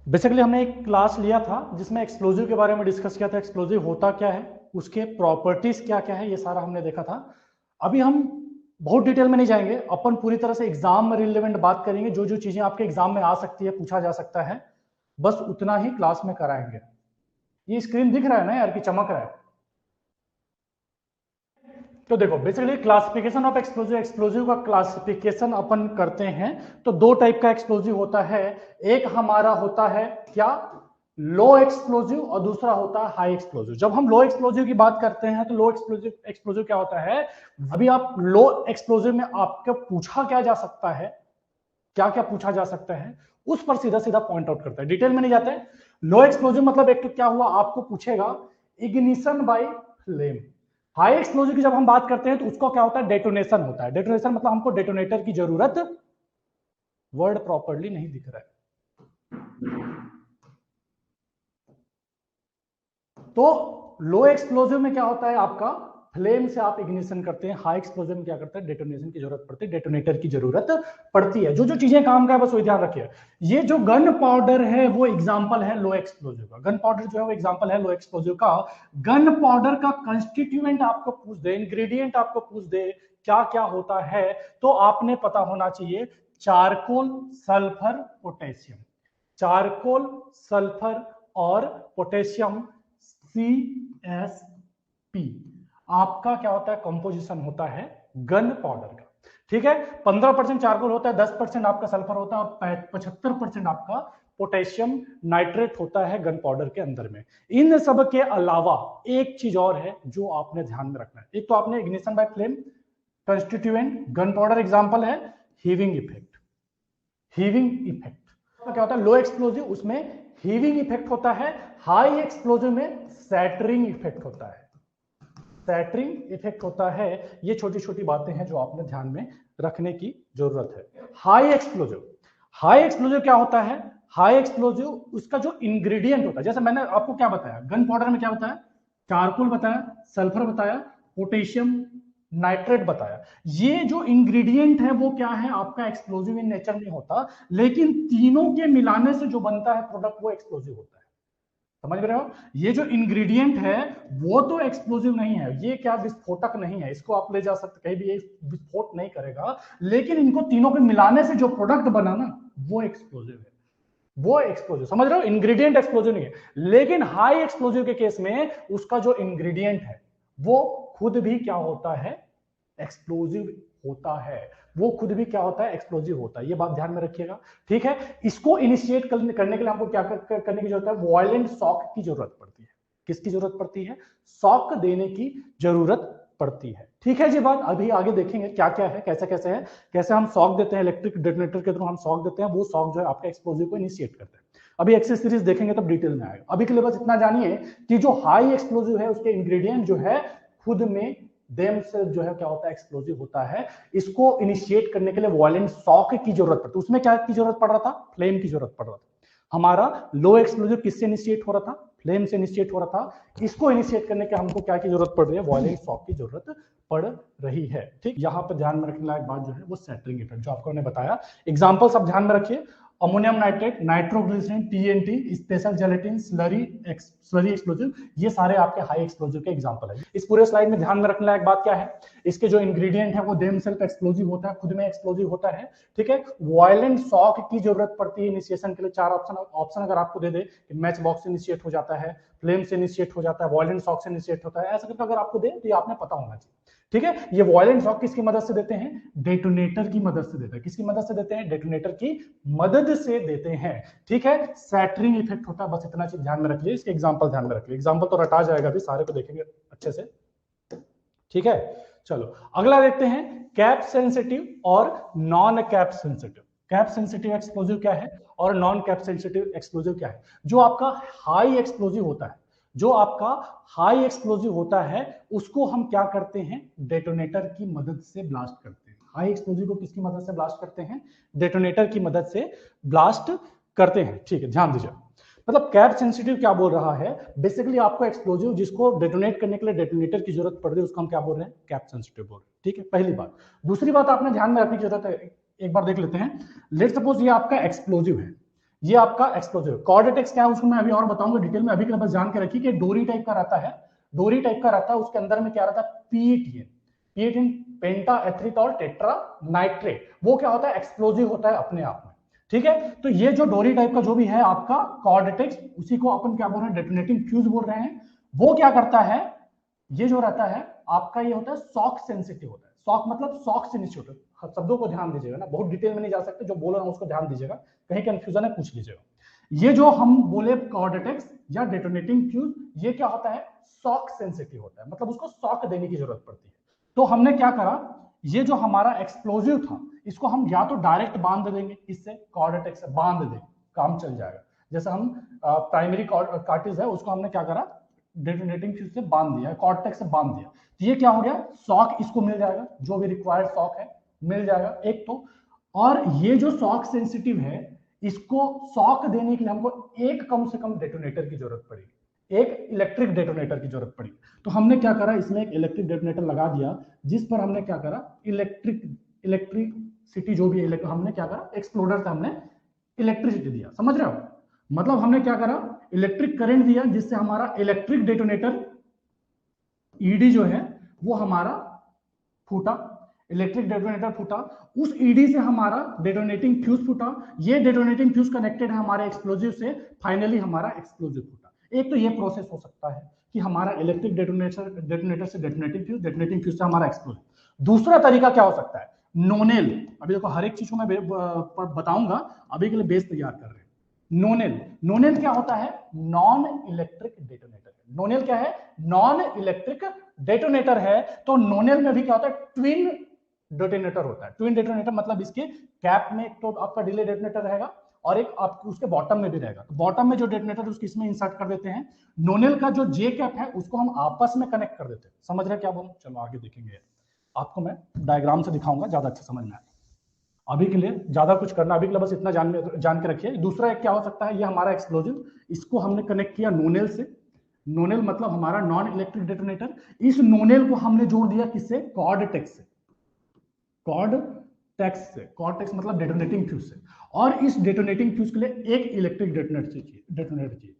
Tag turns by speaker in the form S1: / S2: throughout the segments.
S1: Basically हमने एक class लिया था जिसमें एक्सप्लोजिव के बारे में डिस्कस किया था। एक्सप्लोजिव होता क्या है, उसके प्रॉपर्टीज क्या क्या है, ये सारा हमने देखा था। अभी हम बहुत डिटेल में नहीं जाएंगे, अपन पूरी तरह से एग्जाम में रिलेवेंट बात करेंगे। जो जो चीजें आपके एग्जाम में आ सकती है, पूछा जा सकता है, बस उतना ही क्लास में कराएंगे। ये स्क्रीन दिख रहा है ना यार कि चमक रहा है? तो देखो, basically classification of explosive, explosive का क्लासिफिकेशन अपन करते हैं तो दो टाइप का एक्सप्लोजिव होता है। एक हमारा होता है क्या, लो एक्सप्लोजिव, और दूसरा होता है हाई एक्सप्लोजिव। जब हम लो एक्सप्लोजिव की बात करते हैं तो लो एक्सप्लोजिव एक्सप्लोजिव क्या होता है, अभी आप लो एक्सप्लोजिव में आपको पूछा क्या जा सकता है, क्या क्या पूछा जा सकता है, उस पर सीधा सीधा पॉइंट आउट करता है, डिटेल में नहीं जाते हैं। लो एक्सप्लोजिव मतलब एक तो क्या हुआ, आपको पूछेगा ignition by flame. High explosive की जब हम बात करते हैं तो उसको क्या होता है, डेटोनेशन होता है। डेटोनेशन मतलब हमको डेटोनेटर की जरूरत, वर्ड प्रॉपर्ली नहीं दिख रहा है, तो लो एक्सप्लोजिव में क्या होता है आपका, फ्लेम से आप इग्निशन करते हैं। हाई एक्सप्लोजन में क्या करते हैं, डेटोनेशन की जरूरत पड़ती है, डेटोनेटर की जरूरत पड़ती है। जो जो चीजें काम का है बस वही ध्यान रखिए। ये जो गन पाउडर है वो एग्जांपल है लो एक्सप्लोजिव का। गन पाउडर जो है वो एग्जांपल है लो एक्सप्लोजिव का। गन पाउडर का कंस्टिट्यूएंट आपको पूछ दे, इंग्रेडिएंट आपको पूछ दे क्या क्या होता है, तो आपने पता होना चाहिए charcoal, sulphur, potassium. Charcoal, sulphur और पोटेशियम, CSP आपका क्या होता है, कंपोजिशन होता है गन पाउडर का। ठीक है, 15% चारकोल होता है, 10% आपका सल्फर होता है और 75% आपका पोटेशियम नाइट्रेट होता है गन पाउडर के अंदर में। इन सब के अलावा एक चीज और है जो आपने ध्यान में रखना है। एक तो आपने ignition by flame, constituent gun powder example है, हीविंग इफेक्ट। हीविंग इफेक्ट क्या होता है, लो एक्सप्लोजिव उसमें हीविंग इफेक्ट होता है, हाई एक्सप्लोजिव में सैटरिंग इफेक्ट होता है। सैटरिंग इफेक्ट होता है। ये छोटी छोटी बातें हैं जो आपने ध्यान में रखने की जरूरत है। हाई एक्सप्लोजिव, हाई एक्सप्लोजिव क्या होता है, हाई एक्सप्लोजिव उसका जो इंग्रेडिएंट होता है, जैसे मैंने आपको क्या बताया, गन पाउडर में क्या बताया, चारकोल बताया, सल्फर बताया, पोटेशियम नाइट्रेट बताया। ये जो इंग्रेडिएंट है वो क्या है, आपका एक्सप्लोजिव इन नेचर नहीं होता, लेकिन तीनों के मिलाने से जो बनता है प्रोडक्ट वो एक्सप्लोजिव होता है। समझ रहे हो, ये जो इंग्रेडिएंट है वो तो एक्सप्लोजिव नहीं है, ये क्या विस्फोटक नहीं है, इसको आप ले जा सकते कहीं भी, ये विस्फोट नहीं करेगा, लेकिन इनको तीनों के मिलाने से जो प्रोडक्ट बना ना वो एक्सप्लोजिव है, वो एक्सप्लोजिव। समझ रहे हो, इंग्रेडिएंट एक्सप्लोजिव नहीं है। लेकिन हाई एक्सप्लोजिव के केस में उसका जो इंग्रेडिएंट है वो खुद भी क्या होता है, एक्सप्लोजिव होता है। वो खुद भी क्या होता है, एक्सप्लोजिव होता है। ये बात ध्यान में रखिएगा, ठीक है। इसको इनिशिएट करने के लिए हमको क्या करने की जरूरत है, वॉयलेंट शॉक की जरूरत पड़ती है। किसकी जरूरत पड़ती है, शॉक देने की जरूरत पड़ती है। ठीक है जी, बात अभी आगे देखेंगे क्या क्या है, कैसे कैसे है, कैसे हम शॉक देते हैं, इलेक्ट्रिक डेटोनेटर के थ्रू हम शॉक देते हैं, वो शॉक जो है आपके एक्सप्लोजिव को इनिशिएट करते हैं। अभी एक्सेस सीरीज देखेंगे तब डिटेल में आएगा। अभी के लिए बस इतना जानिए कि जो हाई एक्सप्लोजिव है उसके इंग्रेडिएंट जो है खुद में देम से जो है क्या होता है, एक्सप्लोजिव होता है। इसको इनिशिएट करने के लिए वॉयलेंट शॉक की जरूरत पड़ती है। उसमें क्या की जरूरत पड़ रहा था, फ्लेम की जरूरत पड़ रहा था। हमारा लो एक्सप्लोजिव किससे इनिशिएट हो रहा था, फ्लेम से इनिशिएट हो रहा था। इसको इनिशिएट करने के हमको क्या की जरूरत पड़ रही है, वॉयलेंट शॉक की जरूरत पड़ रही है। ठीक, यहां पर ध्यान में रखने लायक बात जो है वो सेटरिंग इफेक्ट, जो आपको मैंने बताया। एग्जांपल सब ध्यान में रखिए, ammonium nitrate, nitroglycerine, TNT, special gelatine, slurry explosive, ये सारे आपके हाई एक्सप्लोजिव के एग्जांपल है। इस पूरे स्लाइड में ध्यान में रखने लायक बात क्या है, इसके जो इंग्रेडिएंट है वो देम सेल्फ एक्सप्लोजिव होता है, खुद में एक्सप्लोजिव होता है। ठीक है, वॉयलेंट शॉक की जरूरत पड़ती है इनिशिएशन के लिए। चार ऑप्शन अगर आपको दे दे, मैच बॉक्स से इनिशिएट हो जाता है, फ्लेम से इनिशिएट हो जाता है, वॉयलेंट शॉक से इनिशिएट होता है, ऐसा करके अगर आपको दे तो ये आपने पता होना चाहिए। ठीक है, ये वॉयलेंट शॉक किसकी मदद से देते हैं, डेटोनेटर की मदद से देते हैं। किसकी मदद से देते हैं, डेटोनेटर की मदद से देते हैं। ठीक है, सैटरिंग इफेक्ट होता है, बस इतना चीज ध्यान में रखिए। इसके एग्जांपल ध्यान में रखिए, एग्जांपल तो रटा जाएगा, अभी सारे को देखेंगे अच्छे से। ठीक है, चलो अगला देखते हैं, कैप सेंसिटिव और non cap sensitive. Cap sensitive explosive क्या है और नॉन कैप सेंसिटिव एक्सप्लोजिव क्या है। जो आपका हाई एक्सप्लोजिव होता है, जो आपका हाई एक्सप्लोजिव होता है उसको हम क्या करते हैं, डेटोनेटर की मदद से ब्लास्ट करते हैं। हाई एक्सप्लोजिव को किसकी मदद से ब्लास्ट करते हैं, डेटोनेटर की मदद से ब्लास्ट करते हैं। ठीक है, ध्यान दीजिए, मतलब कैप सेंसिटिव क्या बोल रहा है, बेसिकली आपको एक्सप्लोजिव जिसको डेटोनेट करने के लिए डेटोनेटर की जरूरत पड़ रही है उसको हम क्या बोल रहे हैं, कैप सेंसिटिव बोल रहे हैं। ठीक है, पहली बात। दूसरी बात आपने ध्यान में रखने की जरूरत है, एक बार देख लेते हैं। लेट सपोज ये आपका एक्सप्लोजिव है, ये आपका एक्सप्लोजिव। कॉर्डेटेक्स क्या है उसको मैं अभी और बताऊंगा डिटेल में, अभी के लिए बस जान के रखिए कि डोरी टाइप का रहता है, डोरी टाइप का रहता है, उसके अंदर में क्या रहता है, पीईटीएन, पीईटीएन पेंटा एथ्रिटॉल टेट्रा नाइट्रेट, वो क्या होता है, एक्सप्लोजिव होता है अपने आप में, ठीक है। तो ये जो डोरी टाइप का जो भी है आपका कॉर्डेटेक्स, उसी को अपन क्या बोल रहे हैं, डेटोनेटिंग फ्यूज बोल रहे हैं। वो क्या करता है, ये जो रहता है आपका, ये होता है शॉक सेंसिटिव होता है। शॉक मतलब शॉक से नीचे होता है, शब्दों को ध्यान दीजिएगा ना, बहुत डिटेल में नहीं जा सकते, जो बोल रहा हूं उसको ध्यान दीजिएगा, कहीं कंफ्यूजन है पूछ लीजिएगा। ये जो हम बोले कॉर्डेटेक्स या डेटोनेटिंग फ्यूज, ये क्या होता है, शॉक सेंसिटिव होता है, मतलब उसको शॉक देने की जरूरत पड़ती है। तो हमने क्या करा, ये जो हमारा एक्सप्लोजिव था, इसको हम या तो डायरेक्ट बांध देंगे, इससे कॉर्डेटेक्स से बांध देंगे, काम चल जाएगा। जैसे हम प्राइमरी कार्टिज है उसको हमने क्या करा, डेटोनेटिंग फ्यूज से बांध दिया, कॉर्टेक्स से बांध दिया, तो ये क्या हो गया, शॉक इसको मिल जाएगा, जो भी रिक्वायर्ड शॉक है मिल जाएगा एक तो। और ये जो शॉक सेंसिटिव है, इसको शॉक देने के लिए हमको एक कम से कम डेटोनेटर की जरूरत पड़ेगी, एक इलेक्ट्रिक डेटोनेटर की जरूरत पड़ी। तो हमने क्या करा, इसमें एक इलेक्ट्रिक डेटोनेटर लगा दिया, जिस पर हमने क्या करा, इलेक्ट्रिसिटी जो भी है, हमने क्या करा, एक्सप्लोडर से हमने इलेक्ट्रिसिटी दिया, समझ रहे हो, मतलब हमने क्या करा, इलेक्ट्रिक करंट दिया, जिससे हमारा इलेक्ट्रिक डेटोनेटर ईडी जो है वो हमारा फूटा, इलेक्ट्रिक डेटोनेटर फूटा, उस ईडी से हमारा डेटोनेटिंग फ्यूज फूटा, ये डेटोनेटिंग फ्यूज कनेक्टेड है हमारे एक्सप्लोजिव से, फाइनली हमारा एक्सप्लोजिव फूटा। एक तो ये प्रोसेस हो सकता है कि हमारा इलेक्ट्रिक डेटोनेटर से डेटोनेटिंग फ्यूज से हमारा एक्सप्लोजिव। दूसरा तरीका क्या हो सकता है, नोनेल, अभी देखो हर एक चीज को मैं बताऊंगा, अभी के लिए बेस तैयार कर रहे हैं। नोनेल, नोनेल क्या होता है, नॉन इलेक्ट्रिक डेटोनेटर। नोनेल क्या है, नॉन इलेक्ट्रिक डेटोनेटर है। तो नोनेल में भी क्या होता है, ट्विन डेटोनेटर होता है। ट्विन डेटोनेटर मतलब इसके कैप में एक तो आपका डिले डेटोनेटर रहेगा, और एक आपके उसके बॉटम में भी रहेगा। तो बॉटम में जो डेटोनेटर उसको इसमें इंसर्ट कर देते हैं, नोनेल का जो जे कैप है उसको हम आपस में कनेक्ट कर देते हैं। समझ रहे क्या बोलूं, चलो आगे देखेंगे, आपको मैं डायग्राम से दिखाऊंगा, ज्यादा अच्छा समझ में आएगा। अभी के लिए ज्यादा कुछ करना, अभी के लिए बस इतना जान के रखिए। दूसरा एक क्या हो सकता है, ये हमारा एक्सप्लोजिव, इसको हमने कनेक्ट किया नोनेल से, नोनेल मतलब हमारा नॉन इलेक्ट्रिक डेटोनेटर, इस नोनेल को हमने जोड़ दिया किससे, कॉर्डेटेक्स से, कॉर्डेटेक्स से, कॉर्डेटेक्स मतलब डेटोनेटिंग फ्यूज से। और इस डेटोनेटिंग फ्यूज के लिए एक इलेक्ट्रिक डेटोनेटर चाहिए।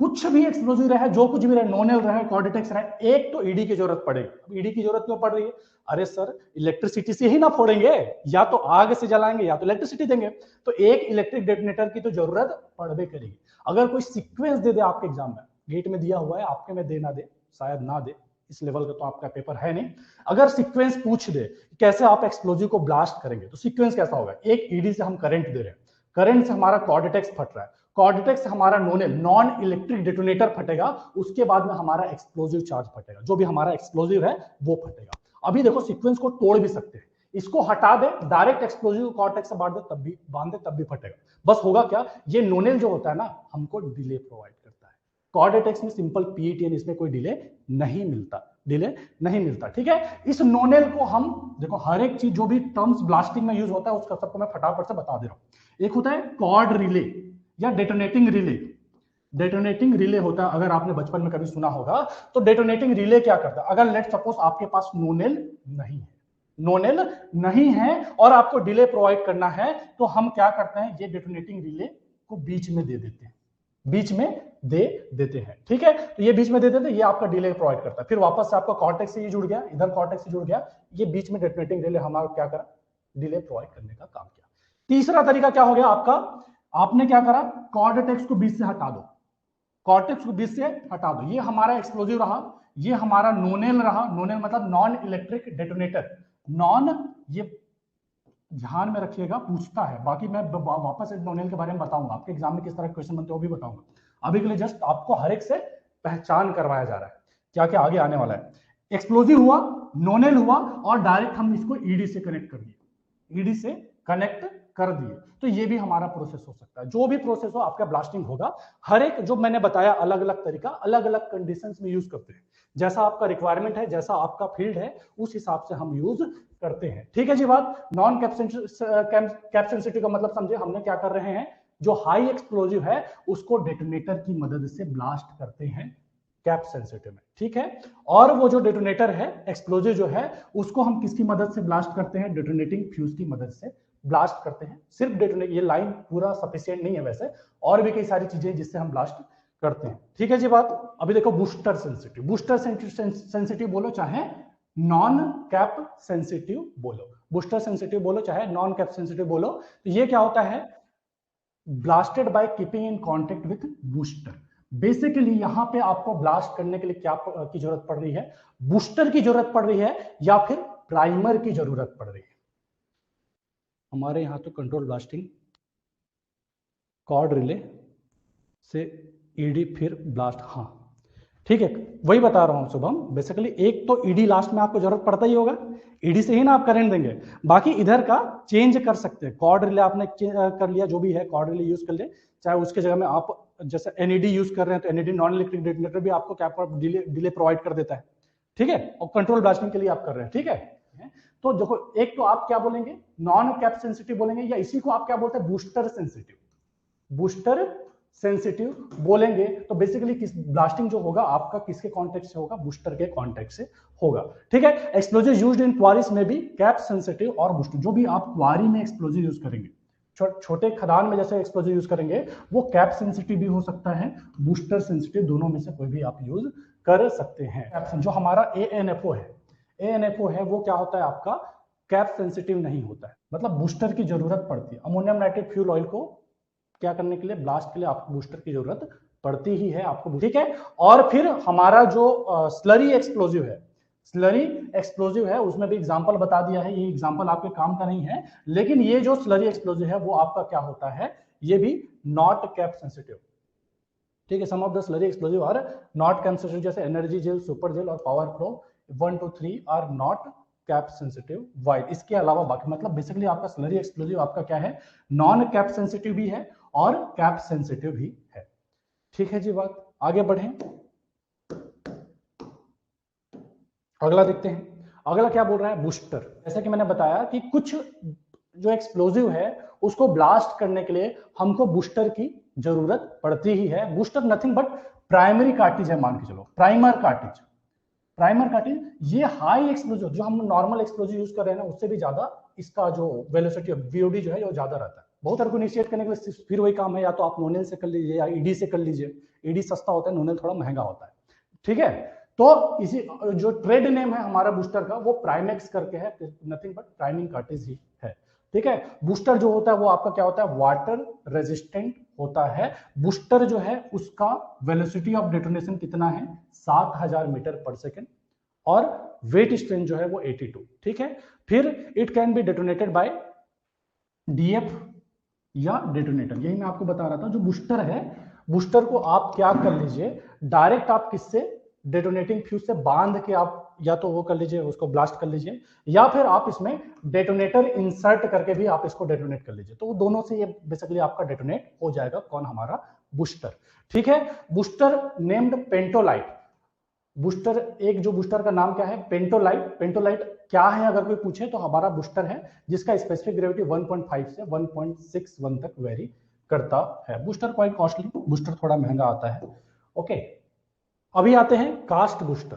S1: कुछ भी एक्सप्लोजिव रहे, जो कुछ भी रहे, नोनेल रहे, कॉर्डेटेक्स रहे, एक तो ईडी की जरूरत पड़ेगी। ईडी की जरूरत क्यों पड़ रही है, अरे सर इलेक्ट्रिसिटी से ही ना फोड़ेंगे, या तो आग से जलाएंगे या तो इलेक्ट्रिसिटी देंगे, तो एक इलेक्ट्रिक डेटोनेटर की तो जरूरत पड़बे करेगी। अगर कोई सीक्वेंस दे दे आपके एग्जाम में, गेट में दिया हुआ है, आपके में दे ना दे, शायद ना दे, इस लेवल का तो आपका पेपर है नहीं, अगर सीक्वेंस पूछ दे कैसे आप एक्सप्लोजिव को ब्लास्ट करेंगे, तो सीक्वेंस कैसा होगा, एक ईडी से हम करंट दे रहे हैं, करंट से हमारा कॉर्डेटेक्स फट रहा है, कॉर्डेटेक्स से हमारा नोनेल नॉन इलेक्ट्रिक डेटोनेटर फटेगा, उसके बाद में हमारा एक्सप्लोजिव चार्ज फटेगा, जो भी हमारा एक्सप्लोजिव है वो फटेगा। अभी देखो सीक्वेंस को तोड़ भी सकते हैं, इसको हटा दे, डायरेक्ट एक्सप्लोजिव कॉर्टेक्स से बांध दे तब भी फटेगा। बस होगा क्या, ये नोनेल जो होता है ना, हमको डिले प्रोवाइड करता है। कॉर्डेटेक्स में सिंपल पीईटीएन, इसमें कोई डिले नहीं मिलता, डिले नहीं मिलता, ठीक है। इस नोनेल को हम देखो, हर एक चीज जो भी टर्म्स ब्लास्टिंग में यूज होता है उसका सबको मैं फटाफट से बता दे रहा हूं। एक होता है कॉर्ड रिले या डेटोनेटिंग रिले। डेटोनेटिंग रिले होता है, अगर आपने बचपन में कभी सुना होगा, तो डेटोनेटिंग रिले क्या करता है, अगर लेट सपोज आपके पास नोनेल नहीं है, नोनेल नहीं है और आपको डिले प्रोवाइड करना है, तो हम क्या करते हैं, ये डेटोनेटिंग रिले को बीच में दे देते हैं, बीच में दे देते हैं, ठीक है। तो ये बीच में दे देते हैं, ये आपका डिले प्रोवाइड करता है, फिर वापस से आपका कॉर्टेक्स से ये जुड़ गया, इधर कॉर्टेक्स से जुड़ गया, ये बीच में डेटोनेटिंग रिले हमारा क्या करा, डिले प्रोवाइड करने का काम किया। तीसरा तरीका क्या हो गया आपका, आपने क्या करा, कॉर्डेटेक्स को बीच से हटा दो, कॉर्टेक्स को बीच से हटा दो, ये हमारा एक्सप्लोजिव रहा, ये हमारा नोनेल रहा, नोनेल मतलब नॉन इलेक्ट्रिक डेटोनेटर, नॉन, ये ध्यान में रखिएगा, पूछता है, बाकी मैं वापस इस नोनेल के बारे में बताऊंगा, आपके एग्जाम में किस तरह क्वेश्चन बनते हैं वो भी बताऊंगा। अभी के लिए जस्ट आपको हर एक से पहचान करवाया जा रहा है क्या क्या आगे आने वाला है। एक्सप्लोजिव हुआ, नोनेल हुआ, और डायरेक्ट हम इसको ईडी से कनेक्ट कर दिए, ईडी से कनेक्ट कर दिए, तो ये भी हमारा प्रोसेस हो सकता है। जो भी प्रोसेस हो आपका ब्लास्टिंग होगा, हर एक जो मैंने बताया अलग अलग तरीका, अलग अलग कंडीशंस में यूज करते हैं, जैसा आपका रिक्वायरमेंट है, जैसा आपका फील्ड है, उस हिसाब से हम यूज करते हैं, ठीक है जी। बात नॉन कैप सेंसिटिव का मतलब समझे, हमने क्या कर रहे हैं, जो हाई एक्सप्लोजिव है उसको डेटोनेटर की मदद से ब्लास्ट करते हैं कैप सेंसिटिव में, ठीक है। और वो जो डेटोनेटर है, एक्सप्लोजिव जो है, उसको हम किसकी मदद से ब्लास्ट करते हैं, डेटोनेटिंग फ्यूज की मदद से ब्लास्ट करते हैं। सिर्फ डेटोनेट, ये लाइन पूरा सफिशिएंट नहीं है वैसे, और भी कई सारी चीजें जिससे हम ब्लास्ट करते हैं। ठीक है जी बात। अभी देखो बूस्टर सेंसिटिव, बूस्टर सेंसिटिव बोलो चाहे नॉन कैप सेंसिटिव बोलो, बूस्टर सेंसिटिव बोलो चाहे नॉन कैप सेंसिटिव बोलो, तो ये क्या होता है, blasted by keeping in contact with booster. Basically यहां पे आपको ब्लास्ट करने के लिए क्या की जरूरत पड़ रही है, बूस्टर की जरूरत पड़ रही है या फिर प्राइमर की जरूरत पड़ रही है। हमारे यहां तो कंट्रोल ब्लास्टिंग कॉर्ड रिले से ईडी फिर ब्लास्ट, हाँ ठीक है, वही बता रहा हूं शुभम। बेसिकली एक तो ईडी लास्ट में आपको जरूरत पड़ता ही होगा, ईडी से ही ना आप करंट देंगे, बाकी इधर का चेंज कर सकते हैं। कॉर्ड रिले आपने कर लिया, जो भी है कॉर्ड रिले यूज कर ले, चाहे उसके जगह में आप जैसे एनईडी यूज कर रहे हैं तो एनईडी नॉन इलेक्ट्रिक डेटोनेटर भी आपको क्या डिले प्रोवाइड कर देता है, ठीक है, और कंट्रोल ब्लास्टिंग के लिए आप कर रहे हैं, ठीक है। तो देखो एक तो आप क्या बोलेंगे, नॉन कैप सेंसिटिव बोलेंगे, या इसी को आप क्या बोलते हैं, बूस्टर सेंसिटिव, बूस्टर सेंसिटिव बोलेंगे। तो बेसिकली किस ब्लास्टिंग जो होगा आपका किसके कॉन्टेक्ट से होगा, बूस्टर के कॉन्टेक्ट से होगा, ठीक है। एक्सप्लोजिव यूज्ड इन क्वारीज में भी कैप सेंसिटिव और बूस्टर, जो भी आप क्वारी में एक्सप्लोजिव यूज करेंगे, छोटे खदान में जैसे एक्सप्लोजिव यूज करेंगे, वो कैप सेंसिटिव भी हो सकता है, बूस्टर सेंसिटिव, दोनों में से कोई भी आप यूज कर सकते हैं। जो हमारा एएनएफओ है, एएनएफओ है वो क्या होता है आपका, कैप सेंसिटिव नहीं होता है, मतलब बूस्टर की जरूरत पड़ती है। अमोनियम नाइट्रेट फ्यूल ऑयल को क्या करने के लिए, ब्लास्ट के लिए आपको बूस्टर की जरूरत पड़ती ही है आपको, ठीक है। और फिर हमारा जो स्लरी एक्सप्लोजिव है, स्लरी एक्सप्लोजिव है, उसमें भी एग्जांपल बता दिया है, ये एग्जांपल आपके काम का नहीं है, लेकिन ये जो स्लरी एक्सप्लोजिव है वो आपका क्या होता है, ये भी नॉट कैप सेंसिटिव, ठीक है। Some of the slurry explosive are not cap sensitive, जैसे एनर्जी जेल, सुपर जेल और power flow 1 to 3 are not cap sensitive while. इसके अलावा बाकी मतलब बेसिकली आपका स्लरी एक्सप्लोजिव आपका क्या है, नॉन कैप सेंसिटिव भी है और कैप सेंसिटिव भी है, ठीक है जी बात। आगे बढ़ें, अगला देखते हैं। अगला क्या बोल रहा है, बूस्टर। जैसा कि मैंने बताया कि कुछ जो एक्सप्लोजिव है उसको ब्लास्ट करने के लिए हमको बूस्टर की जरूरत पड़ती ही है। Booster nothing but primary cartridge है, मान के चलो प्राइमर कार्टिज, प्राइमर कार्टिज ये हाई एक्सप्लोजिव, जो हम नॉर्मल एक्सप्लोजिव यूज कर रहे हैं ना उससे भी ज्यादा इसका जो वेलोसिटी ऑफ वीओडी जो है वो ज्यादा रहता है। बहुत सारे को इनिशिएट करने के लिए फिर वही काम है, या तो आप नोनेल से कर लीजिए या ईडी से कर लीजिए, ईडी सस्ता होता है, नोनेल थोड़ा महंगा होता है, ठीक है। तो इसी जो ट्रेड नेम है हमारा बूस्टर का वो प्राइमेक्स करके है, नथिंग बट प्राइमिंग कार्टिज ही है, ठीक है। बूस्टर जो होता है वो आपका क्या होता है, वाटर रेजिस्टेंट होता है। बूस्टर जो है उसका वेलोसिटी ऑफ डेटोनेशन कितना है, 7000 मीटर पर सेकेंड, और वेट स्ट्रेंथ जो है वो 82, ठीक है। फिर it can be detonated by DF या डेटोनेटर, यही मैं आपको बता रहा था। जो बूस्टर है, बूस्टर को आप क्या कर लीजिए, डायरेक्ट आप किससे, डेटोनेटिंग फ्यूज से बांध के आप या तो वो कर लीजिए, उसको ब्लास्ट कर लीजिए, या फिर आप इसमें डेटोनेटर इंसर्ट करके भी आप इसको डेटोनेट कर लीजिए। तो वो दोनों से ये बेसिकली आपका डेटोनेट हो जाएगा, कौन, हमारा बूस्टर, ठीक है। बूस्टर नेम्ड पेंटोलाइट, बूस्टर एक जो बूस्टर का नाम क्या है, पेंटोलाइट। पेंटोलाइट क्या है अगर कोई पूछे तो हमारा बूस्टर है जिसका स्पेसिफिक ग्रेविटी 1.5 से 1.61 तक वेरी करता है। बूस्टर क्वाइट कॉस्टली, बूस्टर थोड़ा महंगा आता है, ओके। अभी आते हैं cast booster.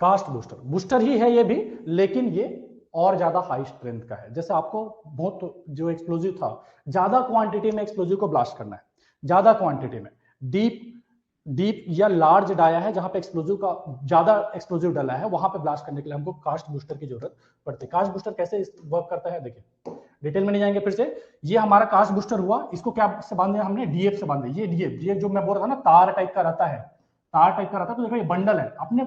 S1: Cast booster, booster ही है ये भी, लेकिन ये और ज्यादा हाई स्ट्रेंथ का है। जैसे आपको बहुत जो एक्सप्लोजिव था, ज्यादा क्वांटिटी में एक्सप्लोजिव को ब्लास्ट करना है, ज्यादा क्वांटिटी में, डीप या लार्ज डाया है जहां पे एक्सप्लोजिव का ज्यादा एक्सप्लोजिव डाला है, वहां पे ब्लास्ट करने के लिए हमको कास्ट बूस्टर की जरूरत पड़ती है। कास्ट बूस्टर कैसे वर्क करता है, देखिए डिटेल में नहीं जाएंगे फिर से। ये हमारा कास्ट बूस्टर हुआ, इसको क्या से बांधे हमने, डीएफ से बांधे। ये डीएफ जो मैं बोल रहा था ना, तार टाइप का रहता है, तार टाइप का रहता है। तो देखो ये बंडल है, आपने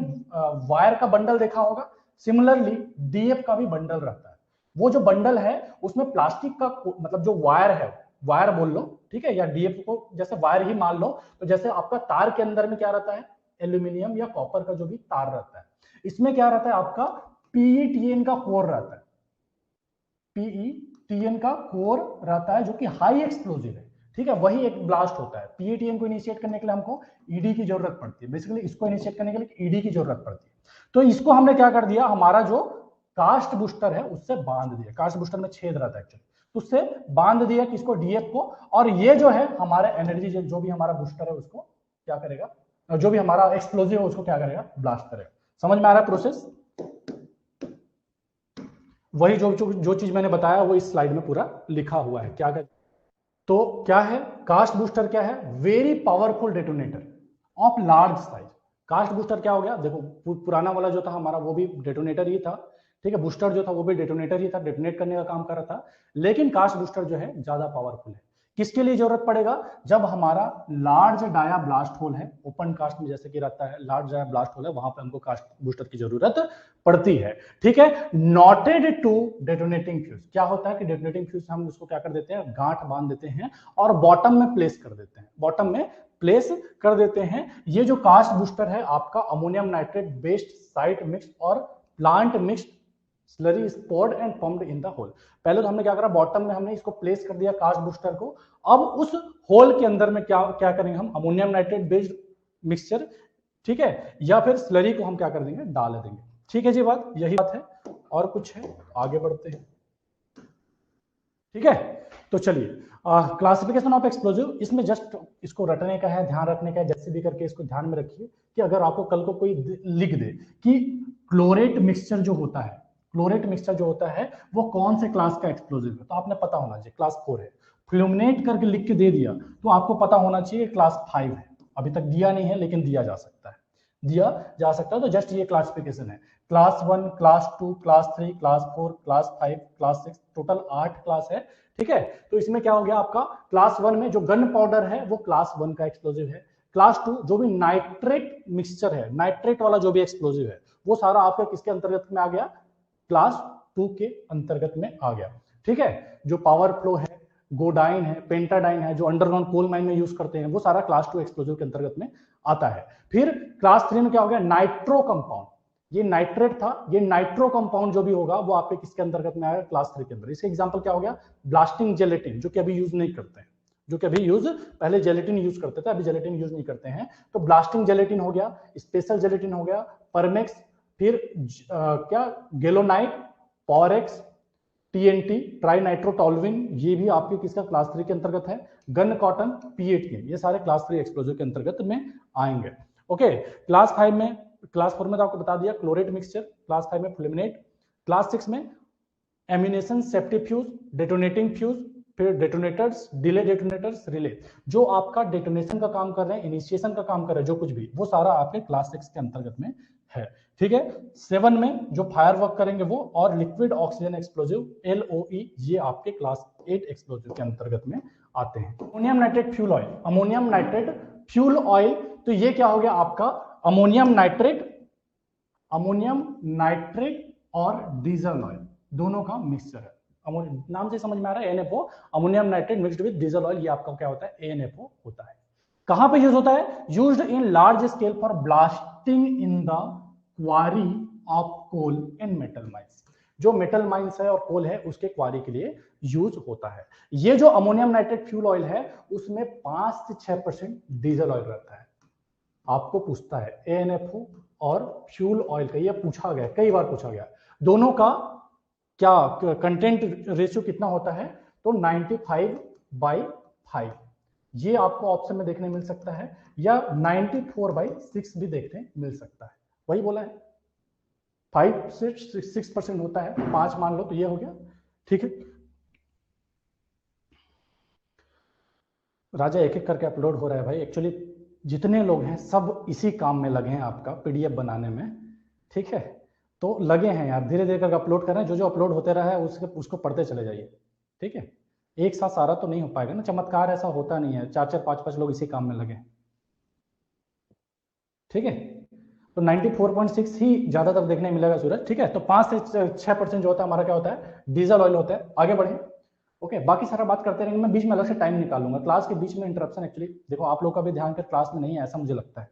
S1: वायर का बंडल देखा होगा, सिमिलरली डीएफ का भी बंडल रहता है। वो जो बंडल है उसमें प्लास्टिक का मतलब जो वायर है, वायर बोल लो, ठीक है, या डीएफ को जैसे वायर ही मान लो। तो जैसे आपका तार के अंदर में क्या रहता है, एल्यूमिनियम या कॉपर का जो भी तार रहता है, इसमें क्या रहता है आपका, पीईटीएन का कोर रहता है, पीईटीएन का कोर रहता है जो कि हाई एक्सप्लोजिव है, ठीक है। वही एक ब्लास्ट होता है। पीईटीएन को इनिशिएट करने के लिए हमको ईडी की जरूरत पड़ती है, बेसिकली इसको इनिशिएट करने के लिए ईडी की जरूरत पड़ती है। तो इसको हमने क्या कर दिया, हमारा जो कास्ट बूस्टर है उससे बांध दिया। कास्ट बूस्टर में छेद रहता है एक्चुअली, उससे बांध दिया किसको, डीएफ को। और ये जो है हमारा एनर्जी जो भी हमारा बूस्टर है उसको क्या करेगा, जो भी हमारा एक्सप्लोजिव है उसको क्या करेगा, ब्लास्ट करेगा। समझ में आ रहा है प्रोसेस। वही जो चीज मैंने बताया वो इस स्लाइड में पूरा लिखा हुआ है। क्या कर, तो क्या है कास्ट बूस्टर? क्या है? Very powerful detonator of large size. Cast booster क्या हो गया? देखो पुराना वाला जो था हमारा वो भी डेटोनेटर ही था, ठीक है, बूस्टर जो था वो भी डेटोनेटर ही था, डेटोनेट करने का काम कर रहा था, लेकिन कास्ट बूस्टर जो है ज्यादा पावरफुल है। किसके लिए जरूरत पड़ेगा? जब हमारा लार्ज डाया ब्लास्ट होल है, ओपन कास्ट में जैसे कि रहता है लार्ज डाया ब्लास्ट होल है, वहां पे हमको कास्ट बूस्टर की जरूरत पड़ती है, ठीक है। Knotted to detonating fuse. क्या होता है कि डेटोनेटिंग फ्यूज हम उसको क्या कर देते हैं, गांठ बांध देते हैं और बॉटम में प्लेस कर देते हैं, बॉटम में प्लेस कर देते हैं। ये जो कास्ट बूस्टर है आपका ammonium nitrate based site mix और plant mix slurry spored and pumped in the hole. पहले तो हमने क्या करा, बॉटम में हमने इसको प्लेस कर दिया कास्ट बूस्टर को। अब उस होल के अंदर में क्या क्या करेंगे हम, अमोनियम नाइट्रेट बेस्ड मिक्सचर, ठीक है, या फिर स्लरी को हम क्या कर देंगे, डाल देंगे। ठीक है जी, बात यही बात है, और कुछ है? आगे बढ़ते हैं, ठीक है। तो चलिए क्लासिफिकेशन ऑफ एक्सप्लोजिव, इसमें जस्ट इसको रटने का है, ध्यान रखने का है, जैसे भी करके इसको ध्यान में रखिए कि अगर आपको कल को कोई लिख दे कि क्लोरेट मिक्सचर जो होता है, क्लोरेट मिक्सचर जो होता है वो कौन से क्लास का एक्सप्लोजिव है, तो आपने पता होना चाहिए क्लास 4 है। फ्लूमिनेट करके लिख के दे दिया तो आपको पता होना चाहिए क्लास 5 है। अभी तक दिया नहीं है लेकिन दिया जा सकता है, दिया जा सकता है। तो जस्ट ये क्लासिफिकेशन है, class 1, class 2, class 3, class 4, class 5, class 6, total 8 class है, ठीक है। तो इसमें क्या हो गया आपका, क्लास 1 में जो गन पाउडर है वो क्लास 1 का एक्सप्लोजिव है। क्लास 2 जो भी नाइट्रेट मिक्सचर है, नाइट्रेट वाला जो भी एक्सप्लोजिव है वो सारा आपका किसके अंतर्गत में आ गया, क्लास 2 के अंतर्गत में आ गया, ठीक है। जो पावर फ्लो है, गोडाइन है, पेंटाडाइन है, जो अंडरग्राउंड कोल माइन में यूज करते हैं, वो सारा क्लास 2 एक्सप्लोजिव के अंतर्गत में आता है। फिर क्लास 3 में क्या हो गया, नाइट्रो कंपाउंड। ये नाइट्रेट था, ये नाइट्रो कंपाउंड जो भी होगा वो आपके किसके अंतर्गत में आएगा, क्लास 3 के अंदर। इसका एग्जांपल क्या हो गया, ब्लास्टिंग जेलेटिन, जो कि अभी यूज नहीं करते हैं, जो कि अभी यूज, पहले जेलेटिन यूज करते थे, अभी जेलेटिन यूज नहीं करते हैं। तो ब्लास्टिंग जेलेटिन हो गया, स्पेशल जेलेटिन हो गया, परमेक्स, फिर क्या गेलोनाइट, पॉरेक्स, टीएनटी, ट्राई नाइट्रोटोलुइन, ये भी आपके किसका, क्लास 3 के अंतर्गत है। गन कॉटन, पीएटीएम, ये सारे क्लास 3 एक्सप्लोजिव के अंतर्गत में आएंगे। ओके, क्लास 5 में, क्लास 4 में तो आपको बता दिया क्लोरेट मिक्सचर, क्लास 5 में फ्लूमिनेट, क्लास 6 में एमिनेशन, सेफ्टी फ्यूज, डेटोनेटिंग फ्यूज, फिर डेटोनेटर्स, डिले डेटोनेटर्स, रिले, जो आपका डेटोनेशन का काम कर रहे हैं, इनिशिएशन का काम कर रहे हैं, जो कुछ भी, वो सारा आपके क्लास 6 के अंतर्गत में है, ठीक है। 7 में जो फायर वर्क करेंगे वो, और लिक्विड ऑक्सीजन एक्सप्लोजिव, LOE, ये आपके क्लास 8 एक्सप्लोजिव के अंतर्गत में आते हैं। Ammonium nitrate fuel oil, ammonium nitrate fuel oil, तो ये क्या हो गया आपका, अमोनियम नाइट्रेट, अमोनियम नाइट्रेट और डीजल ऑयल दोनों का मिक्सचर है। नाम से समझ में आ रहा है, ANFO, ammonium nitrate mixed with diesel oil, ये आपका क्या होता है, ANFO होता है। कहां पे यूज होता है, used in large scale for blasting in the quarry of coal and metal mines, जो मेटल माइंस है और कोल है उसके क्वारी के लिए यूज होता है। ये जो अमोनियम नाइट्रेट फ्यूल ऑयल है उसमें 5 से 6% डीजल ऑयल रहता है। आपको पूछता है ANFO और फ्यूल ऑयल का, ये पूछा गया, कई बार पूछा गया, दोनों का क्या कंटेंट रेशियो कितना होता है, तो 95/5, ये आपको ऑप्शन में देखने मिल सकता है, या 94/6 भी देखने मिल सकता है। वही बोला है, 5 से 6% होता है, 5 मान लो तो ये हो गया, ठीक है। राजा एक एक करके अपलोड हो रहा है भाई, एक्चुअली जितने लोग हैं सब इसी काम में लगे हैं, आपका PDF बनाने में, ठीक है। तो लगे हैं यार, धीरे धीरे करके अपलोड कर रहे हैं, जो जो अपलोड होते रहा है उसको पढ़ते चले जाइए, ठीक है। एक साथ सारा तो नहीं हो पाएगा ना, चमत्कार ऐसा होता नहीं है, 4-4, 5-5 लोग इसी काम में लगे, ठीक है। तो 94.6 ही ज्यादातर देखने मिलेगा सूरज, ठीक है। तो 5 से 6% जो होता है हमारा क्या होता है, डीजल ऑयल होता है। आगे बढ़े, ओके, बाकी सारा बात करते रहेंगे, मैं बीच में अलग से टाइम निकालूंगा, क्लास के बीच में इंटरप्शन, एक्चुअली देखो आप लोग का भी ध्यान कर क्लास में नहीं है ऐसा मुझे लगता है,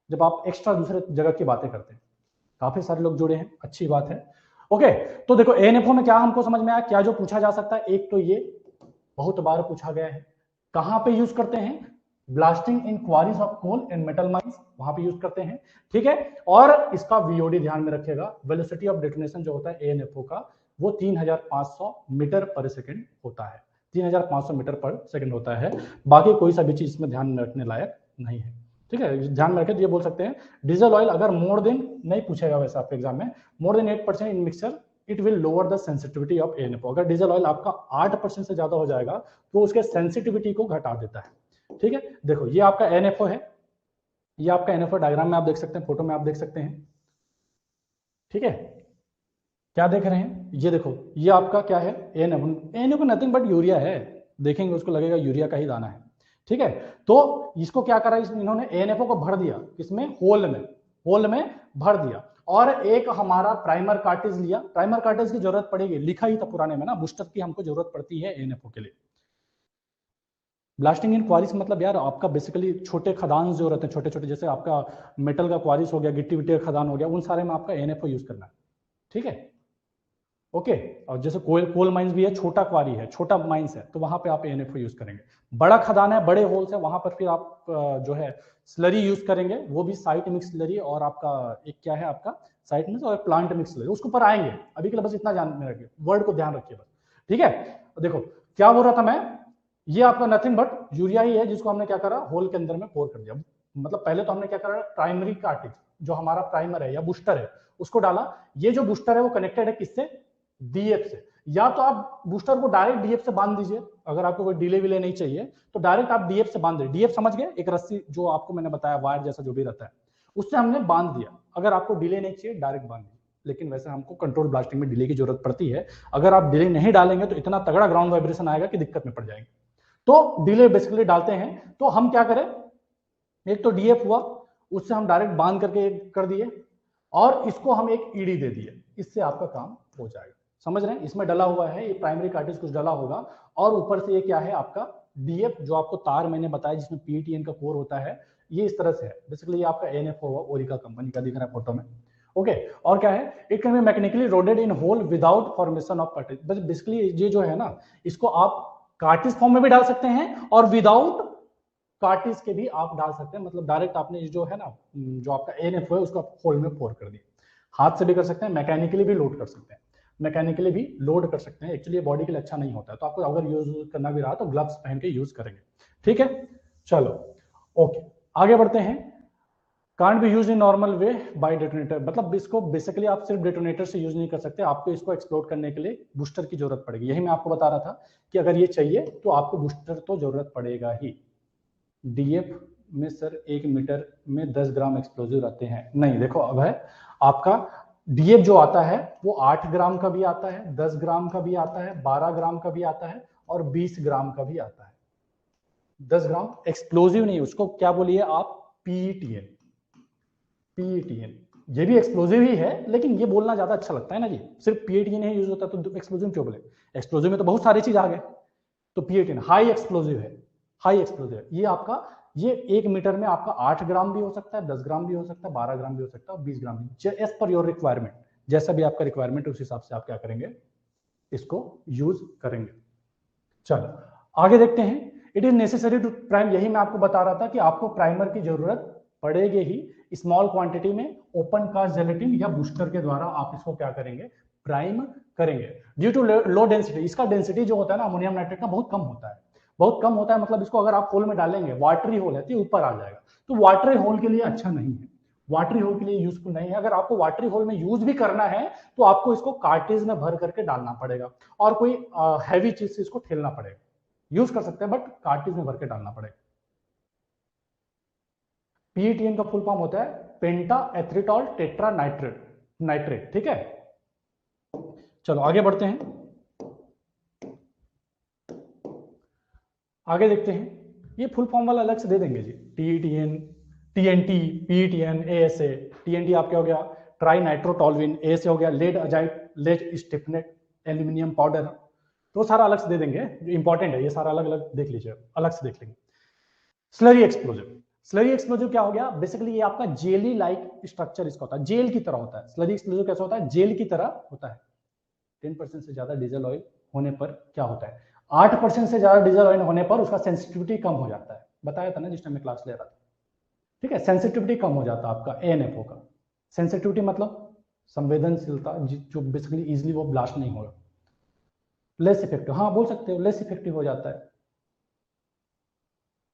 S1: जब आप एक्स्ट्रा दूसरे जगह की बातें करते हैं। काफी सारे लोग जुड़े हैं, अच्छी बात है। ओके, तो देखो ANFO में क्या हमको समझ में आया, क्या जो पूछा जा सकता है, एक तो ये बहुत बार पूछा गया है, कहां पे यूज करते हैं, blasting in quarries of coal and metal mines, वहां पे यूज करते हैं, ठीक है। और इसका VOD ध्यान में रखिएगा, वेलोसिटी ऑफ डेटोनेशन जो होता है ANFO का, वो 3500 मीटर पर सेकंड होता है, 3500 मीटर पर सेकंड होता है। बाकी कोई सा भी चीज इसमें ध्यान में रखने लायक नहीं है, ठीक है। ध्यान में रखें तो ये बोल सकते हैं, डीजल ऑयल अगर मोर देन, नहीं पूछेगा वैसे आपके एग्जाम में, more than 8% in mixture it will lower the sensitivity of ANFO. अगर डीजल ऑयल आपका 8% से ज्यादा हो जाएगा तो उसके सेंसिटिविटी को घटा देता है। ठीक है, देखो ये आपका एएनएफओ है, ये आपका एएनएफओ डायग्राम में आप देख सकते हैं, फोटो में आप देख सकते हैं। ठीक है, क्या देख रहे हैं, ये देखो ये आपका क्या है, एएनएफओ नथिंग बट यूरिया है, देखेंगे उसको लगेगा यूरिया का ही दाना है। ठीक है, तो इसको क्या करा, इन्होंने एएनएफओ को भर दिया, किसमें, होल में भर दिया, और एक हमारा प्राइमर कार्टेज लिया। प्राइमर कार्टेज की जरूरत पड़ेगी, लिखा ही था पुराने में ना, बूस्टर की हमको जरूरत पड़ती है एएनएफओ के लिए। ब्लास्टिंग इन क्वारीज मतलब यार आपका बेसिकली छोटे खदान जो रहते हैं, छोटे छोटे, जैसे आपका मेटल का क्वारीज हो गया, गिट्टी विट्टी का खदान हो गया, उन सारे में आपका एएनएफओ यूज करना है। ठीक है, ओके। और जैसे कोल माइंस भी है, छोटा क्वारी है, छोटा माइंस है, तो वहां पे आप एएनएफओ यूज करेंगे। बड़ा खदान है, बड़े होल्स है, वहां पर फिर आप जो है स्लरी यूज करेंगे, वो भी साइट मिक्स स्लरी, और आपका एक क्या है आपका साइट मिक्स और प्लांट मिक्स स्लरी, उसके ऊपर आएंगे। अभी के लिए बस इतना ध्यान में रखिए, वर्ड को ध्यान रखिए बस। ठीक है, देखो क्या बोल रहा था मैं, ये आपका नथिंग बट यूरिया ही है, जिसको हमने क्या करा, होल के अंदर में पोर कर दिया। मतलब पहले तो हमने क्या करा, प्राइमरी कार्टेज जो हमारा प्राइमर है या बूस्टर है उसको डाला। ये जो बूस्टर है वो कनेक्टेड है किससे, डीएफ से। या तो आप बूस्टर को डायरेक्ट डीएफ से बांध दीजिए, अगर आपको कोई डिले विले नहीं चाहिए तो डायरेक्ट आप डीएफ से बांध दीजिए। डीएफ समझ गए, एक रस्सी जो आपको मैंने बताया, वायर जैसा जो भी रहता है, उससे हमने बांध दिया। अगर आपको डिले नहीं चाहिए डायरेक्ट बांध दीजिए, लेकिन वैसे हमको कंट्रोल ब्लास्टिंग में डिले की जरूरत पड़ती है। अगर आप डिले नहीं डालेंगे तो इतना तगड़ा ग्राउंड वाइब्रेशन आएगा कि दिक्कत में पड़ जाएंगे। तो डिले बेसिकली डालते हैं, तो हम क्या करें, एक तो डीएफ हुआ, उससे हम डायरेक्ट बांध करके कर दिए, और इसको हम एक ईडी दे दिए, इससे आपका काम हो जाएगा। समझ रहे हैं, इसमें डला हुआ है ये प्राइमरी कार्टेज कुछ डला होगा, और ऊपर से ये क्या है आपका डीएफ, जो आपको तार मैंने बताया जिसमें पीईटीएन का कोर होता है, ये इस तरह से है। बेसिकली ये आपका एएनएफओ होगा, ओरिका कंपनी का दिख रहा है फोटो में। ओके, और क्या है, it can be mechanically rodded in hole without formation of cartridge. बस बेसिकली ये जो है ना, इसको आप कार्टेज फॉर्म में भी डाल सकते हैं और विदाउट कार्टेज के भी आप डाल सकते हैं। मतलब डायरेक्ट आपने जो है ना, जो आपका एएनएफओ है उसको आप होल में पोर कर दिया। हाथ से भी कर सकते हैं, मैकेनिकली भी लोड कर सकते हैं, मैकेनिकली भी लोड कर सकते हैं। एक्चुअली ये बॉडी के लिए अच्छा नहीं होता है, तो आपको अगर यूज करना भी रहा तो ग्लव्स पहन के यूज करेंगे। ठीक है, चलो ओके, आगे बढ़ते हैं। Can't be use in normal way by detonator, मतलब इसको बेसिकली आप सिर्फ डेटोनेटर से यूज नहीं कर सकते, आपको इसको एक्सप्लोड करने के लिए बूस्टर की जरूरत पड़ेगी। यही मैं आपको बता रहा था कि अगर ये चाहिए तो आपको बूस्टर तो जरूरत पड़ेगा ही। डीएफ में सर 1 मीटर में 10 ग्राम एक्सप्लोजिव रहते हैं, नहीं देखो अब है आपका डीएफ जो आता है वो 8 ग्राम का भी आता है, 10 ग्राम का भी आता है, 12 ग्राम का भी आता है, और 20 ग्राम का भी आता है। 10 ग्राम एक्सप्लोजिव नहीं, उसको क्या बोलिए आप, पीईटीएन। पीईटीएन ये भी एक्सप्लोजिव ही है, लेकिन ये बोलना ज्यादा अच्छा लगता है ना जी, सिर्फ पीईटीएन ही यूज होता है तो एक्सप्लोजिव क्यों बोले, एक्सप्लोजिव में तो बहुत सारी चीज आ गए। तो पीईटीएन हाई एक्सप्लोजिव है, हाई एक्सप्लोजिव। ये आपका ये 1 मीटर में आपका 8 ग्राम भी हो सकता है, 10 ग्राम भी हो सकता है, 12 ग्राम भी हो सकता है, और 20 ग्राम भी, एज पर योर रिक्वायरमेंट। जैसा भी आपका रिक्वायरमेंट उस हिसाब से आप क्या करेंगे, इसको यूज करेंगे। चलो आगे देखते हैं। It is necessary to prime, यही मैं आपको बता रहा था कि आपको प्राइमर की जरूरत पड़ेगी ही। स्मॉल क्वांटिटी में ओपन कास्ट जेलेटिन या बूस्टर के द्वारा आप इसको क्या करेंगे, प्राइम करेंगे। ड्यू टू लो डेंसिटी, इसका डेंसिटी जो होता है ना अमोनियम नाइट्रेट का बहुत कम होता है, बहुत कम होता है। मतलब इसको अगर आप होल में डालेंगे, वाटरी होल है तो ऊपर आ जाएगा, तो वाटरी होल के लिए अच्छा नहीं है, वाटरी होल के लिए यूजफुल नहीं है। अगर आपको वाटरी होल में यूज भी करना है तो आपको इसको कार्टेज में भर करके डालना पड़ेगा, और कोई हैवी चीज से इसको ठेलना पड़ेगा। यूज कर सकते हैं बट कार्टेज में भर के डालना पड़ेगा। पीईटीएन का फुल फॉर्म होता है पेंटा एथ्रिटॉल टेट्रा नाइट्रेट। ठीक है, चलो आगे बढ़ते हैं, आगे देखते हैं। ये फुल फॉर्म वाला अलग से दे देंगे जी, TETN, TNT, PETN, ASA. TNT आपका हो गया ट्राई नाइट्रोटोलविन, एएसए हो गया lead azide lead styphnate aluminium powder, तो सारा अलग से दे देंगे, जो इंपॉर्टेंट है ये सारा अलग अलग देख लीजिए, अलग से देख लेंगे। स्लरी एक्सप्लोजिव, स्लरी एक्सप्लोजिव क्या हो गया, बेसिकली ये आपका जेली लाइक स्ट्रक्चर इसका होता है, जेल की तरह होता है। स्लरी एक्सप्लोजिव कैसा होता है, जेल की तरह होता है। 10% से ज्यादा डीजल ऑयल होने पर क्या होता है, 8% से ज्यादा डीजल ऑयल होने पर उसका सेंसिटिविटी कम हो जाता है, बताया था ना जिस टाइम मैं क्लास ले रहा था। ठीक है, सेंसिटिविटी कम हो जाता है आपका एएनएफओ का। सेंसिटिविटी मतलब संवेदनशीलता, जो बेसिकली इजीली वो ब्लास्ट नहीं होगा। लेस इफेक्टिव, हाँ बोल सकते हो, लेस इफेक्टिव हो जाता है।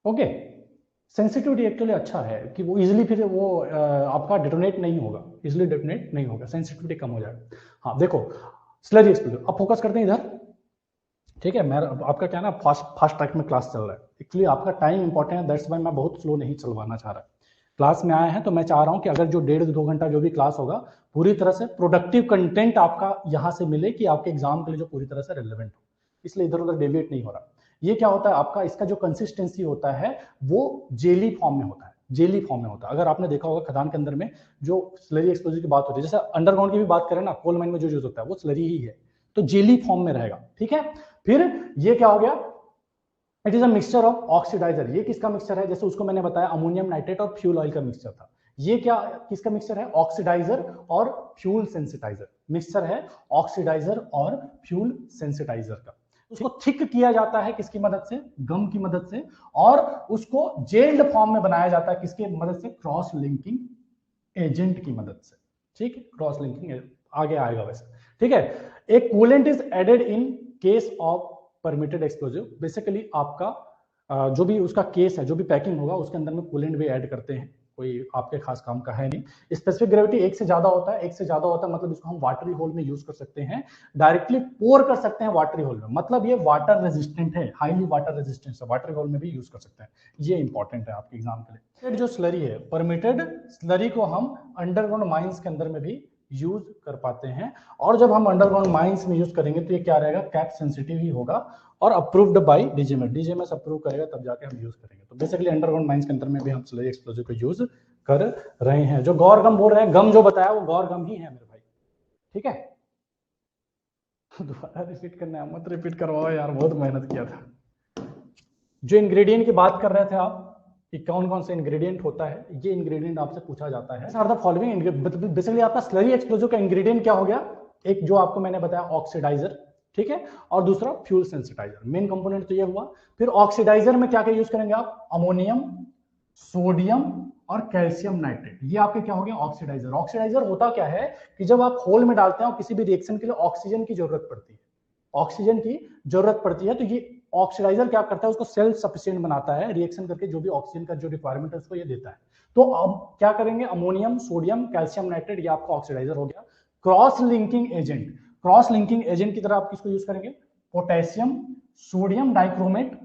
S1: ओके, सेंसिटिविटी एक्चुअली अच्छा है कि वो इजीली फिर वो आपका डिटोनेट नहीं होगा, इजीली डिटोनेट नहीं होगा, सेंसिटिविटी कम हो जाएगा। हाँ देखो, स्लरी एक्सप्लोजन। अब फोकस करते हैं इधर, ठीक है। मैं आपका क्या ना फास्ट ट्रैक में क्लास चल रहा है, एक्चुअली आपका टाइम इंपॉर्टेंट है, दैट्स वाई मैं बहुत स्लो नहीं चलवाना चाह रहा। क्लास में आए हैं तो मैं चाह रहा हूं कि अगर जो 1.5-2 घंटा जो भी क्लास होगा, पूरी तरह से प्रोडक्टिव कंटेंट आपका यहां से मिले कि आपके एग्जाम के लिए जो पूरी तरह से रिलेवेंट हो, इसलिए इधर उधर डेविएट नहीं हो रहा। ये क्या होता है आपका, इसका जो कंसिस्टेंसी होता है वो जेली फॉर्म में होता है, जेली फॉर्म में होता है। अगर आपने देखा होगा खदान के अंदर में जो स्लरी एक्सप्लोजिव की बात होती है, जैसे अंडरग्राउंड की भी बात करें ना, कोल माइन में जो यूज होता है वो स्लरी ही है, तो जेली फॉर्म में रहेगा, ठीक है। फिर ये क्या हो गया, it is a mixture of oxidiser. ये किसका मिक्सचर है, जैसे उसको मैंने बताया अमोनियम नाइट्रेट और फ्यूल ऑयल का मिक्सचर था। ये क्या किसका मिक्सचर है, ऑक्सीडाइजर और फ्यूल सेंसिटाइजर मिक्सचर है, ऑक्सीडाइजर और फ्यूल सेंसिटाइजर का। उसको थिक किया जाता है किसकी मदद से, गम की मदद से, और उसको जेल्ड फॉर्म में बनाया जाता है किसकी मदद से, क्रॉस लिंकिंग एजेंट की मदद से, ठीक है। क्रॉस लिंकिंग आगे आएगा वैसे, ठीक है। एक coolant is added in case of permitted explosive. Basically आपका जो भी उसका केस है, जो भी पैकिंग होगा उसके अंदर में कूलेंट भी ऐड करते हैं, कोई आपके खास काम का है नहीं। स्पेसिफिक ग्रेविटी एक से ज्यादा होता है, एक से ज्यादा होता है मतलब इसको हम वाटरी होल में यूज कर सकते हैं, डायरेक्टली पोर कर सकते हैं वाटरी होल में, मतलब ये वाटर रेजिस्टेंट है, हाईली वाटर रेजिस्टेंट है, वाटरी होल में भी यूज कर सकते हैं। ये इंपॉर्टेंट है आपके एग्जाम के लिए। जो स्लरी है, परमिटेड स्लरी को हम अंडरग्राउंड माइंस के अंदर में भी यूज कर पाते हैं, और जब हम अंडरग्राउंड माइंस में यूज करेंगे तो ये क्या रहेगा, कैप सेंसिटिव ही होगा और approved by DGMS, DGMS approve करेगा तब जाके हम यूज करेंगे। तो बेसिकली अंडरग्राउंड माइंस के अंदर में भी हम स्लरी एक्सप्लोजिव को यूज कर रहे हैं। जो गौर गम बोल रहे हैं, गम जो बताया वो गौर गम ही है मेरे भाई, ठीक है। दोबारा रिपीट करना है, मत रिपीट करवाओ यार, बहुत मेहनत किया था। जो इंग्रेडिएंट की बात कर रहे थे आप कि कौन कौन से इंग्रेडिएंट होता है, ये इंग्रेडिएंट आपसे पूछा जाता है। आर द फॉलोइंग, बेसिकली आपका स्लरी एक्सप्लोजिव का इंग्रेडिएंट क्या हो गया, एक जो आपको मैंने बताया ऑक्सीडाइजर, ठीक है, और दूसरा फ्यूल सेंसिटाइजर। मेन कंपोनेंट तो ये हुआ। फिर ऑक्सीडाइजर में क्या क्या यूज करेंगे आप, अमोनियम, सोडियम और कैल्शियम नाइट्रेट, ये आपके क्या हो गया ऑक्सीडाइजर। ऑक्सीडाइजर होता क्या है कि जब आप होल में डालते हैं और किसी भी रिएक्शन के लिए ऑक्सीजन की जरूरत पड़ती है, ऑक्सीजन की जरूरत पड़ती है, तो ये ऑक्सीडाइजर क्या करता है, उसको सेल्फ सफिशिएंट बनाता है, रिएक्शन करके जो भी ऑक्सीजन का जो रिक्वायरमेंट है उसको ये देता है। तो अब क्या करेंगे, अमोनियम, सोडियम, कैल्शियम नाइट्रेट, ये आपका ऑक्सीडाइजर हो गया। Cross linking agent, cross linking agent की तरह आप किसको यूज करेंगे, पोटेशियम सोडियम डाइक्रोमेट,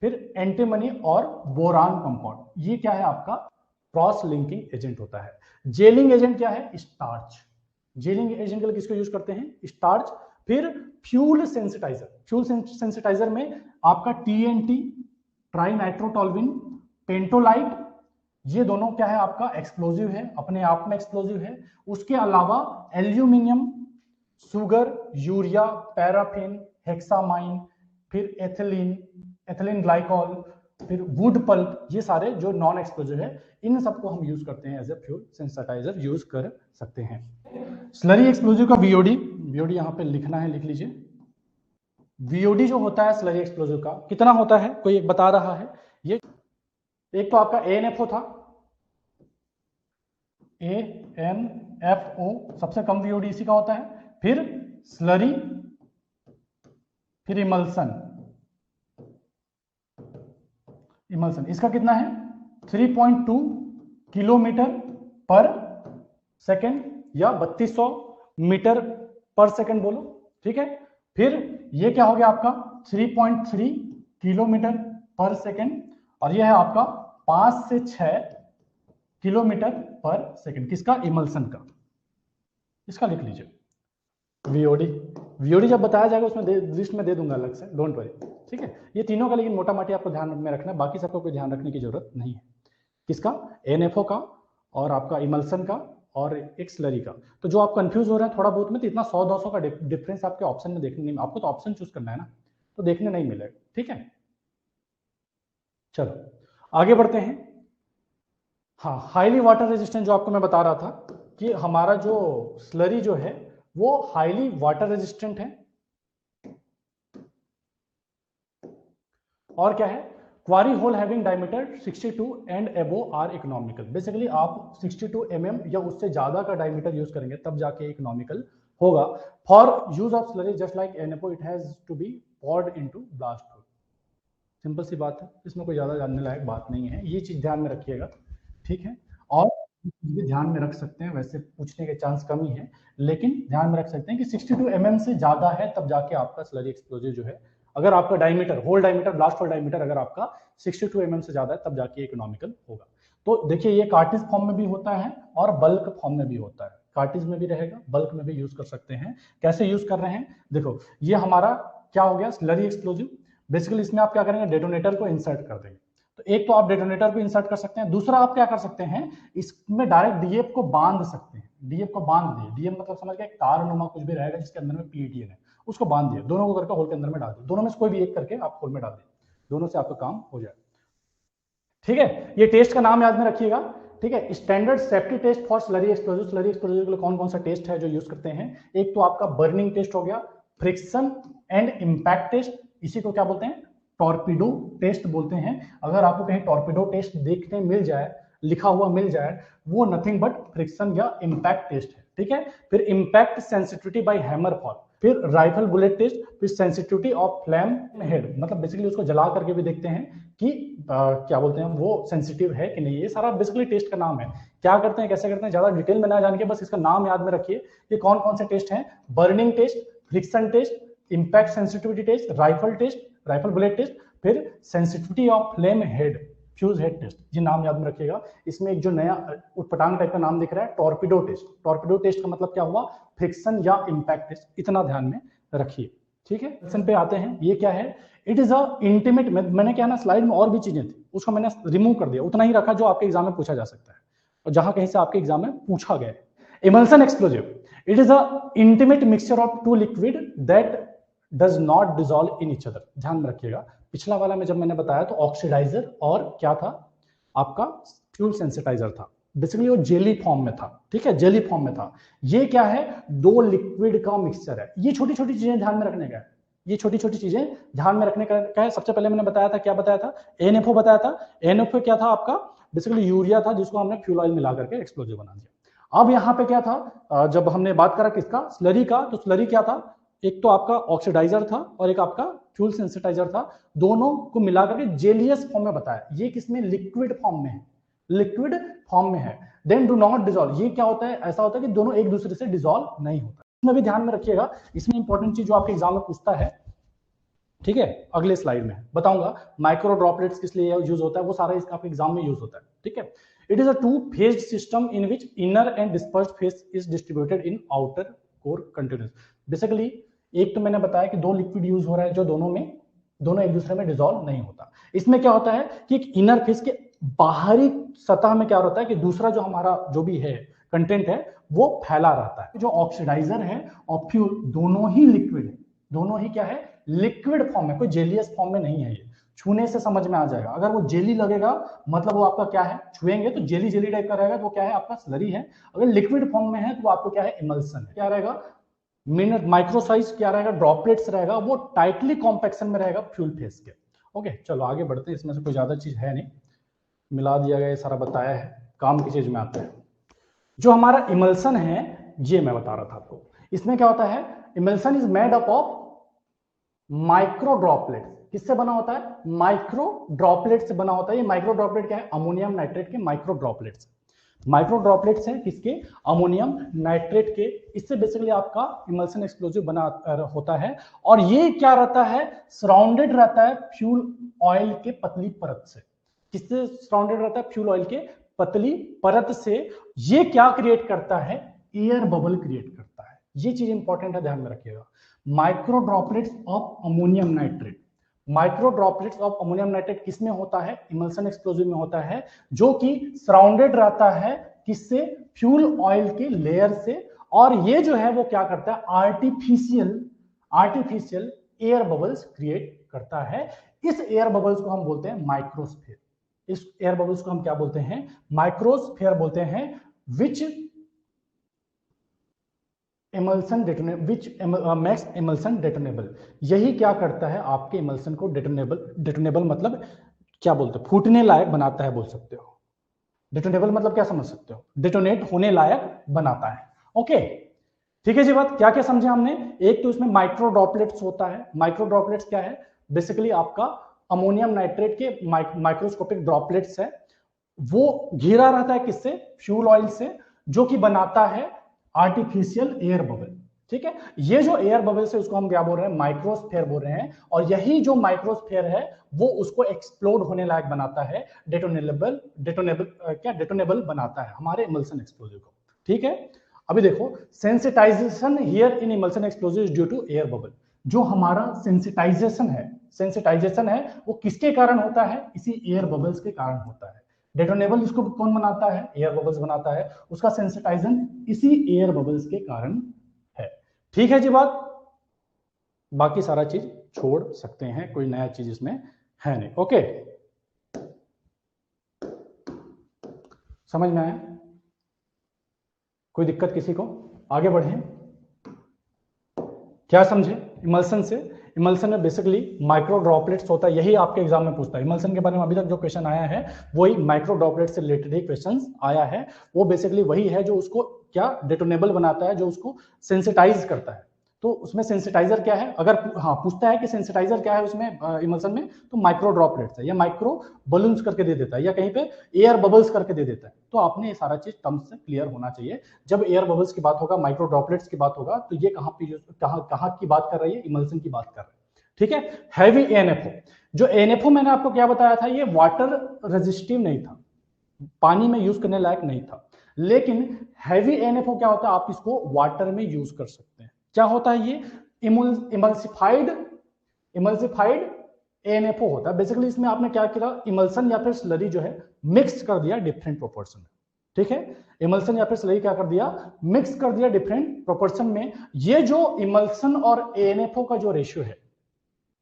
S1: फिर एंटीमनी और बोरान कंपाउंड, ये क्या है आपका क्रॉस लिंकिंग एजेंट होता है। जेलिंग एजेंट क्या है, स्टार्च, जेलिंग एजेंट के लिए किसको यूज करते हैं, स्टार्च। फिर फ्यूल सेंसिटाइजर, फ्यूल सेंसिटाइजर में आपका टीएनटी, ट्राई नाइट्रोटोल्विन, पेंटोलाइट, ये दोनों क्या है आपका एक्सप्लोजिव है, अपने आप में एक्सप्लोजिव है। उसके अलावा एल्यूमिनियम, सुगर, यूरिया, पैराफिन, हेक्सामाइन, फिर एथिलीन, एथिलीन ग्लाइकॉल, फिर वुड पल्प, ये सारे जो नॉन एक्सप्लोजिव है, इन सबको हम यूज करते हैं एज ए फ्यूल सेंसिटाइजर यूज कर सकते हैं। स्लरी एक्सप्लोजिव का वीओडी, वीओडी यहां पे लिखना है, लिख लीजिए। वीओडी जो होता है स्लरी एक्सप्लोजिव का कितना होता है, कोई एक बता रहा है, ये एक तो आपका एएनएफओ था, एएनएफओ सबसे कम वीओडी इसी का होता है। फिर स्लरी, फिर इमल्सन, इमल्सन इसका कितना है 3.2 किलोमीटर पर सेकेंड या 3200 मीटर पर सेकेंड बोलो, ठीक है। फिर ये क्या हो गया आपका 3.3 किलोमीटर पर सेकेंड, और यह है आपका 5 से 6 किलोमीटर पर सेकेंड, किसका, इमल्सन का। इसका लिख लीजिए वीओडी, वीओडी जब बताया जाएगा उसमें लिस्ट में दे दूंगा अलग से, डोंट वरी, ठीक है। ये तीनों का लेकिन मोटा माटी आपको ध्यान में रखना है, बाकी सबको कोई ध्यान रखने की जरूरत नहीं है। किसका, एनएफओ का, और आपका इमल्सन का, और एक स्लरी का। तो जो आप कंफ्यूज हो रहे हैं थोड़ा बहुत में, तो इतना 100-200 का डिफरेंस आपके ऑप्शन में देखने नहीं, आपको तो ऑप्शन चूज करना है ना, तो देखने नहीं मिलेगा, ठीक है। चलो आगे बढ़ते हैं। हाँ, हाईली वाटर रेजिस्टेंट जो आपको मैं बता रहा था कि हमारा जो स्लरी जो है वो हाईली वाटर रेजिस्टेंट है, और क्या है, quarry hole having diameter 62 and above are economical. Basically आप 62 mm या उससे ज्यादा का डायमीटर यूज करेंगे तब जाके इकोनॉमिकल होगा। For use of slurry just like ANFO it has to be poured into blast hole. Simple सी बात है, इसमें कोई ज्यादा जानने लायक बात नहीं है, ये चीज ध्यान में रखिएगा, ठीक है। और भी ध्यान में रख सकते हैं, वैसे पूछने के चांस कम ही है, लेकिन ध्यान में रख सकते हैं कि 62 mm से ज्यादा है तब जाके आपका स्लरी एक्सप्लोजिव जो है, अगर आपका diameter, hole diameter, blast hole diameter अगर आपका 62 mm से ज्यादा है तब जाके इकोनॉमिकल होगा। तो देखिए ये कार्टिज फॉर्म में भी होता है और बल्क फॉर्म में भी होता है, कार्टिज में भी रहेगा, बल्क में भी यूज कर सकते हैं। कैसे यूज कर रहे हैं, देखो ये हमारा क्या हो गया, स्लरी एक्सप्लोजिव। बेसिकली इसमें आप क्या करेंगे, डेटोनेटर को इंसर्ट कर देंगे। तो एक तो आप डेटोनेटर को इंसर्ट कर सकते हैं, दूसरा आप क्या कर सकते हैं, इसमें डायरेक्ट डीएफ को बांध सकते हैं। डीएफ को बांध दिए, डीएफ मतलब समझ गए तार नुमा कुछ भी रहेगा जिसके अंदर में पीईटीएन है, उसको बांध दिया, दोनों को करके होल के अंदर में डाल दिया, दोनों में से कोई भी एक करके आप होल में डाल दिए, दोनों से आपका काम हो जाए। ठीक है, ये टेस्ट का नाम याद में रखिएगा। ठीक है, standard safety test for slurry explosive. Slurry explosive के लिए कौन कौन सा टेस्ट है जो यूज करते हैं, एक तो आपका बर्निंग टेस्ट हो गया, फ्रिक्शन एंड इंपैक्ट टेस्ट, इसी को क्या बोलते हैं, टॉर्पीडो टेस्ट बोलते हैं। अगर आपको कहीं टॉर्पीडो टेस्ट देखने मिल जाए, लिखा हुआ मिल जाए, वो नथिंग बट फ्रिक्शन या इंपैक्ट टेस्ट है। ठीक है, फिर impact sensitivity by hammer fall, फिर राइफल बुलेट टेस्ट, फिर सेंसिटिविटी ऑफ फ्लैम हेड, मतलब बेसिकली उसको जला करके भी देखते हैं कि क्या बोलते हैं वो सेंसिटिव है कि नहीं। ये सारा बेसिकली टेस्ट का नाम है। क्या करते हैं, कैसे करते हैं, ज्यादा डिटेल में ना जान के बस इसका नाम याद में रखिए कि कौन कौन से टेस्ट हैं, burning test, friction test, impact sensitivity test, rifle test, rifle bullet test, फिर sensitivity of flame head, fuse head test. ये नाम याद में रखिएगा। इसमें एक जो नया उटपटांग टाइप का नाम दिख रहा है, टॉर्पीडो टेस्ट। टॉर्पीडो टेस्ट का मतलब क्या हुआ, फ्रिक्शन या इंपैक्ट टेस्ट, इतना ध्यान में रखिए। ठीक है, क्वेश्चन पे आते हैं, ये क्या है, इट इज अ इंटीमेट, मैंने क्या ना स्लाइड में और भी चीजें थी उसको मैंने रिमूव कर दिया, उतना ही रखा जो आपके एग्जाम में पूछा जा सकता है और जहां कहीं से आपके एग्जाम में पूछा गया है। Emulsion explosive, it is a intimate mixture of two liquid that does not dissolve in each other. ध्यान में रखिएगा, पिछला वाला में जब मैंने बताया तो ऑक्सीडाइजर और क्या था आपका फ्यूल सेंसिटाइजर था, बेसिकली वो जेली फॉर्म में था। ठीक है, जेली फॉर्म में था। ये क्या है, दो लिक्विड का मिक्सचर है। ये छोटी छोटी चीजें ध्यान में रखने का है, ये छोटी छोटी चीजें ध्यान में रखने का है। सबसे पहले मैंने बताया था, क्या बताया था, एनएफओ बताया था। एनएफओ क्या था आपका, बेसिकली यूरिया था जिसको हमने फ्यूल ऑयल मिला करके एक्सप्लोजिव बना दिया। अब यहाँ पे क्या था, जब हमने बात करा किसका, स्लरी का, तो स्लरी क्या था, एक तो आपका ऑक्सीडाइजर था और एक आपका फ्यूल सेंसिटाइजर था। दोनों को मिलाकर के जेलियस फॉर्म में बताया। ये किसमें, लिक्विड फॉर्म में है, लिक्विड फॉर्म में है। देन डू नॉट डिसॉल्व, ये क्या होता है, ऐसा होता है कि दोनों एक दूसरे से डिसॉल्व नहीं होता। इसमें भी ध्यान में रखिएगा। इसमें इंपॉर्टेंट चीज जो आपके एग्जाम में पूछता है, ठीक है, अगले स्लाइड में बताऊंगा, माइक्रो ड्रॉपलेट्स किस लिए यूज होता है, वो सारा आपके एग्जाम में यूज होता है। ठीक है, it is a two phase system in which inner and dispersed phase is distributed in outer core continuous. Basically एक तो मैंने बताया कि दो लिक्विड यूज हो रहा है जो दोनों एक दूसरे में डिसॉल्व नहीं होता। इसमें क्या होता है कि इनर फेज के बाहरी सतह में क्या होता है कि दूसरा जो हमारा जो भी है कंटेंट है वो फैला रहता है। जो ऑक्सीडाइजर है और फ्यूल दोनों ही लिक्विड है, दोनों ही क्या है, लिक्विड फॉर्म में, कोई जेलियस फॉर्म में नहीं है। ये छूने से समझ में आ जाएगा, अगर वो जेली लगेगा मतलब वो आपका क्या है, छुएंगे तो जेली जेली टाइप का रहेगा, तो क्या है आपका स्लरी है। अगर लिक्विड फॉर्म में है तो आपको क्या है, इमल्सन है। क्या रहेगा, मिनट माइक्रो साइज क्या रहेगा, ड्रॉपलेट्स रहेगा, वो टाइटली कॉम्पैक्शन में रहेगा फ्यूल फेज के। ओके, चलो आगे बढ़ते हैं। इसमें से कोई ज्यादा चीज है नहीं, मिला दिया गया, सारा बताया है, काम की चीज में आता है। जो हमारा इमल्सन है, ये मैं बता रहा था आपको, इसमें क्या होता है, emulsion is made up of micro droplets. किससे बना होता है, माइक्रो ड्रॉपलेट से बना होता है। ये माइक्रो ड्रॉपलेट क्या है, अमोनियम नाइट्रेट के माइक्रो ड्रॉपलेट्स। माइक्रो ड्रॉपलेट्स हैं किसके, अमोनियम नाइट्रेट के। इससे बेसिकली आपका इमल्सन एक्सप्लोजिव बना होता है। और ये क्या रहता है, सराउंडेड रहता है फ्यूल ऑयल के पतली परत से। किससे सराउंडेड रहता है, फ्यूल ऑयल के पतली परत से। ये क्या क्रिएट करता है, एयर बबल क्रिएट करता है। ये चीज इंपॉर्टेंट है, ध्यान में रखिएगा। Micro droplets of ammonium nitrate, micro droplets of ammonium nitrate किसमें होता है, इमल्सन एक्सप्लोजिव में होता है, जो कि सराउंडेड रहता है किससे, फ्यूल ऑयल के लेयर से। और ये जो है वो क्या करता है, आर्टिफिशियल एयर बबल्स क्रिएट करता है। इस एयर बबल्स को हम बोलते हैं माइक्रोस्फीयर। इस एयर बबल्स को हम क्या बोलते हैं, माइक्रोस्फीयर बोलते हैं। विच इमल्सन डेटोनेबल, विच मैक्स इमल्सन डेटोनेबल। यही क्या करता है, आपके इमल्सन को डेटोनेबल मतलब क्या बोलते हैं, फूटने लायक बनाता है बोल सकते हो। डेटोनेबल मतलब क्या समझ सकते हो, डेटोनेट होने लायक बनाता है। ओके, ठीक है जी। बात क्या क्या समझे हमने, एक तो इसमें माइक्रो ड्रॉपलेट्स होता है। माइक्रो ड्रॉपलेट्स क्या है, बेसिकली आपका अमोनियम नाइट्रेट के माइक्रोस्कोपिक ड्रॉपलेट्स है। वो घिरा रहता है किससे? फ्यूल ऑयल से, जो कि बनाता है आर्टिफिशियल एयर बबल। ठीक है, ये जो एयर बबल से उसको हम क्या बोल रहे हैं? माइक्रोस्फेयर बोल रहे हैं। और यही जो माइक्रोस्फेयर है वो उसको एक्सप्लोड होने लायक बनाता है, डेटोनेबल बनाता है हमारे इमल्सन एक्सप्लोजिव को। ठीक है, अभी देखो, sensitisation here in emulsion explosive is due to air bubble. जो हमारा सेंसिटाइजेशन है वो किसके कारण होता है? इसी एयर बबल्स के कारण होता है। डेटोनेबल इसको कौन बनाता है? एयर बबल्स बनाता है। उसका सेंसिटाइजेशन इसी एयर बबल्स के कारण है। ठीक है जी बात, बाकी सारा चीज छोड़ सकते हैं, कोई नया चीज इसमें है नहीं। ओके, समझ में आया? कोई दिक्कत किसी को? आगे बढ़े, क्या समझे इमल्सन से? इमल्सन में बेसिकली माइक्रो ड्रॉपलेट्स होता है, यही आपके एग्जाम में पूछता है। इमल्सन के बारे में अभी तक जो क्वेश्चन आया है वही माइक्रो ड्रॉपलेट से रिलेटेड ही क्वेश्चन आया है। वो बेसिकली वही है जो उसको क्या डेटोनेबल बनाता है, जो उसको सेंसिटाइज करता है। तो उसमें सेंसिटाइजर क्या है? अगर हाँ पूछता है कि सेंसिटाइजर क्या है उसमें इमल्सन में, तो माइक्रो ड्रॉपलेट्स है, या माइक्रो बलून्स करके दे देता है, या कहीं पे एयर बबल्स करके दे देता है। तो आपने ये सारा चीज टर्म्स से क्लियर होना चाहिए। जब एयर बबल्स की बात होगा, माइक्रो ड्रॉपलेट्स की बात होगा, तो ये कहाँ पे कहाँ की बात कर रही है? इमल्सन की बात कर रही है। ठीक है, हैवी एएनएफओ, जो एएनएफओ मैंने आपको क्या बताया था, ये वाटर रेजिस्टिव नहीं था, पानी में यूज करने लायक नहीं था। लेकिन हैवी एएनएफओ क्या होता है? आप इसको वाटर में यूज कर सकते हैं। क्या होता है ये? इमल्सिफाइड एएनएफओ होता है। बेसिकली इसमें आपने क्या किया? इमल्सन या फिर स्लरी जो है मिक्स कर दिया डिफरेंट प्रोपोर्शन में। ठीक है, इमल्सन या फिर स्लरी क्या कर दिया? मिक्स कर दिया डिफरेंट प्रोपोर्शन में। ये जो इमल्सन और एएनएफओ का जो रेशियो है,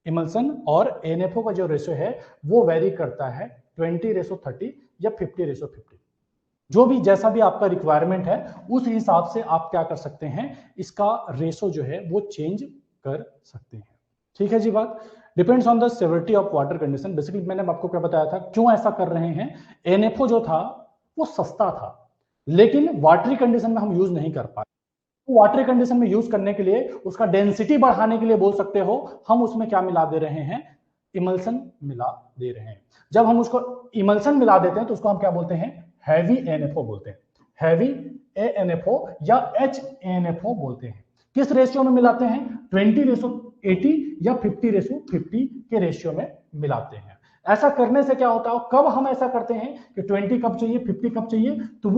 S1: इमल्सन और एएनएफओ का जो रेशियो है वो वेरी करता है 20:30 या 50:50। जो भी जैसा भी आपका रिक्वायरमेंट है उस हिसाब से आप क्या कर सकते हैं? इसका रेशो जो है वो चेंज कर सकते हैं। ठीक है जी बात, depends on the severity of water condition. Basically मैंने आपको क्या बताया था, क्यों ऐसा कर रहे हैं? एनएफओ जो था वो सस्ता था, लेकिन वाटरी कंडीशन में हम यूज नहीं कर पाए। वाटरी कंडीशन में यूज करने के लिए, उसका डेंसिटी बढ़ाने के लिए बोल सकते हो, हम उसमें क्या मिला दे रहे हैं? इमल्सन मिला दे रहे हैं। जब हम उसको इमल्सन मिला देते हैं तो उसको हम क्या बोलते हैं? हैवी एएनएफओ बोलते हैं। हैवी एएनएफओ या एचएनएफओ बोलते हैं। किस रेशियो में मिलाते हैं? 20:80 या 50:50 के रेशियो में मिलाते हैं। ऐसा करने से क्या होता है, कब हम ऐसा करते हैं कि 20 कब चाहिए, 50 कब चाहिए, तो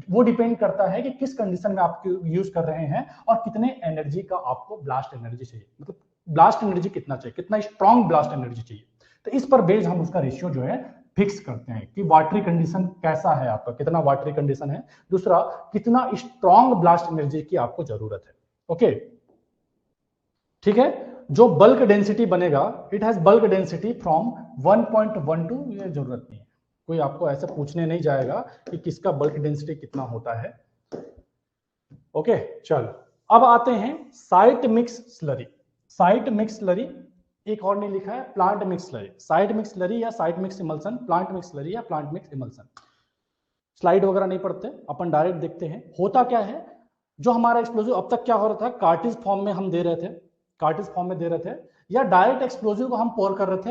S1: वो डिपेंड करता है कि किस कंडीशन में आप यूज कर रहे हैं और कितने एनर्जी का आपको ब्लास्ट एनर्जी चाहिए, मतलब ब्लास्ट एनर्जी कितना चाहिए, कितना स्ट्रॉन्ग ब्लास्ट एनर्जी चाहिए। तो इस पर बेस्ड हम उसका रेशियो जो है फिक्स करते हैं कि वाटरी कंडीशन कैसा है आपका, कितना वाटरी कंडीशन है, दूसरा कितना स्ट्रॉन्ग ब्लास्ट एनर्जी की आपको जरूरत है। ओके, ठीक है। जो बल्क डेंसिटी बनेगा, it has bulk density from 1.12, ये जरूरत नहीं है, कोई आपको ऐसे पूछने नहीं जाएगा कि किसका बल्क डेंसिटी कितना होता है। ओके, चलो अब आते हैं site mix slurry. Site mix slurry, एक और नहीं लिखा है, plant mix slurry. Site mix slurry या site mix emulsion, plant mix slurry या प्लांट मिक्स इमल्सन। स्लाइड वगैरह नहीं पढ़ते, अपन डायरेक्ट देखते हैं होता क्या है। जो हमारा एक्सप्लोजिव अब तक क्या हो रहा था, कार्टिज फॉर्म में हम दे रहे थे, कार्टिज फॉर्म में दे रहे थे, या डायरेक्ट एक्सप्लोजिव को हम पोर कर रहे थे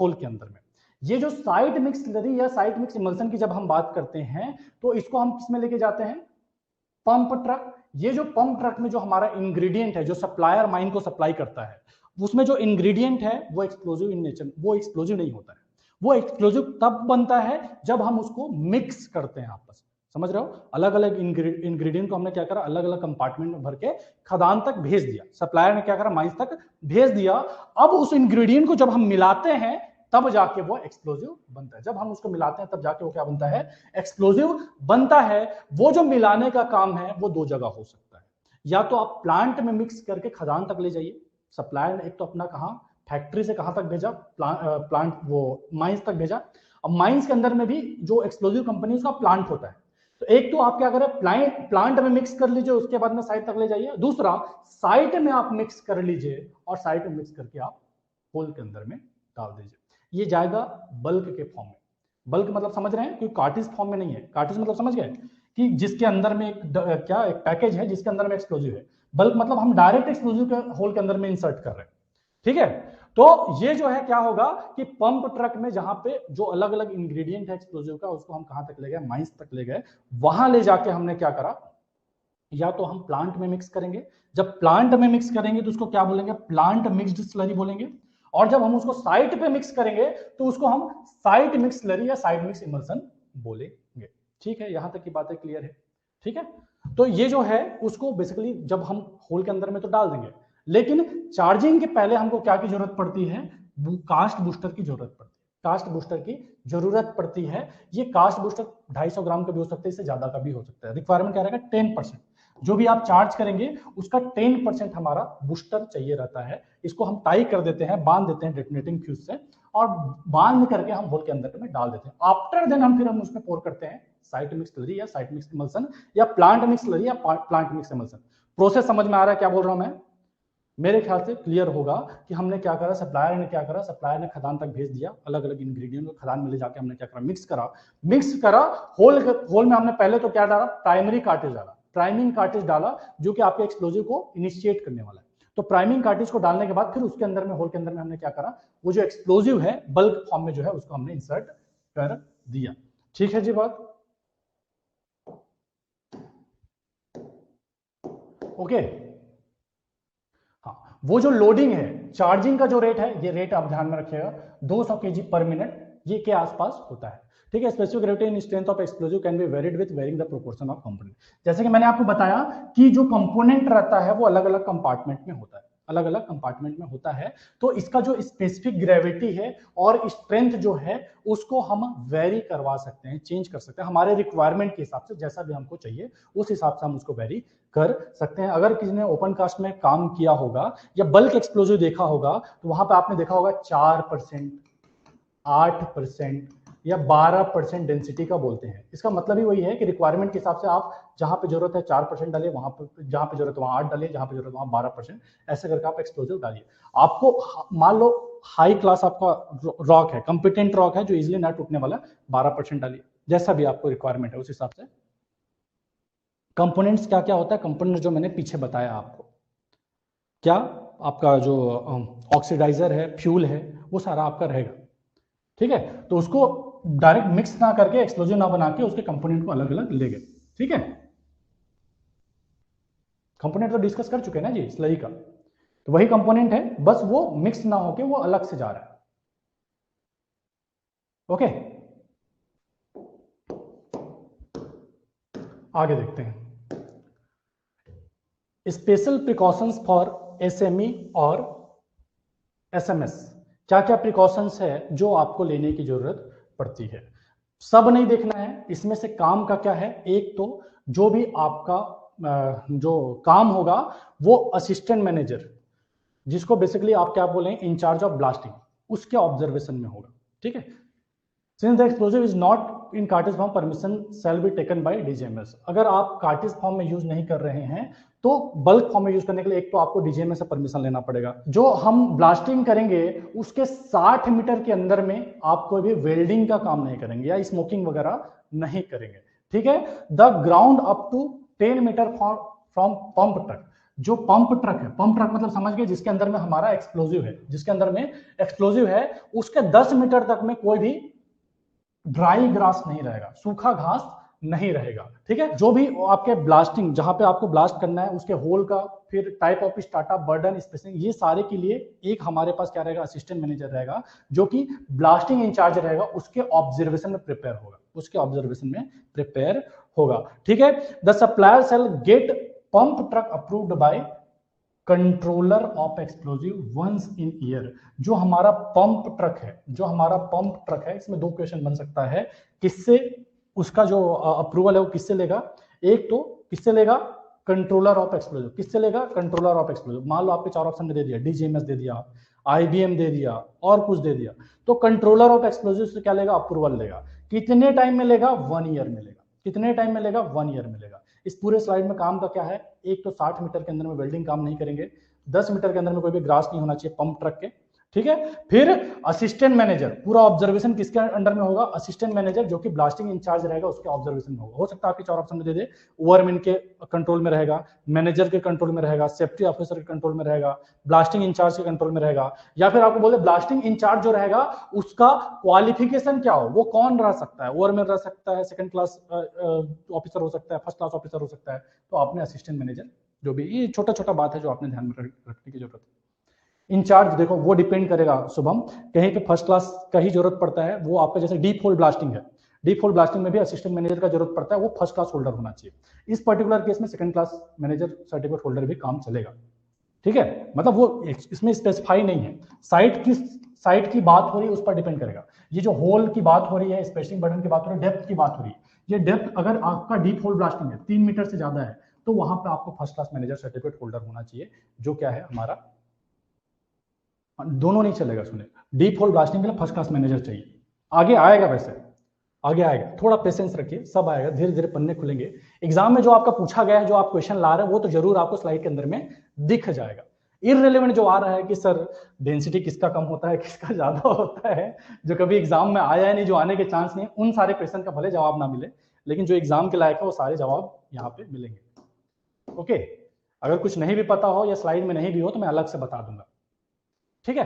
S1: होल के अंदर में। ये जो साइट मिक्स स्लरी या साइट मिक्स इमल्सन की जब हम बात करते हैं तो इसको हम किसमें लेके जाते हैं? Pump truck. ये जो पंप ट्रक में जो हमारा इंग्रेडिएंट है, जो सप्लायर माइन को सप्लाई करता है, उसमें जो इंग्रेडिएंट है वो एक्सप्लोजिव इन नेचर, वो एक्सप्लोजिव नहीं होता है। वो एक्सप्लोजिव तब बनता है जब हम उसको मिक्स करते हैं आपस में। समझ रहे हो? अलग अलग इंग्रेडिएंट को हमने क्या करा, अलग अलग कंपार्टमेंट में भर के खदान तक भेज दिया, सप्लायर ने क्या करा, माइंस तक भेज दिया। अब उस इंग्रेडिएंट को जब हम मिलाते हैं तब जाके वो एक्सप्लोजिव बनता है। जब हम उसको मिलाते हैं तब जाके वो क्या बनता है? एक्सप्लोजिव बनता है। वो जो मिलाने का काम है वो दो जगह हो सकता है, या तो आप प्लांट में मिक्स करके खदान तक ले जाइए, सप्लायर ने एक तो अपना कहा फैक्ट्री से कहां तक भेजा, प्लांट वो माइंस तक भेजा। अब माइंस के अंदर में भी जो एक्सप्लोजिव कंपनी उसका प्लांट होता है, तो एक तो आप क्या करें, प्लांट में मिक्स कर लीजिए, उसके बाद में साइट तक ले जाइए। दूसरा, साइट में आप मिक्स कर लीजिए और साइट में मिक्स करके आप होल के अंदर में डाल दीजिए। ये जाएगा बल्क के फॉर्म में। बल्क मतलब समझ रहे हैं, कोई कार्टिज फॉर्म में नहीं है। कार्टिज मतलब समझ गए कि जिसके अंदर में एक पैकेज है जिसके अंदर में एक्सप्लोजिव है। बल्क मतलब हम डायरेक्ट एक्सप्लोजिव के होल के अंदर में इंसर्ट कर रहे हैं। ठीक है, तो ये जो है क्या होगा कि पंप ट्रक में जहां पे जो अलग अलग इंग्रेडिएंट है एक्सप्लोजिव का, उसको हम कहां तक ले गए, माइंस तक ले गए। वहां ले जाके हमने क्या करा, या तो हम प्लांट में मिक्स करेंगे, जब प्लांट में मिक्स करेंगे तो उसको क्या बोलेंगे, प्लांट मिक्स्ड स्लरी बोलेंगे। और जब हम उसको साइट पे मिक्स करेंगे तो उसको हम साइट मिक्स स्लरी या साइट मिक्स इमल्सन बोलेंगे। ठीक है, यहां तक की बातें क्लियर है। ठीक है, तो ये जो है उसको बेसिकली जब हम होल के अंदर में तो डाल देंगे, लेकिन चार्जिंग के पहले हमको क्या की जरूरत पड़ती है, कास्ट बूस्टर की जरूरत पड़ती है। कास्ट बूस्टर की जरूरत पड़ती है। ये कास्ट बूस्टर 250 ग्राम का भी हो सकता है, इससे ज्यादा का भी हो सकता है। रिक्वायरमेंट क्या रहेगा, 10%। जो भी आप चार्ज करेंगे उसका 10% हमारा बूस्टर चाहिए रहता है। इसको हम टाई कर देते हैं, बांध देते हैं डेटोनेटिंग फ्यूज से, और बांध करके हम होल के अंदर में डाल देते हैं। आफ्टर देन हम उसमें पोर करते हैं साइट मिक्स स्लरी या साइट मिक्स इमल्सन या प्लांट मिक्स स्लरी या प्लांट मिक्स इमल्सन। प्रोसेस समझ में आ रहा है क्या बोल रहा हूं मैं? मेरे ख्याल से क्लियर होगा कि हमने क्या करा, सप्लायर ने क्या करा, सप्लायर ने खदान तक भेज दिया, अलग अलग इंग्रेडिएंट को खदान में ले जाके हमने क्या करा, मिक्स करा। होल में हमने पहले तो क्या डाला, प्राइमरी कार्टेज डाला, प्राइमिंग कार्टेज डाला, जो कि आपके एक्सप्लोजिव को इनिशिएट करने वाला है। तो प्राइमिंग कार्टेज को डालने के बाद फिर उसके अंदर में, होल के अंदर में हमने क्या करा, वो जो एक्सप्लोजिव है बल्क फॉर्म में जो है उसको हमने इंसर्ट कर दिया। ठीक है जी बात, ओके। हाँ, वो जो लोडिंग है, चार्जिंग का जो रेट है, ये रेट आप ध्यान में रखिएगा, 200 kg पर मिनट ये के आसपास होता है। ठीक है, specific gravity in strength of explosive can be varied with varying the proportion of component. जैसे कि मैंने आपको बताया कि जो कंपोनेंट रहता है वो अलग अलग कंपार्टमेंट में होता है, अलग अलग कंपार्टमेंट में होता है। तो इसका जो स्पेसिफिक ग्रेविटी है और स्ट्रेंथ जो है उसको हम वेरी करवा सकते हैं, चेंज कर सकते हैं हमारे रिक्वायरमेंट के हिसाब से, जैसा भी हमको चाहिए उस हिसाब से हम उसको वेरी कर सकते हैं। अगर किसी ने ओपन कास्ट में काम किया होगा या बल्क एक्सप्लोजिव देखा होगा तो वहां पर आपने देखा होगा 4%, 8% या 12% डेंसिटी का बोलते हैं। इसका मतलब ही वही है कि रिक्वायरमेंट के हिसाब से आप जहां पे जरूरत है 4% डालिए, वहां पर जहां पे जरूरत है वहां 8 डालिए, जहां पे जरूरत है वहां 12%, ऐसे करके आप एक्सप्लोजिव डालिए। आपको मान लो हाई क्लास आपका रॉक है, कंपिटेंट रॉक है जो इजिली ना टूटने वाला, 12% डालिए, जैसा भी आपको रिक्वायरमेंट है उस हिसाब से। कंपोनेंट्स क्या क्या होता है, कंपोनेंट जो मैंने पीछे बताया आपको, क्या आपका जो ऑक्सीडाइजर है, फ्यूल है, वो सारा आपका रहेगा। ठीक है, तो उसको डायरेक्ट मिक्स ना करके, एक्सप्लोजिव ना बना के, उसके कंपोनेंट को अलग अलग ले गए। ठीक है, कंपोनेंट तो डिस्कस कर चुके हैं ना जी स्लरी का, तो वही कंपोनेंट है, बस वो मिक्स ना होके वो अलग से जा रहा है। ओके, आगे देखते हैं। स्पेशल प्रिकॉशंस फॉर एसएमई और एसएमएस, क्या क्या प्रिकॉशंस है जो आपको लेने की जरूरत पड़ती है। सब नहीं देखना है, इसमें से काम का क्या है, एक तो जो भी आपका जो काम होगा वो असिस्टेंट मैनेजर, जिसको बेसिकली आप क्या बोलें, इंचार्ज ऑफ ब्लास्टिंग, उसके ऑब्जर्वेशन में होगा। ठीक है, since the explosive is not in cartridge form, permission shall be taken by DGMS. अगर आप कार्टेज फॉर्म में यूज नहीं कर रहे हैं तो बल्क फॉर्म में यूज करने के लिए एक तो आपको डीजीएमएस से परमिशन लेना पड़ेगा। जो हम ब्लास्टिंग करेंगे उसके 60 मीटर के अंदर में आप कोई भी वेल्डिंग का काम नहीं करेंगे या स्मोकिंग वगैरह नहीं करेंगे। ठीक है, the ground up to 10 metre from pump truck, जो पंप ट्रक है, पंप ट्रक मतलब समझ गए, जिसके अंदर में हमारा एक्सप्लोजिव है, जिसके अंदर में एक्सप्लोजिव है, उसके 10 मीटर तक में कोई भी ड्राई ग्रास नहीं रहेगा, सूखा घास नहीं रहेगा। ठीक है, जो भी आपके ब्लास्टिंग, जहां पे आपको ब्लास्ट करना है उसके होल का, फिर type of startup, burden, spacing, ये सारे के लिए एक हमारे पास क्या रहेगा, असिस्टेंट मैनेजर रहेगा, जो कि ब्लास्टिंग इंचार्ज रहेगा, उसके ऑब्जर्वेशन में प्रिपेयर होगा, उसके ऑब्जर्वेशन में प्रिपेयर होगा। ठीक है, the supplier shall get pump truck approved by controller of explosive once in year. जो हमारा पंप ट्रक है, जो हमारा पंप ट्रक है, इसमें दो क्वेश्चन बन सकता है, किससे उसका जो अप्रूवल है वो किससे लेगा, एक तो किससे लेगा, कंट्रोलर ऑफ एक्सप्लोजिव, किससे लेगा, कंट्रोलर ऑफ एक्सप्लोजिव। मान लो आपके 4 ऑप्शन दे दिया, डीजीएमएस दे दिया, आईबीएम दे दिया और कुछ दे दिया, तो कंट्रोलर ऑफ एक्सप्लोजिव से क्या लेगा, अप्रूवल लेगा। कितने टाइम में लेगा, 1 ईयर में लेगा। कितने टाइम में लेगा, 1 ईयर में लेगा। इस पूरे स्लाइड में काम का क्या है, एक तो 60 मीटर के अंदर में वेल्डिंग काम नहीं करेंगे, 10 मीटर के अंदर में कोई भी ग्रास नहीं होना चाहिए पंप ट्रक के, ठीक है। फिर असिस्टेंट मैनेजर, पूरा ऑब्जर्वेशन किसके अंडर में होगा? असिस्टेंट मैनेजर, जो कि ब्लास्टिंग इंचार्ज रहेगा उसके ऑब्जर्वेशन में होगा। हो सकता है आपके 4 ऑप्शन में दे दे, ओवरमैन के कंट्रोल में रहेगा, मैनेजर के कंट्रोल में रहेगा, सेफ्टी ऑफिसर के कंट्रोल में रहेगा, ब्लास्टिंग इंचार्ज के कंट्रोल में रहेगा, या फिर आपको बोले ब्लास्टिंग इंचार्ज जो रहेगा उसका क्वालिफिकेशन क्या हो, वो कौन रह सकता है? ओवरमैन रह सकता है, सेकंड क्लास ऑफिसर हो सकता है, फर्स्ट क्लास ऑफिसर हो सकता है। तो आपने असिस्टेंट मैनेजर, जो भी, ये छोटा छोटा बात है जो आपने ध्यान में रखने की जरूरत है। इंचार्ज देखो वो डिपेंड करेगा शुभम, कहीं पे फर्स्ट क्लास का ही जरूरत पड़ता है, वो आपका जैसे डीप होल ब्लास्टिंग है, डीप होल ब्लास्टिंग में भी असिस्टेंट मैनेजर का जरूरत पड़ता है, वो फर्स्ट क्लास होल्डर होना चाहिए। इस पर्टिकुलर केस में second class manager certificate holder भी काम चलेगा, ठीक है। मतलब वो इसमें स्पेसिफाई नहीं है, साइट की बात हो रही है उस पर डिपेंड करेगा। ये जो होल की बात हो रही है, स्पेसिंग बटन की बात हो रही है, डेप्थ की बात हो रही है, ये डेप्थ अगर आपका डीप होल ब्लास्टिंग है 3 मीटर से ज्यादा है, तो वहां पे आपको first class manager certificate holder होना चाहिए, जो क्या है हमारा, दोनों नहीं चलेगा। सुने, डीप होल ब्लास्टिंग के लिए फर्स्ट क्लास मैनेजर चाहिए। आगे आएगा, वैसे आगे आएगा, थोड़ा पेशेंस रखिए, सब आएगा, धीरे धीरे पन्ने खुलेंगे। एग्जाम में जो आपका पूछा गया है, जो आप क्वेश्चन ला रहे हैं, वो तो जरूर आपको स्लाइड के अंदर में दिख जाएगा। इररिलेवेंट जो आ रहा है कि सर डेंसिटी किसका कम होता है, किसका ज्यादा होता है, जो कभी एग्जाम में आया है नहीं, जो आने के चांस नहीं, उन सारे क्वेश्चन का भले जवाब ना मिले, लेकिन जो एग्जाम के लायक है वो सारे जवाब यहाँ पे मिलेंगे। ओके, अगर कुछ नहीं भी पता हो या स्लाइड में नहीं भी हो तो मैं अलग से बता दूंगा, ठीक है।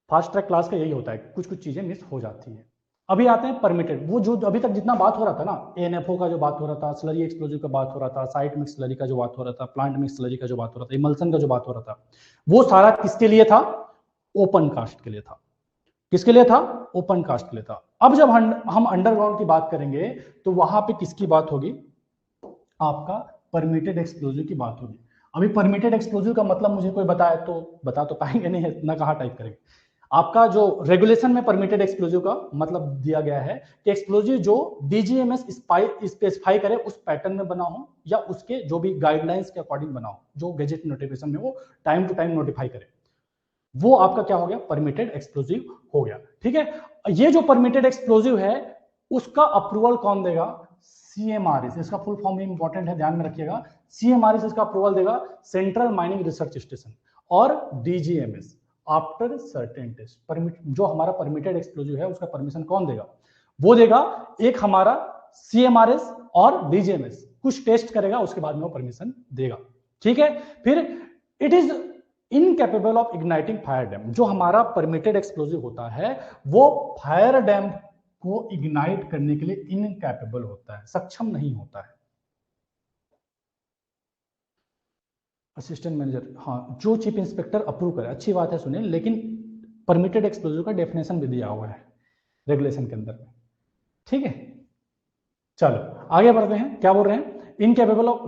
S1: फास्ट ट्रैक क्लास का यही होता है, कुछ कुछ चीजें मिस हो जाती है। अभी आते हैं परमिटेड, वो जो अभी तक जितना बात हो रहा था ना, एएनएफओ का जो बात हो रहा था, स्लरी एक्सप्लोजिव का बात हो रहा था, साइट मिक्स स्लरी का जो बात हो रहा था, प्लांट मिक्स स्लरी का जो बात हो रहा था, इमल्सन का जो बात हो रहा था, वो सारा किसके लिए था? ओपन कास्ट के लिए था। किसके लिए था? ओपन कास्ट के लिए था। अब जब हम अंडरग्राउंड की बात करेंगे तो वहां पे किसकी बात होगी? आपका परमिटेड एक्सप्लोजिव की बात होगी। अभी परमिटेड एक्सप्लोजिव का मतलब मुझे कोई बताए तो बता तो पाएंगे नहीं, इतना कहाँ टाइप करेंगे। आपका जो रेगुलेशन में परमिटेड एक्सप्लोजिव का मतलब दिया गया है कि एक्सप्लोजिव जो डीजीएमएस स्पेसिफाई करे उस पैटर्न में बना हो, या उसके जो भी गाइडलाइंस के अकॉर्डिंग बना हो, जो गैजेट नोटिफिकेशन में वो टाइम टू टाइम नोटिफाई करे, वो आपका क्या हो गया? परमिटेड एक्सप्लोजिव हो गया, ठीक है। ये जो परमिटेड एक्सप्लोजिव है उसका अप्रूवल कौन देगा? सीएमआरएस। इसका फुल फॉर्म इंपॉर्टेंट है, ध्यान में रखिएगा। सीएमआरएस इसका अप्रूवल देगा, सेंट्रल माइनिंग रिसर्च स्टेशन, और DGMS after certain test. Permit जो हमारा परमिटेड एक्सप्लोजिव है उसका परमिशन कौन देगा? वो देगा एक हमारा सीएमआरएस, और डीजीएमएस कुछ टेस्ट करेगा, उसके बाद में वो परमिशन देगा, ठीक है। फिर it is incapable of igniting fire dam. जो हमारा परमिटेड एक्सप्लोजिव होता है वो फायर डैम को इग्नाइट करने के लिए इनकैपेबल होता है, सक्षम नहीं होता है। असिस्टेंट मैनेजर, हाँ, जो चीफ इंस्पेक्टर अप्रूव करे, अच्छी बात है, सुनिए, लेकिन परमिटेड एक्सप्लोजिव का डेफिनेशन भी दिया हुआ है रेगुलेशन के अंदर में, ठीक है। चलो आगे बढ़ते हैं, क्या बोल रहे हैं?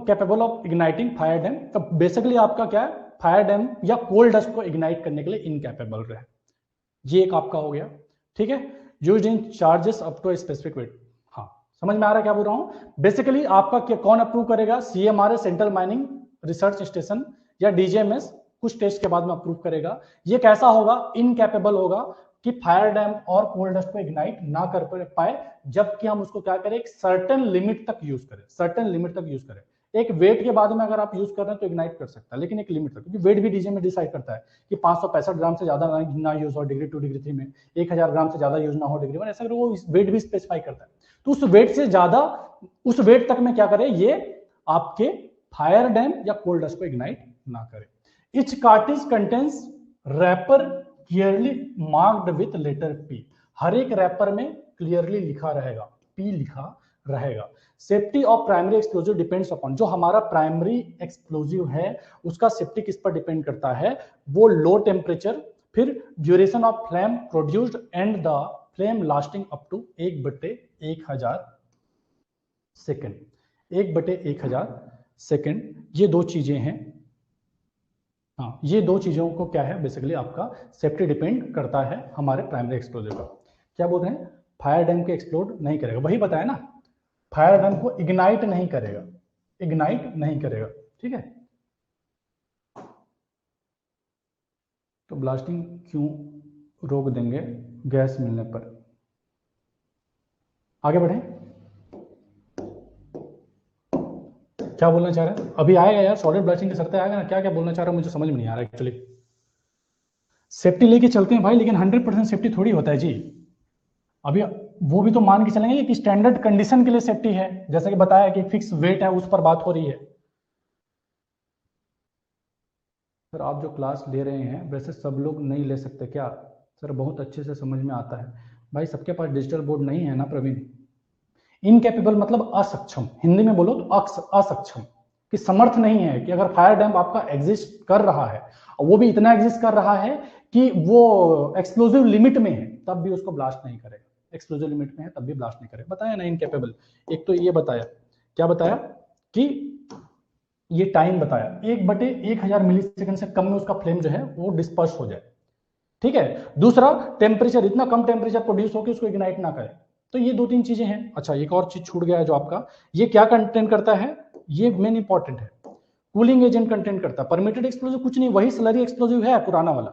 S1: Capable of igniting fire dam. तो बेसिकली आपका क्या है? फायर डैम या कोल डस्ट को इग्नाइट करने के लिए इनकैपेबल रहे, ये एक आपका हो गया, ठीक है। Used in charges up to specific weight. हाँ, समझ में आ रहा है क्या बोल रहा हूं? बेसिकली आपका क्या, कौन अप्रूव करेगा? CMRS, central mining research station, या डीजीएमएस कुछ टेस्ट के बाद में अप्रूव करेगा। ये कैसा होगा? इनकैपेबल होगा कि फायर डैम और कोल डस्ट को इग्नाइट ना कर पाए, जबकि हम उसको क्या करें? एक सर्टेन लिमिट तक यूज करें, सर्टेन लिमिट तक यूज करें। एक वेट के बाद में अगर आप यूज कर रहे हैं तो इग्नाइट कर सकता है, लेकिन एक लिमिट तक, क्योंकि वेट भी डीजे में डिसाइड करता है कि 565 ग्राम से ज्यादा ना यूज हो डिग्री 2 डिग्री 3 में, 1000 ग्राम से ज्यादा यूज ना हो डिग्री 1, ऐसा वो वेट भी स्पेसिफाई करता है। तो उस वेट से ज्यादा, उस वेट तक में क्या करे? ये आपके फायर डैम या कोल डस्ट को इग्नाइट ना करे। Each cartridge contains wrapper clearly marked with letter P. हर एक रैपर में क्लियरली लिखा रहेगा, पी लिखा रहेगा। Safety of primary explosive depends upon, जो हमारा प्राइमरी एक्सप्लोजिव है उसका सेफ्टी किस पर डिपेंड करता है? वो लो टेम्परेचर, फिर duration of flame produced and the flame lasting up to 1/1000 second. 1/1000 second, ये दो चीजें हैं। हाँ, ये दो चीजों को क्या है बेसिकली आपका सेफ्टी डिपेंड करता है हमारे प्राइमरी एक्सप्लोजिव का। क्या बोल रहे हैं? फायर डैम के एक्सप्लोड नहीं करेगा, वही बताया ना, फायर डैम को इग्नाइट नहीं करेगा, इग्नाइट नहीं करेगा, ठीक है। तो ब्लास्टिंग क्यों रोक देंगे गैस मिलने पर? आगे बढ़े, क्या बोलना चाह रहे हैं? अभी आएगा यार, सॉलिड ब्लास्टिंग के सरते आएगा ना, क्या क्या बोलना चाह रहा है मुझे समझ में नहीं आ रहा एक्चुअली। सेफ्टी लेके चलते हैं भाई, लेकिन 100% सेफ्टी थोड़ी होता है जी। अभी वो भी तो मान के चलेंगे कि स्टैंडर्ड कंडीशन के लिए सेफ्टी है, जैसे कि बताया कि फिक्स वेट है, उस पर बात हो रही है। सर आप जो क्लास ले रहे हैं वैसे सब लोग नहीं ले सकते क्या? सर बहुत अच्छे से समझ में आता है भाई, सबके पास डिजिटल बोर्ड नहीं है ना प्रवीण। इनकेपेबल मतलब असक्षम, हिंदी में बोलो तो असक्षम, कि समर्थ नहीं है, कि अगर फायर डैम्प आपका एग्जिस्ट कर रहा है और वो भी इतना एग्जिस्ट कर रहा है कि वो एक्सप्लोजिव लिमिट में है, तब भी उसको ब्लास्ट नहीं करेगा। एक्सप्लोजिव लिमिट में है तब भी ब्लास्ट नहीं करेगा, बताया ना इनकेपेबल। एक तो ये बताया, क्या बताया कि ये टाइम बताया 1/1000 मिली सेकंड से कम में उसका फ्लेम जो है वो डिस्पर्स हो जाए, ठीक है। दूसरा, टेम्परेचर, इतना कम टेम्परेचर प्रोड्यूस हो कि उसको इग्नाइट ना करे। तो ये 2-3 चीजें हैं। अच्छा एक और चीज छूट गया है जो आपका, ये क्या कंटेंट करता है, ये मेन इंपॉर्टेंट है, कूलिंग एजेंट कंटेंट करता है। परमिटेड एक्सप्लोजिव कुछ नहीं, वही स्लरी एक्सप्लोजिव है पुराना वाला,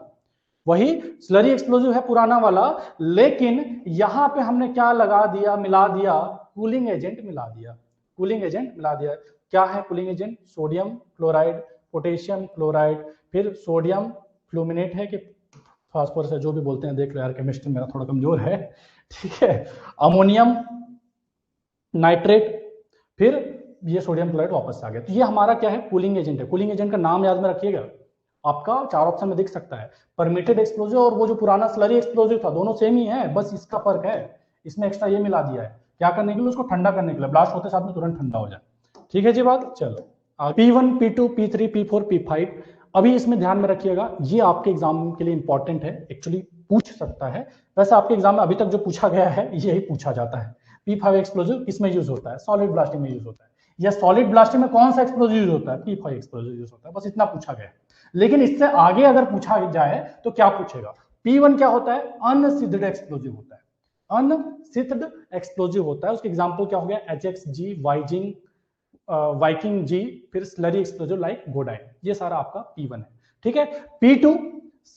S1: वही स्लरी एक्सप्लोजिव है पुराना वाला, लेकिन यहां पे हमने क्या लगा दिया, मिला दिया, कूलिंग एजेंट मिला दिया। कूलिंग एजेंट मिला दिया। क्या है cooling agent? Sodium chloride, potassium chloride, फिर सोडियम फ्लूमिनेट है कि फास्फोरस है, जो भी बोलते हैं, देख लो यार, केमिस्ट्री मेरा थोड़ा कमजोर है, ठीक है। अमोनियम नाइट्रेट, फिर ये सोडियम क्लोराइड वापस आ गया। तो ये हमारा क्या है, कूलिंग एजेंट है। कूलिंग एजेंट का नाम याद में रखिएगा, आपका 4 ऑप्शन में दिख सकता है, परमिटेड एक्सप्लोजिव और वो जो पुराना स्लरी एक्सप्लोजिव था, दोनों सेम ही है, बस इसका फर्क है, इसमें एक्स्ट्रा ये मिला दिया है, क्या करने के लिए, उसको ठंडा करने के लिए, ब्लास्ट होते साथ में तुरंत ठंडा हो जाए। ठीक है जी बात, चलो P1 P2 P3 P4 P5, अभी इसमें ध्यान में रखिएगा, ये आपके एग्जाम के लिए इंपॉर्टेंट है, एक्चुअली पूछ सकता है। वैसे आपके एग्जाम में अभी तक जो पूछा गया है यही पूछा जाता है। P5 एक्सप्लोजिव किसमें यूज होता है? सॉलिड ब्लास्टिंग में यूज होता है। या सॉलिड ब्लास्टिंग में कौन सा एक्सप्लोजिव यूज होता है? P5 एक्सप्लोजिव यूज होता है, बस इतना पूछा गया है। लेकिन इससे आगे अगर पूछा जाए तो क्या पूछेगा? P1 क्या होता है? अनसिद्ध एक्सप्लोजिव होता है, अनसिद्ध एक्सप्लोजिव होता है। उसके एग्जाम्पल क्या हो गया? HXG, वाइजिंग, वाइकिंग जी, फिर स्लरी एक्सप्लोजिव लाइक गोडाइन, ये सारा आपका P1 है, ठीक है। P2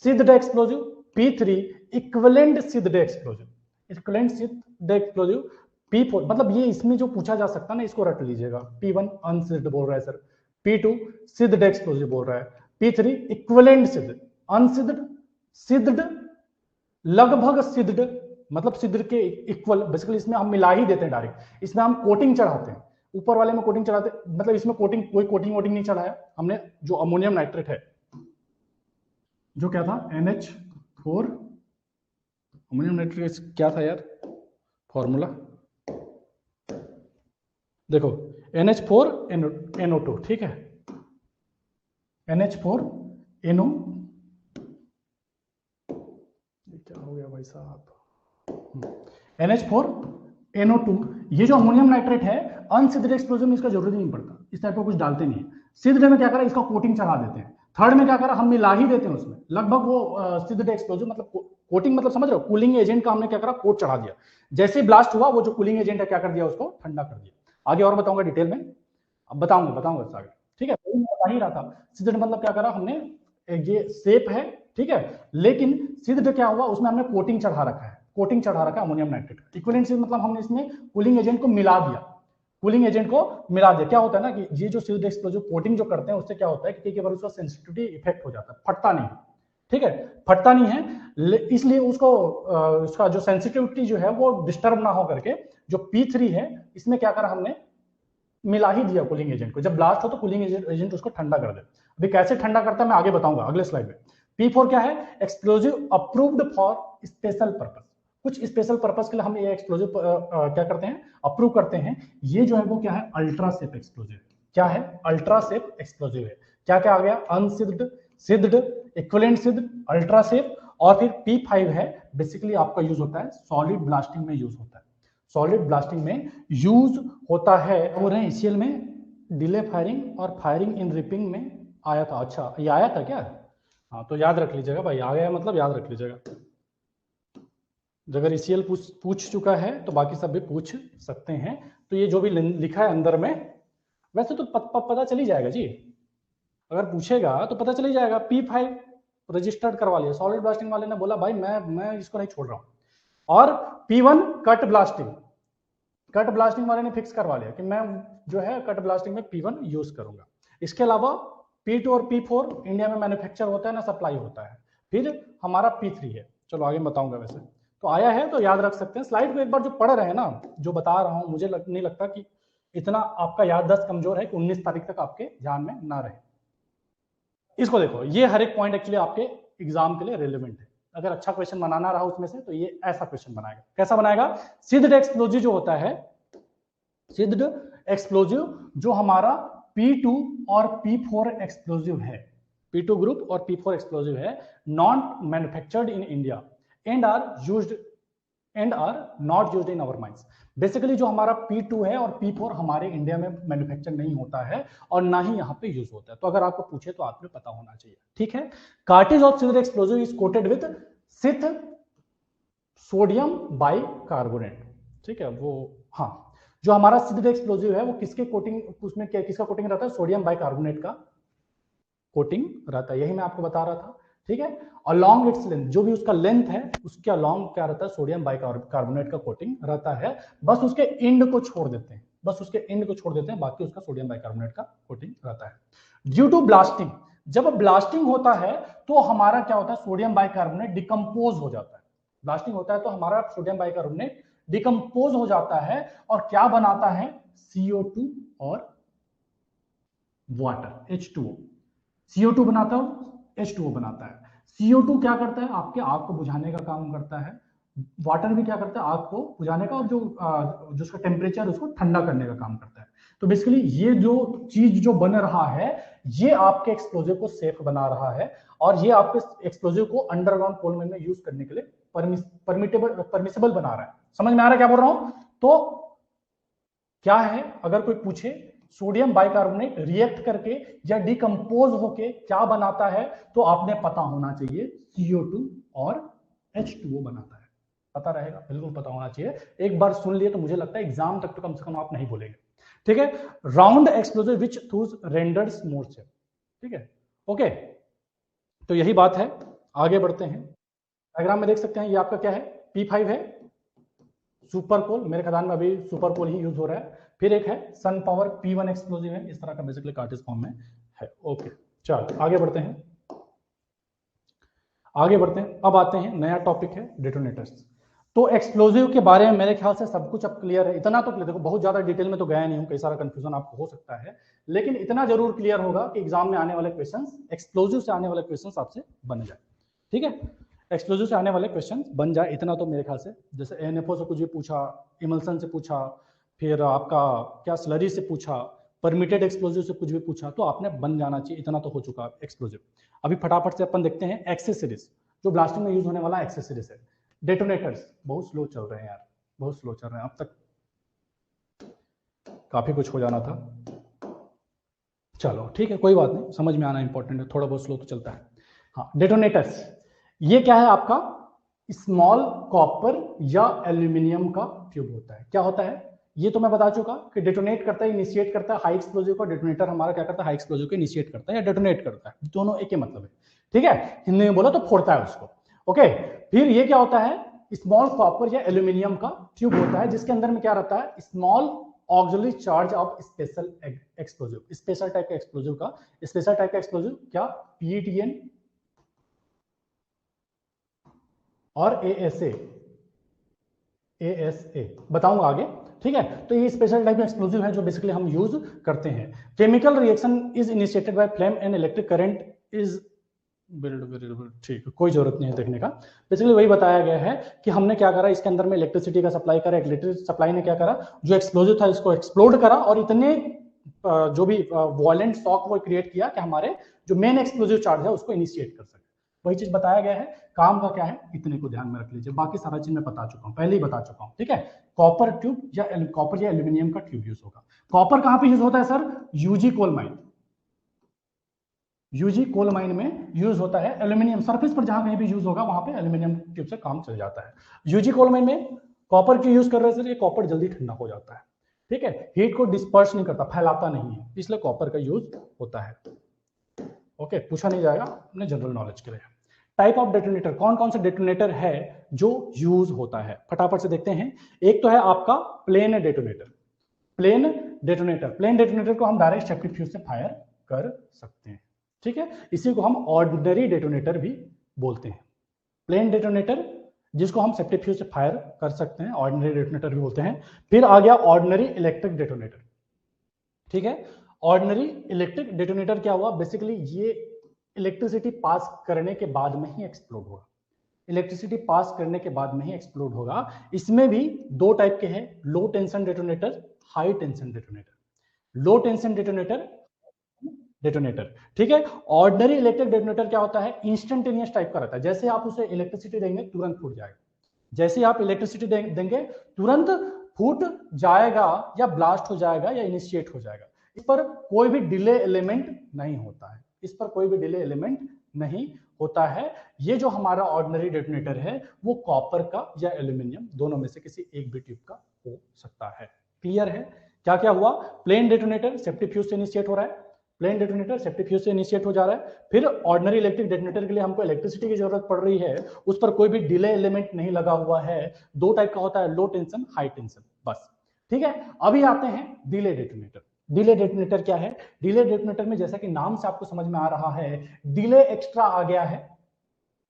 S1: सिद्ध एक्सप्लोजिव, P3 इक्विवेलेंट सिद्ध एक्सप्लोजिव, इक्विवेलेंट सिद्ध एक्सप्लोजिव, P4 मतलब ये इसमें जो पूछा जा सकता है ना, इसको रट लीजिएगा। P1 अनसिद्ध बोल रहा है सर, P2 सिद्ध एक्सप्लोजिव बोल रहा है, P3 इक्विवेलेंट सिद्ध, अनसिद्ध, सिद्ध, लगभग सिद्ध, मतलब सिद्ध के इक्वल, बेसिकली इसमें हम मिला ही देते हैं डायरेक्ट, इसमें हम कोटिंग चढ़ाते हैं, ऊपर वाले में कोटिंग चढ़ाते, मतलब इसमें कोटिंग, कोई कोटिंग वोटिंग नहीं चढ़ाया हमने। जो अमोनियम नाइट्रेट है, जो क्या था, NH4, अमोनियम नाइट्रेट क्या था यार फॉर्मूला, देखो NH4NO2, ठीक है, NH4NO, क्या हो गया भाई साहब, NH4NO2, ये जो अमोनियम नाइट्रेट है, अनसिद्ध एक्सप्लोजन में इसका जरूरत नहीं पड़ता, इस टाइप का कुछ डालते नहीं है। सिद्ध में क्या करा, इसका कोटिंग चढ़ा देते हैं। थर्ड में क्या करा, हम मिला ही देते हैं उसमें, लगभग वो सिद्ध एक्सप्लोजन, मतलब कोटिंग, मतलब समझ रहे हो, कूलिंग एजेंट का हमने क्या करा, कोट चढ़ा दिया। जैसे ही ब्लास्ट हुआ, वो जो कूलिंग एजेंट है क्या कर दिया, उसको ठंडा कर दिया। आगे और बताऊंगा डिटेल में, अब बताऊंगा इससे आगे, ठीक है। बता ही रहा था, सिद्ध मतलब क्या करा हमने, ये सेप है, ठीक है, लेकिन सिद्ध क्या हुआ, उसमें हमने कोटिंग चढ़ा रखा है, कोटिंग चढ़ा रखा है अमोनियम नाइट्रेट का। इक्विवेलेंट मतलब हमने इसमें कूलिंग एजेंट को मिला दिया, कूलिंग एजेंट को मिला दिया। क्या होता है ना कि ये जो सिद्ध एक्सप्लोजिव कोटिंग जो करते हैं, उससे क्या होता है कि कई बार उसका सेंसिटिविटी इफेक्ट हो जाता है, फटता नहीं, ठीक है, फटता नहीं है, इसलिए उसको उसका जो सेंसिटिविटी जो है वो डिस्टर्ब ना हो करके, जो P3 है, इसमें क्या करा हमने, मिला ही दिया कूलिंग एजेंट को। जब ब्लास्ट हो तो कूलिंग एजेंट उसको ठंडा कर दे। अभी कैसे ठंडा करता है मैं आगे बताऊंगा अगले स्लाइड में। P4 क्या है? Explosive approved for special purpose, कुछ स्पेशल पर्पस के लिए हम ये एक्सप्लोजिव क्या करते हैं, अप्रूव करते हैं। ये जो है वो क्या है, अल्ट्रा सेफ एक्सप्लोजिव। क्या है? अल्ट्रा सेफ एक्सप्लोजिव है। क्या क्या आ गया? अनसिद्ध, सिद्ध, इक्विवेलेंट सिद्ध, अल्ट्रा सेफ, और फिर P5 है, बेसिकली आपका यूज होता है सॉलिड ब्लास्टिंग में यूज होता है, सॉलिड ब्लास्टिंग में यूज होता है। हो रहे हैं ECL में डिले फायरिंग और फायरिंग इन रिपिंग में आया था। अच्छा ये आया था क्या? हाँ तो याद रख लीजिएगा भाई, आ गया मतलब याद रख लीजिएगा। अगर ECL पूछ चुका है तो बाकी सब भी पूछ सकते हैं। तो ये जो भी लिखा है अंदर में, वैसे तो पता चल ही जाएगा जी, अगर पूछेगा तो पता चल ही जाएगा। P5 रजिस्टर्ड करवा लिया, सॉलिड ब्लास्टिंग वाले ने बोला भाई मैं इसको नहीं छोड़ रहा हूँ। और P1 cut blasting, cut blasting वाले ने फिक्स करवा लिया कि मैं जो है कट ब्लास्टिंग में P1 यूज करूंगा। इसके अलावा P2 और P4 इंडिया में मैन्युफैक्चर होता है ना, सप्लाई होता है। फिर हमारा P3 है। चलो आगे बताऊंगा, वैसे तो आया है तो याद रख सकते हैं। स्लाइड को एक बार जो पढ़ रहे हैं ना, जो बता रहा हूं, मुझे नहीं लगता कि इतना आपका याददाश्त कमजोर है कि 19 तारीख तक आपके ध्यान में ना रहे। इसको देखो, ये हर एक पॉइंट एक्चुअली आपके एग्जाम के लिए रेलेवेंट है। अगर अच्छा क्वेश्चन बनाना रहा उसमें से तो ये ऐसा क्वेश्चन बनाएगा। कैसा बनाएगा? सिद्ध एक्सप्लोजिव जो होता है, सिद्ध एक्सप्लोजिव जो हमारा P2 और P4 एक्सप्लोजिव है, P2 ग्रुप और P4 एक्सप्लोजिव है, non manufactured in India and are not used in our mines. Basically जो हमारा P2 है और P4 हमारे इंडिया में मैन्युफैक्चर नहीं होता है और ना ही यहाँ पे यूज होता है। तो अगर आपको पूछे तो आपको पता होना चाहिए, ठीक है। कार्टेज ऑफ सिद्ध explosive is coated with Sith sodium bicarbonate, ठीक है। वो हाँ, जो हमारा सिद्ध एक्सप्लोजिव है वो किसके कोटिंग, उसमें किसका कोटिंग रहता है? सोडियम बाइकार्बोनेट का कोटिंग रहता है। यही मैं आपको बता रहा था, ठीक है। अलोंग इट्स लेंथ, जो भी उसका लेंथ है उसके अलोंग क्या रहता है? सोडियम बाइकार्बोनेट का कोटिंग रहता है। बस उसके एंड को छोड़ देते हैं, बस उसके एंड को छोड़ देते हैं, बाकी उसका सोडियम बाइकार्बोनेट का कोटिंग रहता है। ड्यू टू ब्लास्टिंग, जब ब्लास्टिंग होता है तो हमारा क्या होता है? सोडियम बाइकार्बोनेट डिकम्पोज हो जाता है। ब्लास्टिंग होता है तो हमारा सोडियम बाइकार्बोनेट डिकम्पोज हो जाता है और क्या बनाता है? CO2 और वाटर, H2O। CO2 बनाता है, H2O बनाता है। CO2 क्या करता है? आपके आग को बुझाने का काम करता है। वाटर भी क्या करता है? आग को बुझाने का, और जो उसका टेम्परेचर उसको ठंडा करने का काम करता है। तो बेसिकली ये जो चीज जो बन रहा है ये आपके एक्सप्लोजिव को सेफ बना रहा है और ये आपके एक्सप्लोजिव को अंडरग्राउंड कोल माइन में यूज करने के लिए परमिसेबल बना रहा है। समझ में आ रहा है क्या बोल रहा हूं? तो क्या है, अगर कोई पूछे सोडियम बाइकार्बोनेट रिएक्ट करके या डिकम्पोज होके क्या बनाता है, तो आपने पता होना चाहिए CO2 और H2O बनाता है। पता रहेगा, बिल्कुल पता होना चाहिए। एक बार सुन लिए तो मुझे लगता है एग्जाम तक तो कम से कम आप नहीं बोलेंगे, ठीक है। राउंड एक्सप्लोजिव विच थूज रेंडर्स मोर सेफ, ठीक है, ओके। तो यही बात है, आगे बढ़ते हैं। डायग्राम में देख सकते हैं ये आपका क्या है? P5 है, सुपर कोल, मेरे ख्याल में अभी सुपर कोल ही यूज हो रहा है। फिर एक है सन पावर P1 एक्सप्लोजिव है, इस तरह का बेसिकली कार्टेज फॉर्म में है, ओके। चलो आगे बढ़ते हैं, आगे बढ़ते हैं। अब आते हैं, नया टॉपिक है डेटोनेटर्स। तो एक्सप्लोजिव के बारे में मेरे ख्याल से सब कुछ अब क्लियर है। इतना तो क्लियर, देखो बहुत ज्यादा डिटेल में तो गया नहीं हूं, कई सारा कंफ्यूजन आपको हो सकता है, लेकिन इतना जरूर क्लियर होगा कि एग्जाम में आने वाले क्वेश्चंस, एक्सप्लोजिव से आने वाले क्वेश्चंस आपसे बन जाए, ठीक है। एक्सप्लोजिव से आने वाले क्वेश्चन बन जाए, इतना तो मेरे ख्याल से, जैसे NFO से कुछ भी पूछा, इमल्सन से पूछा, फिर आपका क्या स्लरी से पूछा, परमिटेड एक्सप्लोजिव से कुछ भी पूछा, तो आपने बन जाना चाहिए, इतना तो हो चुका एक्सप्लोजिव। अभी फटाफट से अपन देखते हैं एक्सेसरीज, जो ब्लास्टिंग में यूज होने वाला एक्सेसरीज है। डेटोनेटर्स बहुत स्लो चल रहे हैं यार, बहुत स्लो चल रहे हैं, अब तक काफी कुछ हो जाना था। चलो ठीक है, कोई बात नहीं, समझ में आना इंपॉर्टेंट है, थोड़ा बहुत स्लो तो चलता है। हाँ, डेटोनेटर्स ये क्या है? आपका स्मॉल कॉपर या एल्यूमिनियम का ट्यूब होता है। क्या होता है? ये तो मैं बता चुका कि डेटोनेट करता है, इनिशिएट करता है हाई एक्सप्लोजिव का। डेटोनेटर हमारा क्या करता है? हाई एक्सप्लोजिव को इनिशिएट करता है या डेटोनेट करता है, दोनों एक ही मतलब है, ठीक है। हिंदी में बोला तो फोड़ता है उसको, ओके। फिर ये क्या होता है? स्मॉल कॉपर या एल्यूमिनियम का ट्यूब होता है, जिसके अंदर में क्या रहता है? Small auxiliary charge of special explosive, special type का एक्सप्लोजिव का। स्पेशल टाइप का एक्सप्लोजिव क्या? PETN और ASA बताऊंगा आगे, ठीक है। तो ये स्पेशल टाइप का एक्सप्लोजिव है जो बेसिकली हम यूज करते हैं। Chemical reaction is initiated by flame and electric current is build, ठीक है, कोई जरूरत नहीं है देखने का। बेसिकली वही बताया गया है कि हमने क्या करा, इसके अंदर में इलेक्ट्रिसिटी का सप्लाई करा, इलेक्ट्रिक सप्लाई ने क्या करा, जो एक्सप्लोजिव था इसको एक्सप्लोड करा और इतने जो भी वॉयलेंट शॉक वो क्रिएट किया कि हमारे जो मेन एक्सप्लोजिव चार्ज है उसको इनिशिएट कर सके। वही चीज बताया गया है। काम का क्या है, इतने को ध्यान में रख लीजिए, बाकी सारा चीज मैं बता चुका हूं, पहले ही बता चुका हूं, ठीक है। कॉपर ट्यूब या कॉपर या एल्यूमिनियम का ट्यूब यूज होगा। कॉपर कहां पे यूज होता है sir? UG coal mine, UG coal mine में यूज होता है। एल्यूमिनियम सरफेस पर जहां कहीं भी यूज होगा वहां पे एल्यूमिनियम ट्यूब से काम चल जाता है। यूजी कोल माइन में कॉपर क्यों यूज कर रहे हैं सर? ये कॉपर जल्दी ठंडा हो जाता है, ठीक है, हीट को डिस्पर्स नहीं करता, फैलाता नहीं है, इसलिए कॉपर का यूज होता है, ओके। पूछा नहीं जाएगा, अपने जनरल नॉलेज के लिए। टाइप ऑफ डेटोनेटर, कौन कौन से डेटोनेटर है जो यूज होता है, फटाफट से देखते हैं। एक तो है आपका plain detonator. Plain detonator, plain detonator को हम डायरेक्ट सेप्टिक फ्यूज से फायर कर सकते हैं, ठीक है। इसी को हम ऑर्डिनरी डेटोनेटर भी बोलते हैं। प्लेन डेटोनेटर जिसको हम सेप्टिक फ्यूज से फायर कर सकते हैं, ऑर्डिनरी डेटोनेटर भी बोलते हैं। फिर आ गया ऑर्डिनरी इलेक्ट्रिक डेटोनेटर। ठीक है, ऑर्डिनरी इलेक्ट्रिक डेटोनेटर क्या हुआ, बेसिकली ये इलेक्ट्रिसिटी पास करने के बाद में ही एक्सप्लोड होगा। इलेक्ट्रिसिटी पास करने के बाद में ही एक्सप्लोड होगा। इसमें भी दो टाइप के हैं, low tension detonator, high tension detonator. Low tension detonator detonator, ठीक है। ऑर्डिनरी इलेक्ट्रिक डेटोनेटर क्या होता है, इंस्टेंटेनियस टाइप का रहता है। जैसे आप उसे इलेक्ट्रिसिटी देंगे तुरंत फूट जाएगा, जैसे आप इलेक्ट्रिसिटी देंगे तुरंत फूट जाएगा या ब्लास्ट हो जाएगा या इनिशिएट हो जाएगा। इस पर कोई भी डिले एलिमेंट नहीं होता है, इस पर कोई भी डिले एलिमेंट नहीं होता है। ये जो हमारा ऑर्डिनरी डेटोनेटर है वो कॉपर का या एल्यूमिनियम दोनों में से किसी एक भी ट्यूब का हो सकता है। क्लियर है? क्या क्या हुआ, प्लेन डेटोनेटर सेफ्टी फ्यूज से इनिशिएट हो रहा है, प्लेन डेटोनेटर सेफ्टी फ्यूज से इनिशिएट हो जा रहा है। फिर ऑर्डिनरी इलेक्ट्रिक डेटोनेटर के लिए हमको इलेक्ट्रिसिटी की जरूरत पड़ रही है, उस पर कोई भी डिले एलिमेंट नहीं लगा हुआ है। दो टाइप का होता है, लो टेंशन हाई टेंशन, बस। ठीक है, अभी आते हैं डिले डेटोनेटर। डिले डेटोनेटर क्या है, डिले डेटोनेटर में जैसा कि नाम से आपको समझ में आ रहा है, डिले एक्स्ट्रा आ गया है,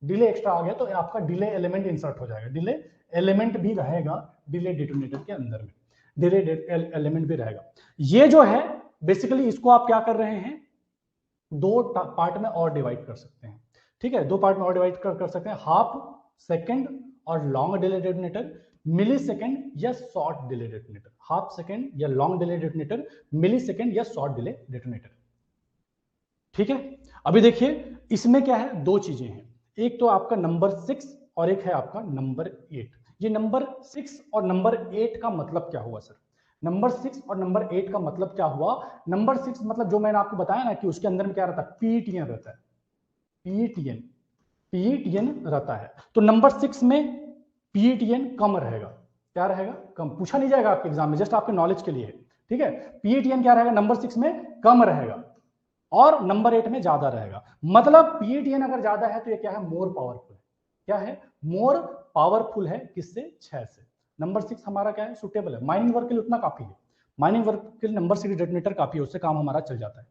S1: डिले एक्स्ट्रा आ गया तो आपका डिले एलिमेंट इंसर्ट हो जाएगा, डिले एलिमेंट भी रहेगा डिले डेटोनेटर के अंदर में, डिले एलिमेंट भी रहेगा। ये जो है बेसिकली इसको आप क्या कर रहे हैं, दो पार्ट में और डिवाइड कर सकते हैं। ठीक है, दो पार्ट में और डिवाइड कर सकते हैं, हाफ सेकंड और लॉन्ग डिले डेटोनेटर, मिली सेकेंड या short delay detonator. Half second या लॉन्ग डिले डेटोनेटर, मिली सेकेंड या शॉर्ट डिले डेटोनेटर। ठीक है, अभी देखिए इसमें क्या है, दो चीजें हैं, एक तो आपका नंबर 6 और एक है आपका नंबर 8। ये नंबर 6 और नंबर 8 का मतलब क्या हुआ सर? नंबर 6 और नंबर 8 का मतलब क्या हुआ? नंबर 6 मतलब जो मैंने आपको बताया ना कि उसके अंदर में क्या रहता है, पीटीएन रहता है, पीटीएन, पीटीएन रहता है। तो नंबर 6 में पीटीएन कम रहेगा। क्या रहेगा? कम। पूछा नहीं जाएगा आपके एग्जाम में, जस्ट आपके नॉलेज के लिए। ठीक है, पीटीएन क्या रहेगा, नंबर 6 में कम रहेगा और नंबर 8 में ज्यादा रहेगा। मतलब पीटीएन अगर ज्यादा है तो ये क्या है, मोर पावरफुल है। क्या है? मोर पावरफुल है। किससे? 6 से। नंबर 6 हमारा क्या है, सुटेबल है, माइनिंग वर्क के लिए उतना काफी है, माइनिंग वर्क के लिए नंबर 6 डेटोनेटर काफी है, उससे काम हमारा चल जाता है।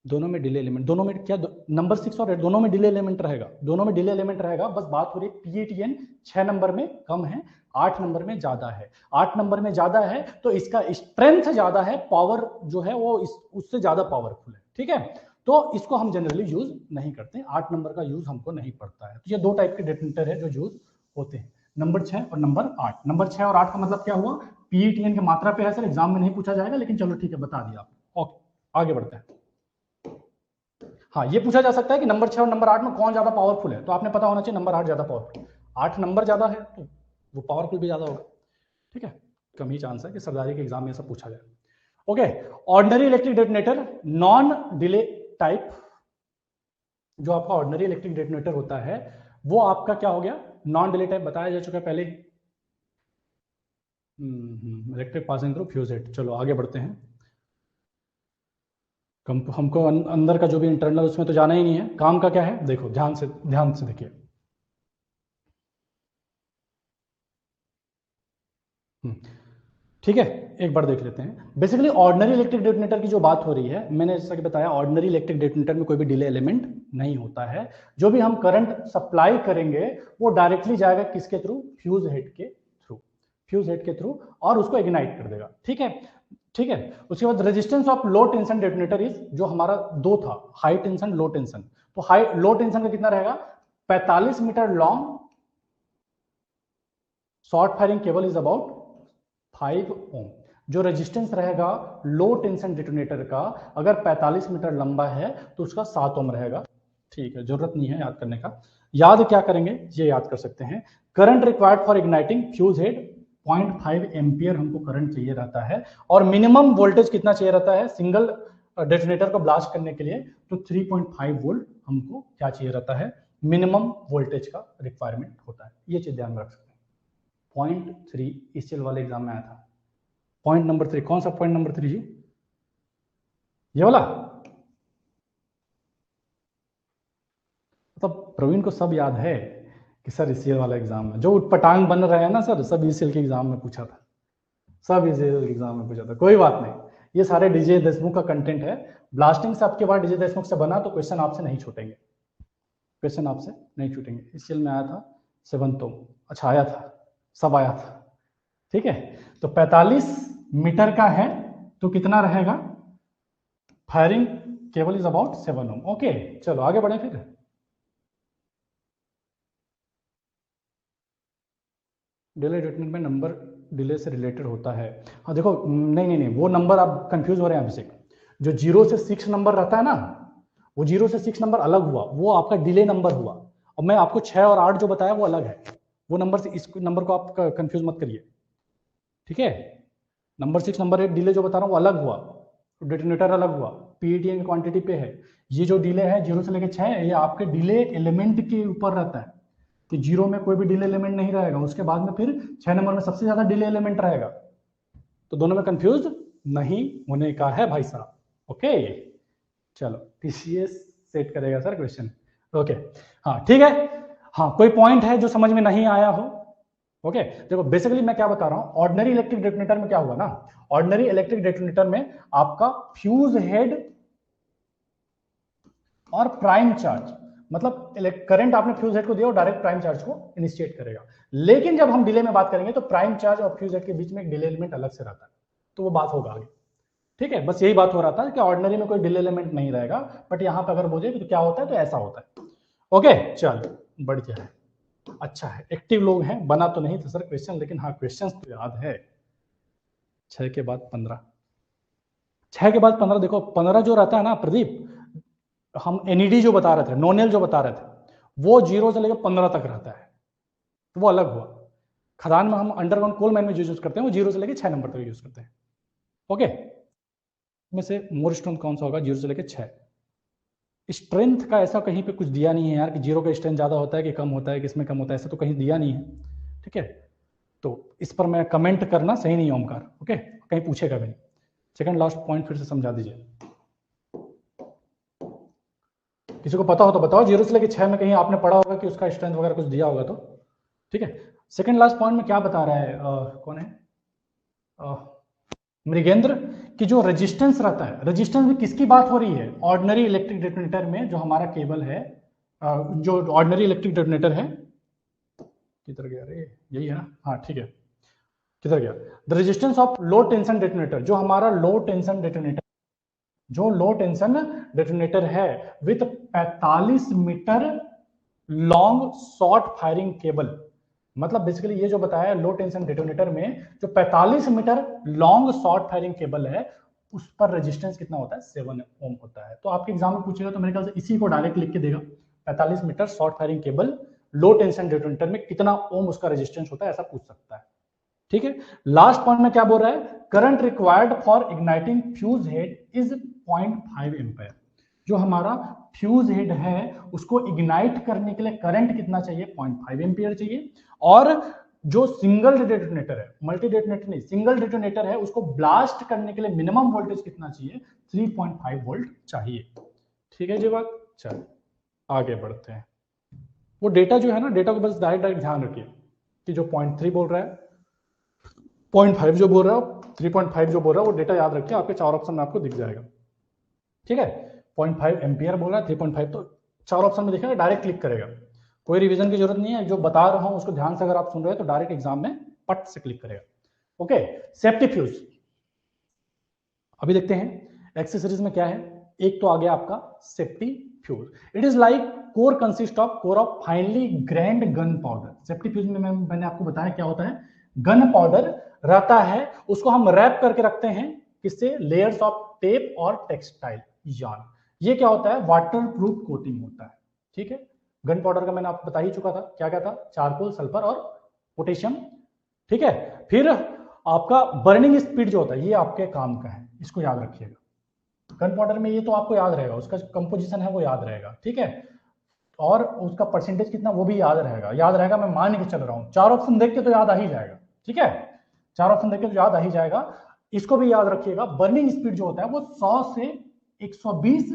S1: दोनों में डिले एलिमेंट, दोनों में क्या, नंबर 6 और 8 दोनों में डिले एलिमेंट रहेगा, दोनों में डिले एलिमेंट रहेगा। बस बात हो रही है पीटीएन 6 नंबर में कम है, 8 नंबर में ज्यादा है। 8 नंबर में ज्यादा है तो इसका स्ट्रेंथ ज्यादा है, पावर जो है वो उससे ज्यादा पावरफुल है। ठीक है, तो इसको हम जनरली यूज नहीं करते, 8 नंबर का यूज हमको नहीं पड़ता है। तो ये दो टाइप के डेटोनेटर है जो यूज होते हैं, नंबर 6 और नंबर 8। नंबर 6 और 8 का मतलब क्या हुआ, पीटीएन की मात्रा पे है सर, एग्जाम में नहीं पूछा जाएगा, लेकिन चलो ठीक है बता दिया आप। ओके, आगे बढ़ते हैं। हाँ, ये पूछा जा सकता है कि नंबर 6 और नंबर 8 में कौन ज्यादा पावरफुल है, तो आपने पता होना चाहिए नंबर 8 ज्यादा पावरफुल। 8 नंबर ज्यादा है तो वो पावरफुल भी ज्यादा होगा। ठीक है, कम ही चांस है कि सरदारी के एग्जाम में ऐसा पूछा जाए। Okay, ordinary electric detonator non delay type, जो आपका ऑर्डिनरी इलेक्ट्रिक डेटोनेटर होता है वो आपका क्या हो गया, नॉन डिले टाइप, बताया जा चुका है पहले। Electric passing through fuse head. चलो आगे बढ़ते हैं। हमको अंदर का जो भी इंटरनल उसमें तो जाना ही नहीं है, काम का क्या है देखो, ध्यान से देखिए। ठीक है, एक बार देख लेते हैं। बेसिकली ऑर्डिनरी इलेक्ट्रिक डेटोनेटर की जो बात हो रही है, मैंने जैसा कि बताया ऑर्डिनरी इलेक्ट्रिक डेटोनेटर में कोई भी डिले एलिमेंट नहीं होता है। जो भी हम करंट सप्लाई करेंगे वो डायरेक्टली जाएगा किसके थ्रू, फ्यूज हेड के थ्रू, फ्यूज हेड के थ्रू, और उसको इग्नाइट कर देगा। ठीक है, ठीक है। उसके बाद resistance of low tension detonator is, जो हमारा दो था, हाई टेंशन लो टेंशन, तो हाई लो टेंशन का कितना रहेगा, 45 metre long, short firing cable is about 5 ohm. जो रेजिस्टेंस रहेगा लो टेंशन डेटोनेटर का, अगर 45 मीटर लंबा है तो उसका 7 ओम रहेगा। ठीक है, जरूरत नहीं है याद करने का। याद क्या करेंगे, ये याद कर सकते हैं, current required for igniting fuse head 0.5 ampere हमको करंट चाहिए रहता है, और मिनिमम वोल्टेज कितना चाहिए रहता है सिंगल डेटोनेटर को ब्लास्ट करने के लिए, तो 3.5 वोल्ट हमको क्या चाहिए रहता है, मिनिमम वोल्टेज का रिक्वायरमेंट होता है। ये चीज ध्यान रख सकते हैं। 0.3 इस चीज वाले एग्जाम में आया था। पॉइंट नंबर 3, कौन सा पॉइंट नंबर 3 जी, ये वाला? मतलब प्रवीण को सब याद है कि सर ईसीएल वाला एग्जाम में जो उटपटांग बन रहे हैं ना सर, सब ईसीएल के एग्जाम में पूछा था, सब ईसीएल के एग्जाम में पूछा था। कोई बात नहीं, ये सारे डीजे देशमुख का कंटेंट है। ब्लास्टिंग से आपके बाद डीजे देशमुख से बना तो क्वेश्चन आपसे नहीं छूटेंगे, क्वेश्चन आपसे नहीं छूटेंगे। इस चीज में आया था 7 तो अच्छा आया था, सब आया था। ठीक है, तो 45 मीटर का है तो कितना रहेगा, firing cable is about 7 ohm. Okay चलो आगे बढ़े फिर। डिले डिटरमिनेंट में नंबर डिले से रिलेटेड होता है। हाँ देखो, नहीं नहीं नहीं, वो नंबर आप कंफ्यूज हो रहे हैं अभिषेक। जो 0 से 6 नंबर रहता है ना, वो 0 से 6 नंबर अलग हुआ, वो आपका डिले नंबर हुआ। और मैं आपको 6 और 8 जो बताया वो अलग है। वो नंबर से इस नंबर को आप कंफ्यूज मत करिए, ठीक है। नंबर 6 नंबर 8 डिले जो बता रहा हूँ वो अलग हुआ, डिटोनेटर अलग हुआ, पीईटीएन की क्वांटिटी पे है। ये जो डिले है 0 से लेकर 6, ये आपके डिले एलिमेंट के ऊपर रहता है कि 0 में कोई भी डिले एलिमेंट नहीं रहेगा, उसके बाद में फिर 6 नंबर में सबसे ज्यादा डिले एलिमेंट रहेगा। तो दोनों में कंफ्यूज नहीं होने का है भाई साहब। ओके चलो, टीसीएस सेट करेगा सर क्वेश्चन। ओके हाँ ठीक है। हाँ कोई पॉइंट है जो समझ में नहीं आया हो? ओके देखो, बेसिकली मैं क्या बता रहा हूं, ऑर्डिनरी इलेक्ट्रिक डेटोनेटर में क्या हुआ ना, ऑर्डिनरी इलेक्ट्रिक डेटोनेटर में आपका फ्यूज हेड और प्राइम चार्ज, मतलब करंट आपने फ्यूज हेड को दिया और डायरेक्ट प्राइम चार्ज को इनिशिएट करेगा। लेकिन जब हम डिले में बात करेंगे तो प्राइम चार्ज और फ्यूज हेड के बीच में एक डिले एलिमेंट अलग से रहता है, तो वो बात होगा आगे। ठीक है, बस यही बात हो रहा था कि ऑर्डिनरी में कोई डिले एलिमेंट नहीं रहेगा, बट यहां पर अगर बोले तो क्या होता है, तो ऐसा होता है। ओके चलो बढ़िया है, अच्छा है, एक्टिव लोग हैं। बना तो नहीं था सर क्वेश्चन, लेकिन हाँ क्वेश्चन तो याद है। 6 के बाद 15, 6 के बाद 15, देखो 15 जो रहता है ना प्रदीप, हम एनईडी जो बता रहे थे, नोनेल जो बता रहे थे, वो 0 से लेकर 15 तक रहता है, तो वो अलग हुआ। खदान में हम अंडरग्राउंड कोल माइन में जो यूज करते हैं वो 0 से लेकर 6 नंबर तक यूज करते हैं। ओके, में से मोर स्ट्रेंथ कौन सा होगा 0 से लेकर 6? स्ट्रेंथ का ऐसा कहीं पे कुछ दिया नहीं है यार कि 0 का स्ट्रेंथ ज्यादा होता है कि कम होता है, किसमें कम होता है, ऐसा तो कहीं दिया नहीं है। ठीक है, तो इस पर मैं कमेंट करना सही नहीं है ओमकार। ओके, कहीं पूछेगा भी नहीं। सेकंड लास्ट पॉइंट फिर से समझा दीजिए, किसी को पता हो तो बताओ। 0 से लेकर 6 में कहीं आपने पढ़ा होगा कि उसका स्ट्रेंथ वगैरह कुछ दिया होगा तो। ठीक है, सेकंड लास्ट पॉइंट में क्या बता रहा है, कौन है, मृगेंद्र, कि जो रेजिस्टेंस रहता है, रेजिस्टेंस में किसकी बात हो रही है, ऑर्डिनरी इलेक्ट्रिक डेटोनेटर में जो हमारा केबल है, जो ऑर्डिनरी इलेक्ट्रिक डेटोनेटर है, किधर गया रे, यही है ना, हाँ ठीक है, किधर गया, the resistance of low tension detonator, जो हमारा लो टेंशन डेटोनेटर, जो लो टेंशन डेटोनेटर है with 45 metre long short firing cable, मतलब बेसिकली ये जो बताया लो टेंशन डेटोनेटर में जो 45 metre long short firing cable है, उस पर रेजिस्टेंस कितना होता है, 7 ओम होता है। तो आपके एग्जाम में पूछेगा तो मेरे ख्याल से इसी को डायरेक्ट लिख के देगा, 45 मीटर शॉर्ट फायरिंग केबल लो टेंशन डेटोनेटर में कितना ओम उसका रेजिस्टेंस होता है, ऐसा पूछ सकता है। ठीक है, लास्ट पॉइंट में क्या बोल रहा है, current required for igniting fuse head is 0.5 ampere. जो हमारा फ्यूज हेड है उसको इग्नाइट करने के लिए करंट कितना चाहिए, 0.5 एम्पियर चाहिए। और जो सिंगल डेटोनेटर है, मल्टी डेटोनेटर नहीं, सिंगल डेटोनेटर है, उसको ब्लास्ट करने के लिए मिनिमम वोल्टेज कितना चाहिए, 3.5 वोल्ट चाहिए। ठीक है जी बात, चलो आगे बढ़ते हैं। वो डेटा जो है ना, डेटा को बस डायरेक्ट डायरेक्ट ध्यान रखिए कि जो 0.3 बोल रहा है, 0.5 जो बोल रहा है, 3.5 जो बोल रहा है, वो डेटा याद रखिए, आपके 4 ऑप्शन में आपको दिख जाएगा। ठीक है, 0.5 एम्पियर बोल रहा है, 3.5, तो 4 ऑप्शन में दिखेगा, डायरेक्ट क्लिक करेगा, कोई रिवीजन की जरूरत नहीं है। जो बता रहा हूं उसको ध्यान से अगर आप सुन रहे हो तो डायरेक्ट एग्जाम में पट से क्लिक करेगा। ओके, सेफ्टी फ्यूज अभी देखते हैं एक्सेसरीज में क्या है। एक तो आ गया आपका safety fuse, it is like core consist of core of finally grand gun powder. Safety fuse में मैंने आपको बताया क्या होता है, गन पाउडर रहता है, उसको हम रैप करके रखते हैं, किससे, लेयर्स ऑफ टेप और टेक्सटाइल यार्न। ये क्या होता है, वाटर प्रूफ कोटिंग होता है। ठीक है, गन पाउडर का मैंने आपको बता ही चुका था, क्या क्या था, चारकोल, सल्फर और पोटेशियम। ठीक है, फिर आपका बर्निंग स्पीड जो होता है, ये आपके काम का है, इसको याद रखिएगा। गन पाउडर में ये तो आपको याद रहेगा, उसका कंपोजिशन है वो याद रहेगा। ठीक है, और उसका परसेंटेज कितना वो भी याद रहेगा, याद रहेगा, मैं मान के चल रहा हूं, 4 ऑप्शन देख के तो याद आ ही जाएगा। ठीक है, 4 ऑप्शन देख के तो याद आ ही जाएगा। इसको भी याद रखिएगा, बर्निंग स्पीड जो होता है वो 100 से 120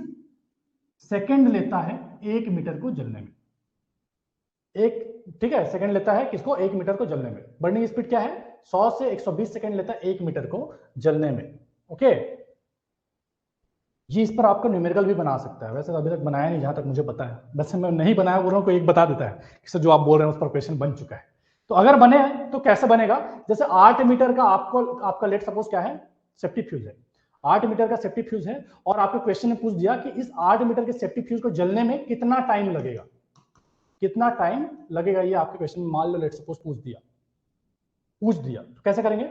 S1: सेकेंड लेता है 1 मीटर को जलने में। एक, ठीक है, सेकंड लेता है किसको, 1 मीटर को जलने में। बर्निंग स्पीड क्या है, 100 से 120 सेकंड लेता है 1 मीटर को जलने में। ओके, ये इस पर आपका न्यूमेरिकल भी बना सकता है, वैसे अभी तक बनाया नहीं जहां तक मुझे पता है, वैसे मैं नहीं बनाया, बोल रहा हूँ कोई एक बता देता है कि सर जो आप बोल रहे हैं उस पर क्वेश्चन बन चुका है। तो अगर बने तो कैसे बनेगा, जैसे 8 मीटर का आपका लेट सपोज क्या है, सेफ्टी फ्यूज है, 8 मीटर का सेफ्टी फ्यूज है, और आपके क्वेश्चन ने पूछ दिया कि इस 8 मीटर के सेफ्टी फ्यूज को जलने में कितना टाइम लगेगा, कितना टाइम लगेगा, ये आपके क्वेश्चन में मान लो लेट सपोज पूछ दिया तो कैसे करेंगे,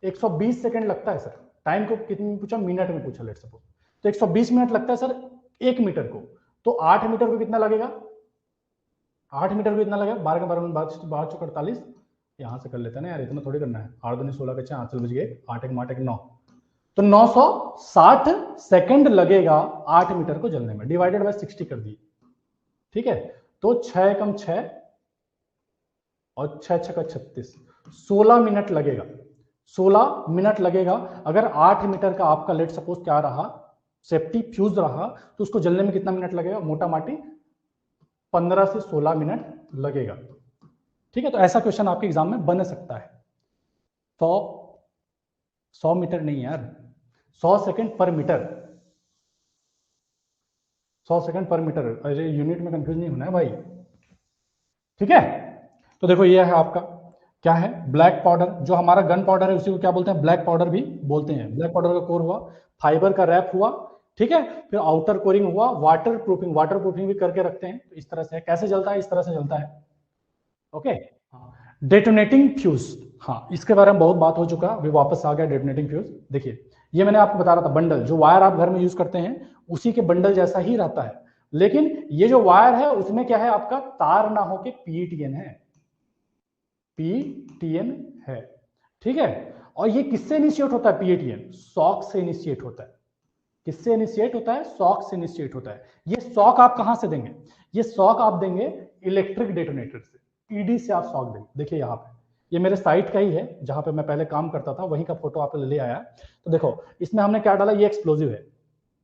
S1: 120 सेकंड लगता है सर, टाइम को कितनी पूछा, मिनट में पूछा लेट सपोज, तो 120 मिनट लगता है सर 1 मीटर को, तो 8 मीटर को कितना लगेगा, 8 मीटर को कितना लगेगा, 12 का 12 12 चौक 48, यहां से कर लेते हैं ना यार, इतना थोड़ी करना है, 8 दूनी 16 का 4 चल बज गए, 8 एक 8 एक 9, तो 960 सेकंड लगेगा 8 मीटर को जलने में, डिवाइडेड बाय 60 कर दिए, ठीक है, तो 6 कम 6 और 6 6 का 36, 16 मिनट लगेगा, 16 मिनट लगेगा। अगर 8 मीटर का आपका लेट सपोज क्या रहा, सेफ्टी फ्यूज रहा, तो उसको जलने में कितना मिनट लगेगा, मोटा माटी 15 से 16 मिनट लगेगा, ठीक है। तो ऐसा क्वेश्चन आपके एग्जाम में बन सकता है। 100 मीटर नहीं यार, 100 सेकंड पर मीटर, 100 सेकंड पर मीटर, अरे यूनिट में कंफ्यूज नहीं होना है भाई, ठीक है। तो देखो ये है आपका क्या है, ब्लैक पाउडर, जो हमारा गन पाउडर है उसी को क्या बोलते हैं, ब्लैक पाउडर भी बोलते हैं। ब्लैक पाउडर का कोर हुआ, फाइबर का रैप हुआ, ठीक है, फिर आउटर कोरिंग हुआ, वाटर प्रूफिंग भी करके रखते हैं, तो इस तरह से कैसे जलता है, इस तरह से जलता है, ओके। डेटोनेटिंग फ्यूज, हाँ इसके बारे में बहुत बात हो चुका, अभी वापस आ गया डेटोनेटिंग फ्यूज। देखिए ये मैंने आपको बता रहा था, बंडल जो वायर आप घर में यूज करते हैं उसी के बंडल जैसा ही रहता है, लेकिन ये जो वायर है उसमें क्या है, आपका तार ना होके पीटीएन है, पीटीएन है, ठीक है। और ये किससे इनिशिएट होता है, पीटीएन शॉक से इनिशिएट होता है, किससे इनिशिएट होता है, शॉक से इनिशिएट होता है। ये शॉक आप कहां से देंगे, ये शॉक आप देंगे इलेक्ट्रिक डेटोनेटर से, ईडी से आप शॉक देंगे। देखिए यहाँ पे ये मेरे साइट का ही है जहां पे मैं पहले काम करता था, वहीं का फोटो आप ले आया। तो देखो इसमें हमने क्या डाला, ये एक्सप्लोजिव है,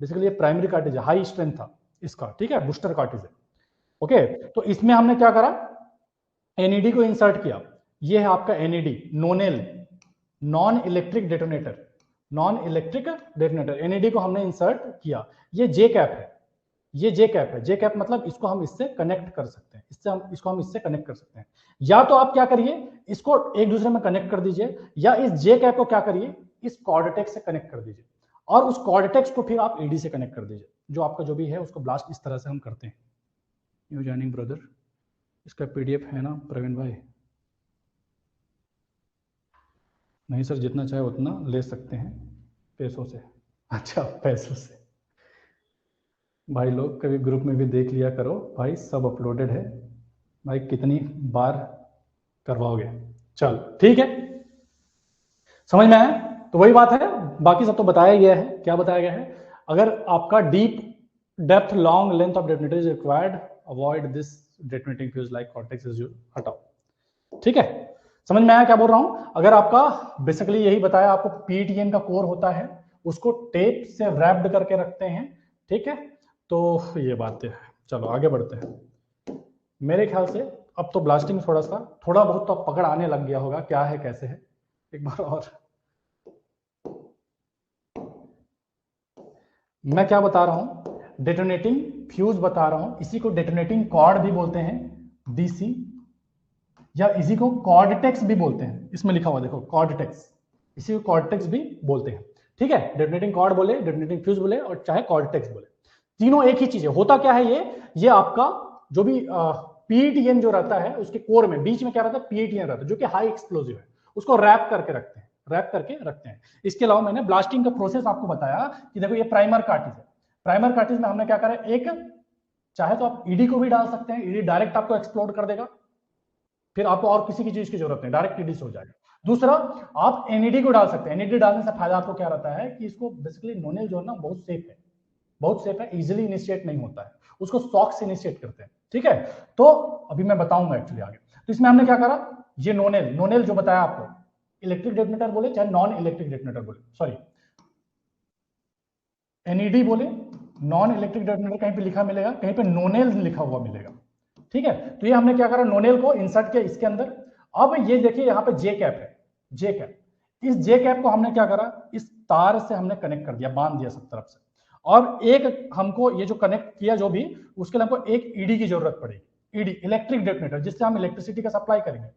S1: बेसिकली ये प्राइमरी कार्टेज है, हाई स्ट्रेंथ था इसका, ठीक है, बूस्टर कार्टेज है, ओके। तो इसमें हमने क्या करा, एनईडी को इंसर्ट किया, ये है आपका NED, nonel, non electric detonator, non electric detonator, NED को हमने इंसर्ट किया। ये जे कैप है, ये जे कैप है, जे कैप मतलब इसको हम इससे कनेक्ट कर सकते हैं, इसको हम इससे कनेक्ट कर सकते हैं। या तो आप क्या करिए, इसको एक दूसरे में कनेक्ट कर दीजिए, या इस जे कैप को क्या करिए, इस कॉर्डटेक्स से कनेक्ट कर दीजिए, और उस कॉर्डटेक्स को फिर आप ईडी से कनेक्ट कर दीजिए, जो आपका जो भी है उसको ब्लास्ट इस तरह से हम करते हैं। न्यू जॉइनिंग ब्रदर, इसका पीडीएफ है ना प्रवीण भाई? नहीं सर, जितना चाहे उतना ले सकते हैं पैसों से। अच्छा पैसों से, भाई लोग कभी ग्रुप में भी देख लिया करो भाई, सब अपलोडेड है भाई, कितनी बार करवाओगे, चल ठीक है, समझ में आया। तो वही बात है, बाकी सब तो बताया गया है, क्या बताया गया है, अगर आपका deep depth long length of detonator is required, avoid this detonating fuse like cortex is हटाओ, ठीक है। समझ में आया क्या बोल रहा हूं, अगर आपका बेसिकली यही बताया आपको, पीटीएन का कोर होता है, उसको टेप से रैप्ड करके रखते हैं, ठीक है। तो ये बात है, चलो आगे बढ़ते हैं। मेरे ख्याल से अब तो ब्लास्टिंग थोड़ा बहुत तो पकड़ आने लग गया होगा, क्या है कैसे है, एक बार और मैं क्या बता रहा हूं, डेटोनेटिंग फ्यूज बता रहा हूं, इसी को डेटोनेटिंग कॉर्ड भी बोलते हैं, डीसी, या इसी को कॉर्डटेक्स भी बोलते हैं, इसमें लिखा हुआ देखो कॉर्डटेक्स, इसी को कॉर्डटेक्स भी बोलते हैं, ठीक है। डेटोनेटिंग कॉर्ड बोले, डेटोनेटिंग फ्यूज बोले, और चाहे कॉर्डटेक्स बोले, तीनों एक ही चीज है। होता क्या है, ये आपका जो भी पीटीएन जो रहता है उसके कोर में बीच में क्या रहता है, पीटीएन रहता है, जो कि हाई एक्सप्लोजिव है, उसको रैप करके रखते हैं, रैप करके रखते हैं। इसके अलावा मैंने ब्लास्टिंग का प्रोसेस आपको बताया कि देखो ये प्राइमर कार्टेज है, प्राइमर कार्टेज में हमने क्या करा, एक चाहे तो आप ईडी को भी डाल सकते हैं, ईडी डायरेक्ट आपको एक्सप्लोड कर देगा, फिर आपको और किसी की चीज की जरूरत नहीं, डायरेक्ट ईडी से हो जाएगा। दूसरा, आप एनईडी को डाल सकते हैं, एनईडी डालने से फायदा आपको क्या रहता है कि इसको बेसिकली नोनेल जो है ना बहुत सेफ है, बहुत सेफ है, इजीली इनिशिएट नहीं होता है, उसको शॉक से इनिशिएट करते हैं, ठीक है। तो अभी मैं बताऊंगा एक्चुअली आगे। तो इसमें हमने क्या करा, ये नोनेल जो बताया आपको, इलेक्ट्रिक डेटोनेटर बोले चाहे नॉन इलेक्ट्रिक डेटोनेटर बोले, सॉरी एनईडी बोले, नॉन इलेक्ट्रिक डेटोनेटर कहीं पे लिखा मिलेगा, कहीं पे नोनेल लिखा हुआ मिलेगा, ठीक है। तो ये हमने क्या करा, नोनेल को इंसर्ट किया इसके अंदर। अब ये देखिए यहाँ पे जे कैप है, जे कैप, इस जे कैप को हमने क्या करा, इस तार से हमने कनेक्ट कर दिया, बांध दिया सब तरफ से, और एक हमको ये जो कनेक्ट किया जो भी, उसके लिए हमको एक ईडी की जरूरत पड़ेगी। ईडी इलेक्ट्रिक डेटोनेटर, जिससे हम इलेक्ट्रिसिटी का सप्लाई करेंगे,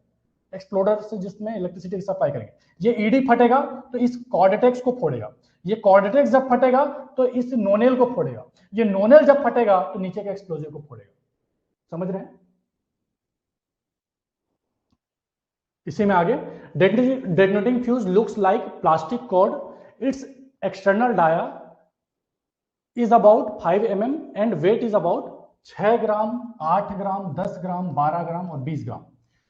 S1: एक्सप्लोडर से जिसमें इलेक्ट्रिसिटी की सप्लाई करेंगे। ये ईडी फटेगा तो इस कॉर्डेटेक्स को फोड़ेगा, ये कॉर्डेटेक्स जब फटेगा तो इस नोनेल को फोड़ेगा, ये नोनेल जब फटेगा तो नीचे के एक्सप्लोजिव को फोड़ेगा। समझ रहे हैं? इसी में आगे, detonating fuse looks like plastic cord, it's external dia is about 5 mm and weight is about 6 gram, 8 gram, 10 gram, 12 gram और 20 ग्राम।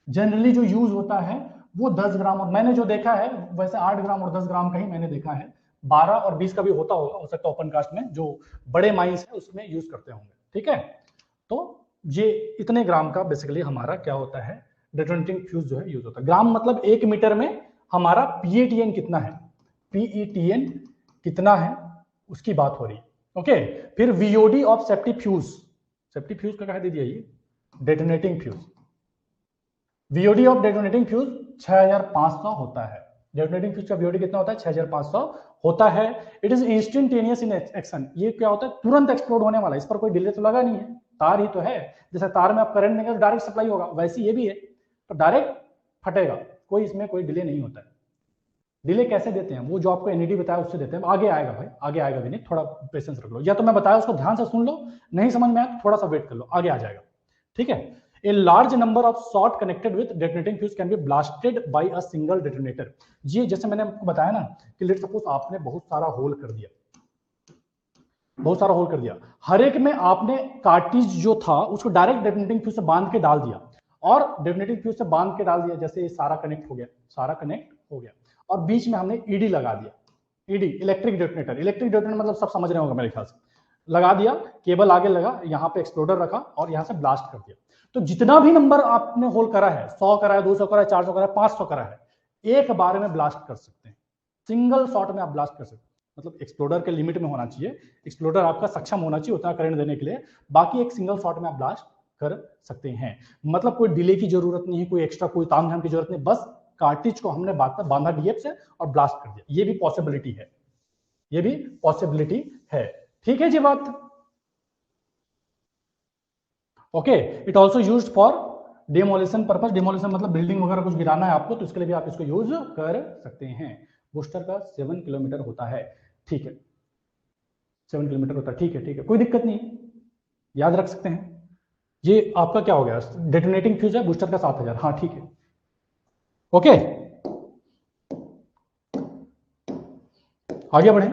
S1: जनरली जो यूज होता है वो 10 ग्राम, और मैंने जो देखा है वैसे 8 ग्राम और 10 ग्राम का ही मैंने देखा है। 12 और 20 का भी होता होगा, हो सकता है ओपन कास्ट में जो बड़े माइंस है उसमें यूज करते होंगे। ठीक है, तो ये इतने ग्राम का बेसिकली हमारा क्या होता है, डेटोनेटिंग फ्यूज जो है यूज होता है। ग्राम मतलब 1 मीटर में हमारा पीएटीएन कितना है, पीईटीएन कितना है उसकी बात हो रही है। ओके, फिर VOD of safety fuse, safety fuse का कहा दे दिया ये detonating fuse. VOD of detonating fuse 6500 होता है। डेटोनेटिंग फ्यूज का वीओडी कितना होता है, 6500 होता है। It is instantaneous in action, ये क्या होता है, तुरंत एक्सप्लोड होने वाला है, इस पर कोई डिले तो लगा नहीं है, तार ही तो है। जैसे तार में आप करंट देंगे तो डायरेक्ट सप्लाई होगा, वैसे ये भी है तो डायरेक्ट फटेगा, कोई इसमें कोई डिले नहीं होता है। डिले कैसे देते हैं, वो जो आपको एनईडी बताया उससे देते हैं, आगे आएगा भाई, आगे आएगा भी नहीं, थोड़ा पेशेंस रख लो, या तो मैं बताया उसको ध्यान से सुन लो, नहीं समझ में आया तो थोड़ा सा वेट कर लो, आगे आ जाएगा। ठीक है, a large number of shot connected with detonating fuse can be blasted by a single detonator. ये जैसे मैंने आपको बताया ना कि लेट सपोज आपने बहुत सारा होल कर दिया, बहुत सारा होल कर दिया, हर एक में आपने कार्टिज जो था उसको डायरेक्ट डेटोनेटिंग फ्यूज से बांध के डाल दिया, और डेटोनेटिंग फ्यूज से बांध के डाल दिया, जैसे ये सारा कनेक्ट हो गया, सारा कनेक्ट हो गया, और बीच में हमने ईडी लगा दिया, ED electric detonator, electric detonator मतलब सब समझ रहे होंगे मेरे ख्याल से, लगा दिया, केबल आगे लगा, यहाँ पे एक्सप्लोडर रखा और यहाँ से ब्लास्ट कर दिया। तो जितना भी नंबर आपने होल करा है, 100 करा है, 200 करा है, 400 करा है, 500 करा है, एक बार में ब्लास्ट कर सकते हैं, सिंगल शॉट में आप ब्लास्ट कर सकते हैं। मतलब एक्सप्लोडर के लिमिट में होना चाहिए, एक्सप्लोडर आपका सक्षम होना चाहिए उतना करंट देने के लिए, बाकी एक सिंगल शॉट में आप ब्लास्ट कर सकते हैं। मतलब कोई डिले की जरूरत नहीं है, कोई एक्स्ट्रा कोई तामझाम की जरूरत नहीं, बस कार्टिज को हमने बांधा डीएफ से और ब्लास्ट कर दिया, ये भी पॉसिबिलिटी है, ये भी पॉसिबिलिटी है। ठीक है जी बात, okay. It also used for demolition purpose, demolition मतलब बिल्डिंग वगैरह कुछ गिराना है आपको तो इसके लिए भी आप इसको यूज कर सकते हैं। बूस्टर का 7 किलोमीटर होता है, ठीक है, 7 किलोमीटर होता है, ठीक है, ठीक है, कोई दिक्कत नहीं है, याद रख सकते हैं। ये आपका क्या हो गया, डेटोनेटिंग फ्यूज है, बूस्टर का 7000, हाँ ठीक है, ओके। आगे बढ़े,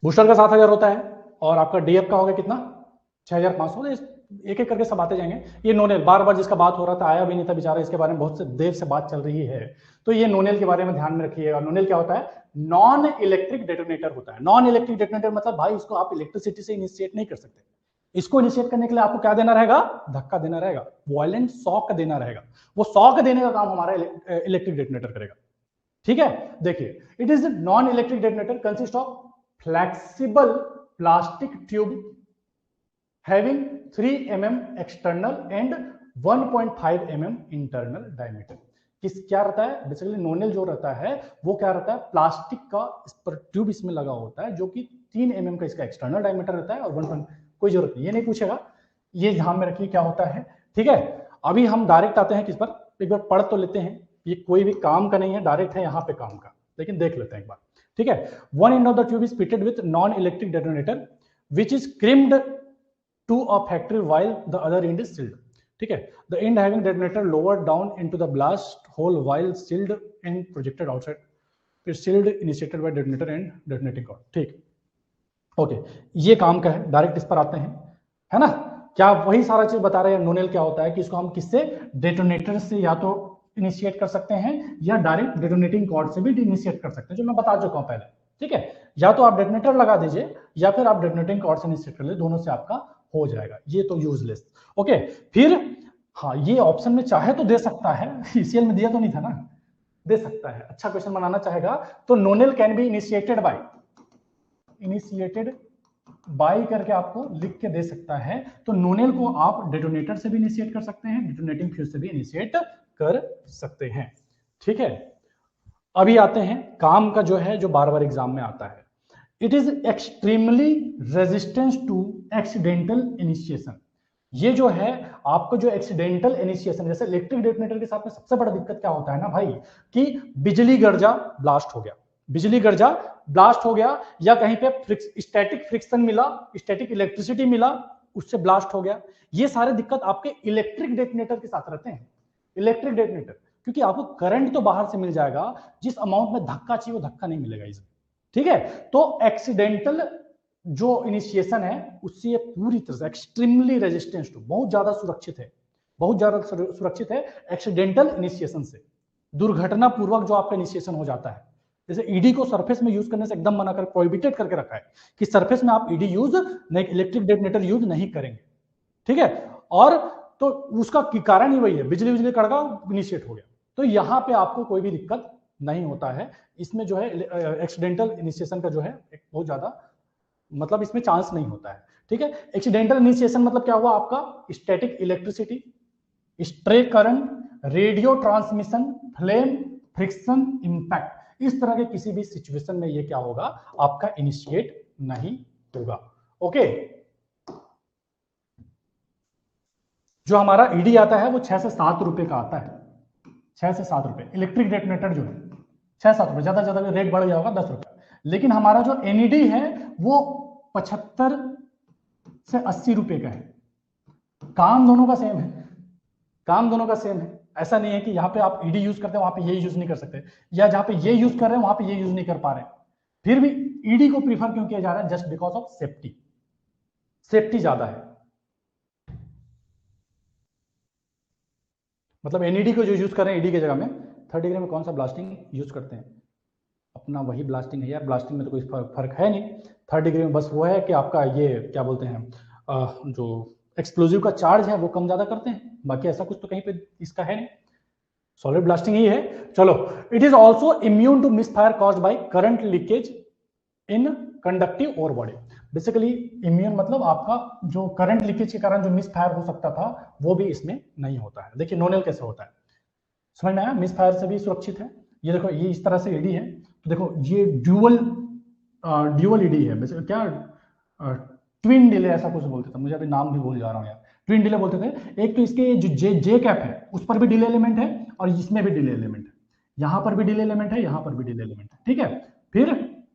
S1: बूस्टर का 7000 होता है और आपका डीएफ का होगा कितना, 6500। एक एक करके सब आते जाएंगे। ये नोनेल बार बार जिसका बात हो रहा था आया भी नहीं था बेचारा, इसके बारे में बहुत से देर से बात चल रही है, तो ये नोनेल के बारे में ध्यान में रखिएगा। नोनेल क्या होता है, नॉन इलेक्ट्रिक डेटोनेटर होता है। नॉन इलेक्ट्रिक डेटोनेटर मतलब भाई इसको आप इलेक्ट्रिसिटी से इनिशिएट नहीं कर सकते, इसको इनिशिएट करने के लिए आपको क्या देना रहेगा, धक्का देना रहेगा, वायलेंट शॉक देना रहेगा, वो शॉक देने का काम हमारा इलेक्ट्रिक डेटोनेटर करेगा। ठीक है, देखिए, it is non electric detonator consist of flexible plastic tube having 3 mm external and 1.5 mm internal diameter। किस क्या रहता है बेसिकली, नोनेल जो रहता है वो क्या रहता है, प्लास्टिक का इस पर ट्यूब इसमें लगा होता है जो कि 3 mm का इसका एक्सटर्नल डायमीटर रहता है और 1. कोई जरूरत नहीं, ये नहीं पूछेगा, ये ध्यान में रखिए क्या होता है। ठीक है, अभी हम डायरेक्ट आते हैं किस पर, एक बार पढ़ तो लेते हैं, ये कोई भी काम का नहीं है, डायरेक्ट है यहाँ पे काम का, लेकिन देख लेते हैं एक बार। ठीक है, one end of the tube is fitted with non electric detonator which is crimped to a factory while the other end is sealed। ठीक है, the end having detonator lowered down into the blast hole while sealed and projected outside, फिर sealed initiated by detonator and detonating cord। ठीक, okay, ये काम का है, direct इस पर आते हैं, है ना। क्या वही सारा चीज बता रहे हैं, नोनेल क्या होता है कि इसको हम किससे, डेटोनेटर से या तो इनिशिएट कर सकते हैं या डायरेक्ट डेटोनेटिंग कॉर्ड से भी इनिशिएट कर सकते हैं, जो मैं बता चुका हूं पहले। ठीक है, या तो आप डेटोनेटर लगा दीजिए या फिर आप डेटोनेटिंग कॉर्ड से इनिशिएट कर ले, दोनों से आपका हो जाएगा, ये तो यूजलेस। ओके, फिर हाँ, ये ऑप्शन में चाहे तो दे सकता है, ईसीएल में दिया तो नहीं था ना, दे सकता है, अच्छा क्वेश्चन बनाना चाहेगा तो नोनेल कैन बी इनिशिएटेड बाय करके आपको लिख के दे सकता है। तो नोनेल को आप डेटोनेटर से भी इनिशिएट कर सकते हैं, डेटोनेटिंग फ्यूज से भी इनिशिएट कर सकते हैं। ठीक है, अभी आते हैं काम का जो है, जो बार बार एग्जाम में आता है, it is extremely resistance to accidental initiation. ये जो है आपको जो एक्सीडेंटल इनिशिएशन, जैसे इलेक्ट्रिक डेटोनेटर के साथ में सबसे बड़ा दिक्कत क्या होता है ना भाई, कि बिजली गर्जा ब्लास्ट हो गया, बिजली गर्जा ब्लास्ट हो गया, या कहीं पे स्टैटिक फ्रिक्शन मिला, स्टैटिक इलेक्ट्रिसिटी मिला, उससे ब्लास्ट हो गया। ये सारे दिक्कत आपके इलेक्ट्रिक डेटोनेटर के साथ रहते हैं। इलेक्ट्रिक डेटोनेटर, क्योंकि आपको करंट तो बाहर से मिल जाएगा, जिस अमाउंट में धक्का चाहिए वो धक्का नहीं मिलेगा इसमें, ठीक है। तो एक्सीडेंटल जो इनिशिएशन है उससे ये पूरी तरह से एक्सट्रीमली रेजिस्टेंस टू, बहुत ज्यादा सुरक्षित है, बहुत ज्यादा सुरक्षित है एक्सीडेंटल इनिशिएशन से। दुर्घटना पूर्वक जो आपका इनिशिएशन हो जाता है, जैसे ईडी को सरफेस में यूज करने से एकदम मना कर प्रोहिबिटेड करके रखा है कि सरफेस में आप ईडी यूज नहीं, इलेक्ट्रिक डेटोनेटर यूज नहीं करेंगे, ठीक है। और तो उसका कारण ही वही है, बिजली बिजली कड़का इनिशिएट हो गया, तो यहां पे आपको कोई भी दिक्कत नहीं होता है। इसमें जो है एक्सीडेंटल इनिशिएशन का जो है बहुत ज्यादा मतलब इसमें चांस नहीं होता है, ठीक है। एक्सीडेंटल इनिशिएशन मतलब क्या हुआ आपका, static electricity, stray current, radio transmission, flame, friction, impact, इस तरह के किसी भी सिचुएशन में ये क्या होगा आपका इनिशिएट नहीं होगा। ओके, जो हमारा ईडी आता है वो 6 से 7 रुपए का आता है, 6 से 7 रुपए। इलेक्ट्रिक डेटोनेटर जो है 6-7 रुपए, ज्यादा ज्यादा रेट बढ़ गया होगा 10 रुपए। लेकिन हमारा जो एनईडी है वो 75 से 80 रुपए का है। काम दोनों का सेम है, काम दोनों का सेम है। ऐसा नहीं है कि यहाँ पे आप ईडी यूज करते हैं वहां पे ये यूज नहीं कर सकते, या जहां पे ये यूज कर रहे हैं वहां पे ये यूज नहीं कर पा रहे। फिर भी ईडी को प्रीफर क्यों किया जा रहा है, just because of safety, safety ज्यादा है। मतलब एनईडी को जो यूज कर रहे हैं ईडी की जगह में, 3rd डिग्री में कौन सा ब्लास्टिंग यूज करते हैं, अपना वही ब्लास्टिंग है यार, ब्लास्टिंग में तो कोई फर्क है नहीं। 3rd डिग्री में बस वो है कि आपका ये क्या बोलते हैं जो एक्सप्लोजिव का चार्ज है वो कम ज्यादा करते हैं, बाकी ऐसा कुछ तो कहीं पे इसका है नहीं। सॉलिड ब्लास्टिंग ही है। चलो, it is also immune to misfire caused by current leakage in conductive ore body. Basically immune मतलब आपका जो करंट लीकेज के कारण जो मिसफायर हो सकता था वो भी इसमें नहीं होता है। देखिए नोनेल कैसे होता है, समझ में आया, मिसफायर से भी सुरक्षित है। ये देखो ये इस तरह से ईडी है, तो देखो ये ड्यूअल ईडी है, बेसिकली क्या ट्विन डिले ऐसा कुछ बोलते थे, मुझे अभी नाम भी भूल जा रहा हूँ यार, ट्विन डिले बोलते थे। एक तो इसके जो जे कैप है उस पर भी डिले एलिमेंट है और इसमें भी डिले एलिमेंट है, यहां पर भी डिले एलिमेंट है, यहां पर भी डिले एलिमेंट है, ठीक है। फिर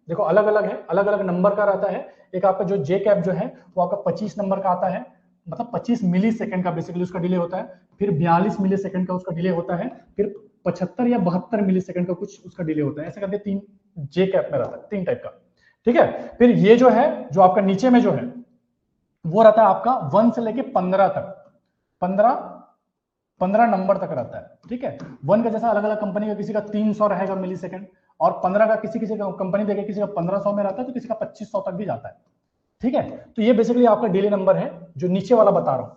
S1: देखो अलग अलग है, अलग अलग नंबर का रहता है। एक आपका जो जे कैप जो है वो आपका 25 नंबर का आता है, मतलब 25 मिली सेकेंड का बेसिकली उसका डिले होता है। फिर 42 मिली सेकेंड का उसका डिले होता है। फिर 75 या 72 मिली सेकेंड का कुछ उसका डिले होता है। ऐसे करके 3 जे कैप में रहता है, 3 टाइप का, ठीक है। फिर ये जो है जो आपका नीचे में जो है वो रहता है आपका 1 से लेके 15 तक, 15 नंबर तक रहता है, ठीक है। 1 का जैसा अलग अलग कंपनी का, किसी का 300 रहेगा मिली सेकेंड, और 15 का किसी किसी का कंपनी देगा, किसी का 1500 में रहता है तो किसी का 2500 तक भी जाता है, ठीक है। तो ये बेसिकली आपका डिले नंबर है जो नीचे वाला बता रहा हूं।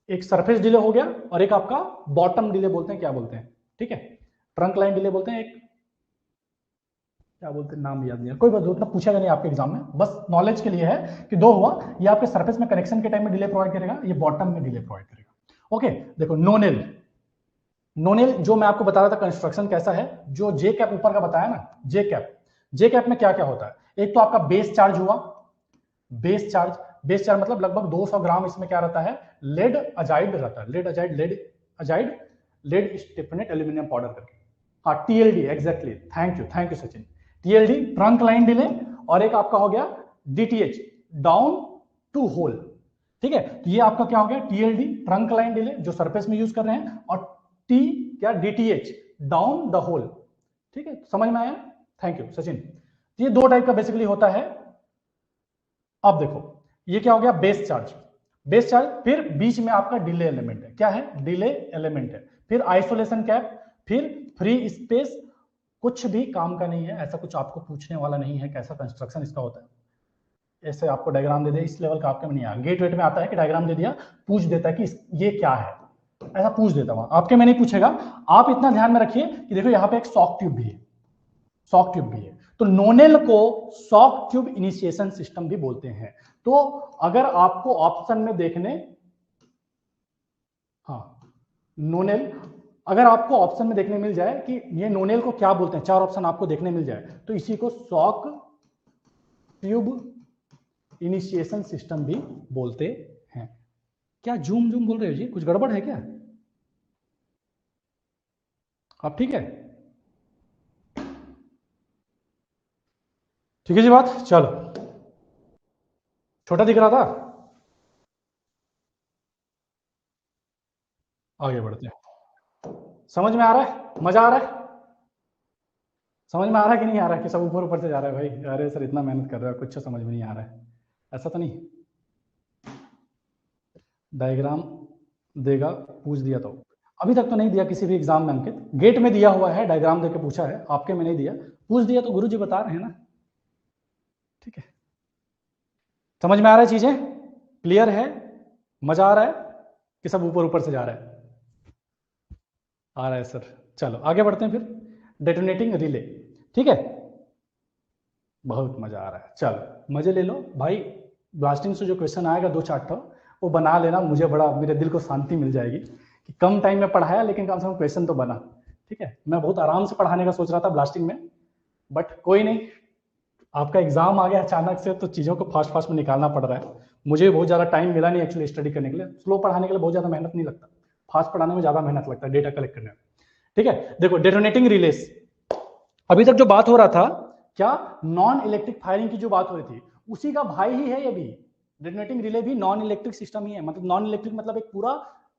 S1: एक सरफेस डिले हो गया और एक आपका बॉटम डिले बोलते हैं, क्या बोलते हैं, ठीक है, ट्रंक लाइन डिले बोलते हैं, एक क्या बोलते हैं नाम याद नहीं है, कोई बात उतना पूछेगा नहीं आपके एग्जाम में, बस नॉलेज के लिए है कि 2 हुआ। ये आपके सरफेस में कनेक्शन के टाइम में डिले प्रोवाइड करेगा, ये बॉटम में डिले प्रोवाइड करेगा। ओके, देखो नोनेल, नोनेल जो मैं आपको बता रहा था कंस्ट्रक्शन कैसा है, जो जे कैप ऊपर का बताया ना, जे कैप, जे कैप में क्या क्या होता है, एक तो आपका बेस चार्ज हुआ, बेस चार्ज, बेस चार्ज मतलब लगभग 200 ग्राम इसमें क्या रहता है, लेड अजाइड रहता है, lead azide, lead azide, lead styphnate aluminium powder करके, हाँ TLD, exactly, thank you Sachin, TLD trunk line delay, और एक आपका हो गया डीटीएच डाउन टू होल, ठीक है। तो ये आपका क्या हो गया, टीएलडी ट्रंक लाइन डिले जो सरफेस में यूज कर रहे हैं, और टी क्या डीटीएच डाउन द होल, ठीक है, समझ में आया, थैंक यू सचिन। ये 2 टाइप का बेसिकली होता है। अब देखो ये क्या हो गया, बेस चार्ज, बेस चार्ज, फिर बीच में आपका डिले एलिमेंट है, क्या है, डिले एलिमेंट है, फिर आइसोलेशन कैप, फिर फ्री स्पेस, कुछ भी काम का नहीं है, ऐसा कुछ आपको पूछने वाला नहीं है कैसा कंस्ट्रक्शन इसका होता है। ऐसे आपको डायग्राम दे दे, इस लेवल का आपके में नहीं आया, गेट वेट में आता है कि डायग्राम दे दिया, पूछ देता है कि ये क्या है, ऐसा पूछ देता हूं, आपके में नहीं पूछेगा। आप इतना ध्यान में रखिए कि देखो यहाँ पे एक शॉक ट्यूब भी है, शॉक ट्यूब भी है, तो नोनेल को शॉक ट्यूब इनिशिएशन सिस्टम भी बोलते हैं। तो अगर आपको ऑप्शन में देखने, हाँ नोनेल, अगर आपको ऑप्शन में देखने मिल जाए कि ये नोनेल को क्या बोलते हैं, 4 ऑप्शन आपको देखने मिल जाए, तो इसी को शॉक ट्यूब इनिशिएशन सिस्टम भी बोलते हैं। क्या जूम जूम बोल रहे हो जी, कुछ गड़बड़ है क्या? आप ठीक है? ठीक है जी बात, चलो छोटा दिख रहा था, आगे बढ़ते हैं। समझ में आ रहा है, मजा आ रहा है, समझ में आ रहा है कि नहीं आ रहा है, कि सब ऊपर ऊपर से जा रहा है भाई, अरे सर इतना मेहनत कर रहे हो कुछ समझ में नहीं आ रहा है, ऐसा तो नहीं? डायग्राम देगा, पूछ दिया तो अभी तक तो नहीं दिया किसी भी एग्जाम में अंकित, गेट में दिया हुआ है, डायग्राम देके पूछा है, आपके में नहीं दिया, पूछ दिया तो गुरुजी बता रहे हैं ना। ठीक है, समझ में आ रहा है, चीजें क्लियर है, मजा आ रहा है कि सब ऊपर ऊपर से जा रहा है? आ रहा है सर, चलो आगे बढ़ते हैं फिर। डेटोनेटिंग रिले, ठीक है, बहुत मजा आ रहा है, चलो मजे ले लो भाई। ब्लास्टिंग से जो क्वेश्चन आएगा 2-4 वो बना लेना, मुझे बड़ा, मेरे दिल को शांति मिल जाएगी कि कम टाइम में पढ़ाया लेकिन कम से कम क्वेश्चन तो बना। ठीक है, मैं बहुत आराम से पढ़ाने का सोच रहा था ब्लास्टिंग में, बट कोई नहीं, आपका एग्जाम आ गया अचानक से तो चीज़ों को फास्ट फास्ट में निकालना पड़ रहा है। मुझे बहुत ज़्यादा टाइम मिला नहीं एक्चुअली स्टडी करने के लिए, स्लो पढ़ाने के लिए बहुत ज़्यादा मेहनत नहीं लगता, फास्ट पढ़ाने में ज़्यादा मेहनत लगता है डेटा कलेक्ट करने में। ठीक है, देखो डेटोनेटिंग रिलेस, अभी तक जो बात हो रहा था, क्या नॉन इलेक्ट्रिक फायरिंग की जो बात हो रही थी, उसी का भाई ही है ये भी। डेटोनेटिंग रिले भी नॉन इलेक्ट्रिक सिस्टम ही है, मतलब नॉन इलेक्ट्रिक मतलब एक पूरा,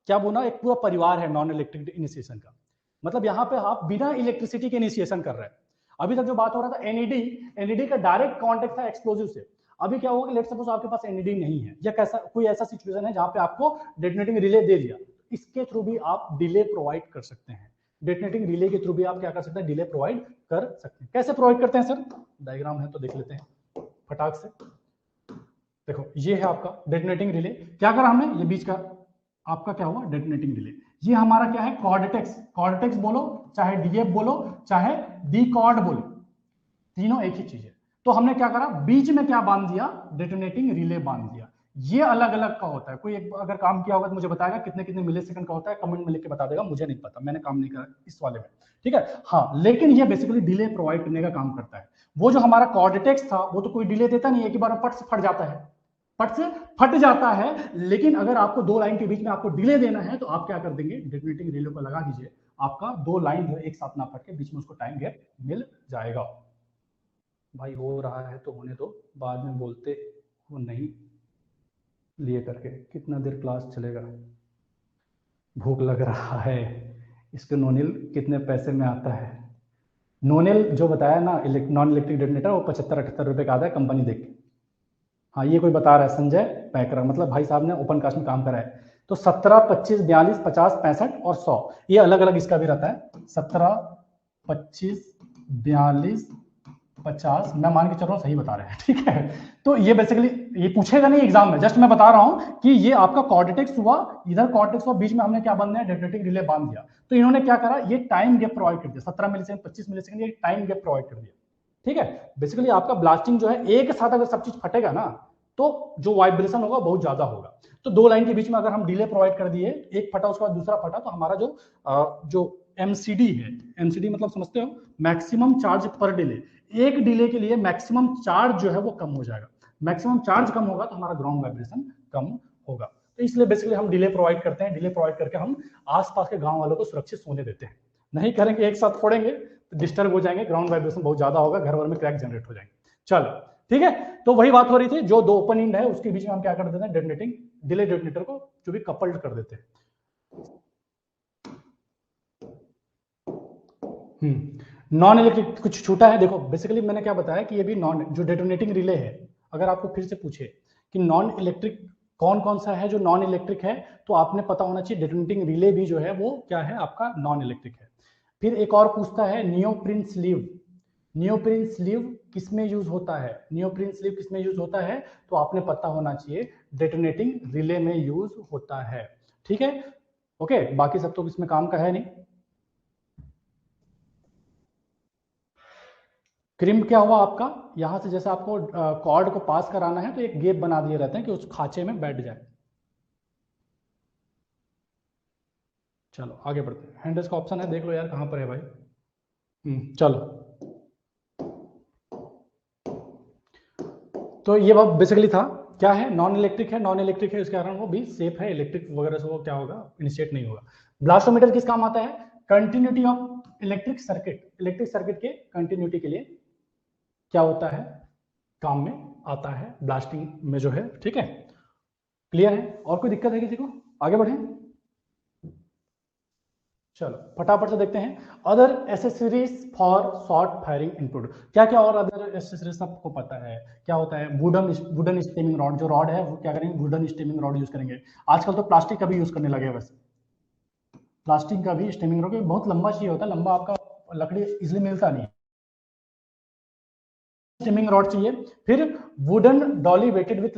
S1: क्या बोलना, एक पूरा परिवार है नॉन इलेक्ट्रिक इनिशिएशन का, मतलब यहाँ पे आप बिना इलेक्ट्रिसिटी के इनिशिएशन कर रहे हैं। अभी तक जो बात हो रहा था एनईडी, एनईडी का डायरेक्ट कॉन्टेक्ट था एक्सप्लोजिव से। अभी क्या होगा, लेट सपोज आपके पास एनईडी नहीं है, या कैसा कोई ऐसा सिचुएशन है जहां पे आपको डेटोनेटिंग रिले दे दिया, इसके थ्रू भी आप डिले प्रोवाइड कर सकते हैं। डेटोनेटिंग रिले के थ्रू भी आप क्या कर सकते हैं, डिले प्रोवाइड कर सकते हैं। कैसे प्रोवाइड करते हैं सर, डायग्राम है तो देख लेते हैं फटाक से। देखो ये है आपका डेटोनेटिंग रिले, क्या करा हमने, ये बीच का आपका क्या हुआ डेटोनेटिंग रिले, ये हमारा क्या है कॉर्डेटेक्स, कॉर्डेटेक्स बोलो चाहे डीएफ बोलो चाहे डी कॉर्ड बोलो, तीनों एक ही चीज है। तो हमने क्या करा, बीच में क्या बांध दिया, डेटोनेटिंग रिले बांध दिया। ये अलग अलग का होता है, कोई एक अगर काम किया होगा तो मुझे बताएगा कितने कितने मिली सेकंड का होता है, कमेंट में लिख के बता देगा, मुझे नहीं पता, मैंने काम नहीं करा इस वाले में। ठीक है, हाँ लेकिन ये बेसिकली डिले प्रोवाइड करने का काम करता है। वो जो हमारा कॉर्डेटेक्स था वो तो कोई डिले देता नहीं है, एक बार पट से फट जाता है, पट से फट जाता है, लेकिन अगर आपको दो लाइन के बीच में आपको डिले देना है तो आप क्या कर देंगे, डेटोनेटिंग रिले को लगा दीजिए, आपका दो लाइन जो एक साथ ना फट के बीच में उसको टाइम गैप मिल जाएगा। भाई हो रहा है तो होने दो, बाद में बोलते हो नहीं लिए करके, कितना देर क्लास चलेगा, भूख लग रहा है, इसके नोनिल कितने पैसे में आता है? नोनिल जो बताया ना, नॉन इलेक्ट्रिक डेटोनेटर वो 75-78 रुपए का आता है कंपनी देख के। हाँ ये कोई बता रहा है संजय पैकरा, मतलब भाई साहब ने ओपन कास्ट में काम करा है, तो 17, 25, 42, 50, 65 और 100 ये अलग अलग इसका भी रहता है। 17, 25, 42, 50, मैं मान के चल रहा हूँ सही बता रहे हैं, ठीक है। तो ये बेसिकली ये पूछेगा नहीं एग्जाम में, जस्ट मैं बता रहा हूँ कि ये आपका कॉर्डेटेक्स हुआ, इधर कॉर्डेटेक्स हुआ, बीच में हमने क्या बांध दिया, डेटोनेटिंग रिले बांध दिया। तो इन्होंने क्या करा, ये टाइम गैप प्रोवाइड कर दिया, 17 मिलीसेकंड, 25 मिलीसेकंड, ये टाइम गैप प्रोवाइड कर दिया। ठीक है, बेसिकली आपका ब्लास्टिंग जो है एक साथ अगर सब चीज फटेगा ना तो जो वाइब्रेशन होगा बहुत ज्यादा होगा। तो दो लाइन के बीच में अगर हम डिले प्रोवाइड कर दिए, एक फटा उसके बाद दूसरा फटा, तो हमारा जो एमसीडी है, एमसीडी मतलब समझते हो, मैक्सिमम चार्ज पर डिले, एक डिले के लिए मैक्सिमम चार्ज जो है वो कम हो जाएगा, मैक्सिमम चार्ज कम होगा तो हमारा ग्राउंड वाइब्रेशन कम होगा। तो इसलिए बेसिकली हम डिले प्रोवाइड करते हैं, डिले प्रोवाइड करके हम आसपास के गांव वालों को सुरक्षित सोने देते हैं। नहीं करेंगे एक साथ फोड़ेंगे तो डिस्टर्ब हो जाएंगे, ग्राउंड वाइब्रेशन बहुत ज्यादा होगा, घर भर में क्रैक जनरेट हो जाएंगे। चलो ठीक है, तो वही बात हो रही थी, जो दो ओपन इंड है उसके बीच में हम क्या कर देते हैं, डेटोनेटिंग डिले डेटोनेटर को जो भी कपल्ड कर देते हैं। नॉन इलेक्ट्रिक कुछ छूटा है, देखो बेसिकली मैंने क्या बताया कि ये भी नॉन, जो डेटोनेटिंग रिले है, अगर आपको फिर से पूछे कि नॉन इलेक्ट्रिक कौन कौन सा है जो नॉन इलेक्ट्रिक है, तो आपने पता होना चाहिए डेटोनेटिंग रिले भी जो है वो क्या है, आपका नॉन इलेक्ट्रिक है। फिर एक और पूछता है नियोप्रिन स्लीव, नियोप्रिन स्लीव किसमें यूज होता है, नियोप्रिन स्लीव किसमें यूज होता है, तो आपने पता होना चाहिए डेटोनेटिंग रिले में यूज होता है। ठीक है, ओके, बाकी सब तो इसमें काम का है नहीं। क्रिम्प क्या हुआ आपका, यहां से जैसे आपको कॉर्ड को पास कराना है तो एक गेप बना दिए रहते हैं कि उस खांचे में बैठ जाए। चलो आगे बढ़ते हैं, हैंडल्स का ऑप्शन है, देख लो यार कहां पर है भाई। चलो तो ये बेसिकली था क्या है, नॉन इलेक्ट्रिक है इसके कारण वो भी सेफ है, इलेक्ट्रिक वगैरह से वो क्या होगा, इनिशिएट नहीं होगा। ब्लास्टोमीटर किस काम आता है, कंटिन्यूटी ऑफ इलेक्ट्रिक सर्किट के कंटिन्यूटी के लिए क्या होता है, काम में आता है ब्लास्टिंग में जो है, ठीक है। क्लियर है, और कोई दिक्कत है किसी को, आगे बढ़े। चलो फटाफट से देखते हैं other accessories for short firing input. क्या क्या और अदर एसेसरीज सबको पता है क्या होता है, वुडन स्टेमिंग रॉड, जो रॉड है वो क्या करेंगे, वुडन स्टेमिंग रॉड यूज करेंगे। आजकल तो प्लास्टिक का भी यूज करने लगे हैं, वैसे प्लास्टिक का भी स्टेमिंग रॉड बहुत लंबा चाहिए होता है, लंबा आपका लकड़ी इजिली मिलता नहीं है, स्टेमिंग रॉड चाहिए। फिर wooden dolly weighted with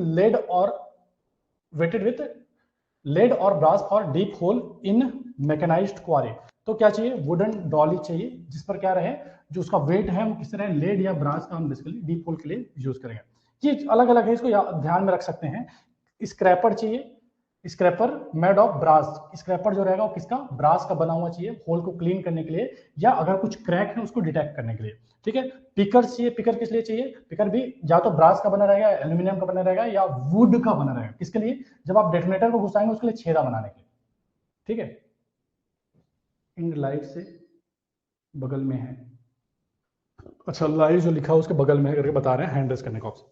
S1: lead और brass for deep hole in mechanised quarry. तो क्या चाहिए, वुडन डॉली चाहिए जिस पर क्या रहे, जो उसका वेट है वो किस तरह लेड या ब्रास का हम बेसिकली डीप होल के लिए यूज करेंगे। ये अलग अलग है, इसको ध्यान में रख सकते हैं। स्क्रैपर चाहिए, scraper made of brass, scraper जो रहेगा वो किसका, ब्रास का बना हुआ चाहिए, होल को क्लीन करने के लिए या अगर कुछ क्रैक है उसको डिटेक्ट करने के लिए, ठीक है। पिकर चाहिए, पिकर किस लिए चाहिए, पिकर भी या तो ब्रास का बना रहेगा, एल्यूमिनियम का बना रहेगा या वुड का बना रहेगा, किसके लिए, जब आप डेटोनेटर को घुसाएंगे उसके लिए छेदा बनाने के लिए, ठीक है। इन लाइट से बगल में है, अच्छा लाइव जो लिखा है उसके बगल में करके बता रहे हैं हैंड रेस करने का ऑप्शन,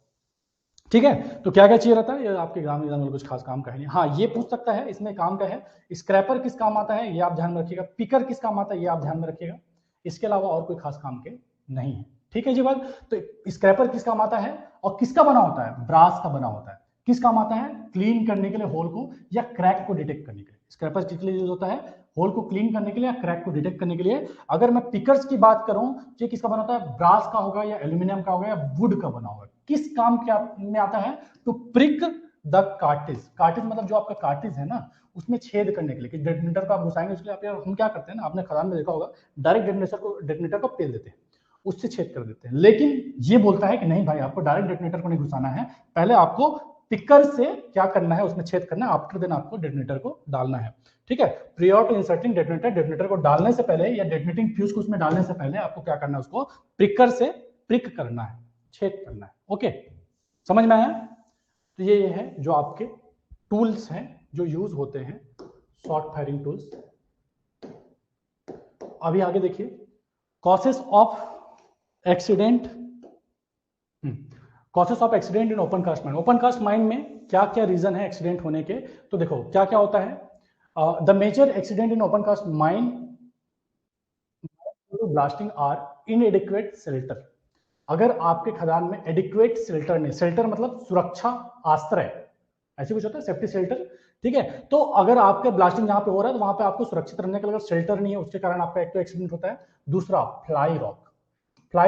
S1: ठीक है। तो क्या क्या चाहिए रहता है, ये आपके एग्जाम में कुछ खास काम का है नहीं। हाँ ये पूछ सकता है, इसमें काम का है, स्क्रैपर किस काम आता है ये आप ध्यान में रखिएगा, पिकर किस काम आता है ये आप ध्यान में रखिएगा, इसके अलावा और कोई खास काम के नहीं है, ठीक है जी बात। तो स्क्रैपर किस काम आता है और किसका बना होता है, ब्रास का बना होता है, किस काम आता है, क्लीन करने के लिए होल को या क्रैक को डिटेक्ट करने के लिए। स्क्रैपर किस लिए यूज होता है, होल को क्लीन करने के लिए या क्रैक को डिटेक्ट करने के लिए। अगर मैं पिकर्स की बात करूं, ये किसका बना होता है, ब्रास का होगा या एल्यूमिनियम का होगा या वुड का बना होगा। किस काम के में आता है, to prick the cartridge, cartridge मतलब जो आपका कार्टिज है ना उसमें छेद करने के लिए, कि डेटोनेटर को आप घुसाएंगे उसके लिए आप यार हम क्या करते हैं ना, आपने खदान में देखा होगा, डायरेक्ट डेटोनेटर को पेल देते हैं, उससे छेद कर देते हैं। लेकिन ये बोलता है कि नहीं भाई आपको डायरेक्ट डेटोनेटर को नहीं घुसाना है, पहले आपको पिकर से क्या करना है, उसमें छेद करना है, आफ्टर देन आपको डेटोनेटर को डालना है, ठीक है। Prior to inserting detonator, detonator को डालने से पहले या डेटोनेटिंग फ्यूज को उसमें डालने से पहले आपको क्या करना है, उसको प्रिकर से प्रिक करना है, छेद करना है, ओके समझ में आया। तो ये है जो आपके टूल्स हैं जो यूज होते हैं, शॉर्ट फायरिंग टूल्स। अभी आगे देखिए, causes of accident, causes of accident in open cast mine. Open cast mine में क्या क्या रीजन है एक्सीडेंट होने के, तो देखो क्या क्या होता है, the major accident in open cast mine blasting are inadequate shelter. अगर आपके खदान में एडिक्वेट शेल्टर नहीं, शेल्टर मतलब सुरक्षा आश्रय, ऐसे कुछ होता है सेफ्टी शेल्टर, ठीक है। तो अगर आपके ब्लास्टिंग जहां पे हो रहा है तो वहां पे आपको सुरक्षित रहने के लिए शेल्टर नहीं है, उसके कारण आपका एक तो एक्सीडेंट होता है, दूसरा फ्लाई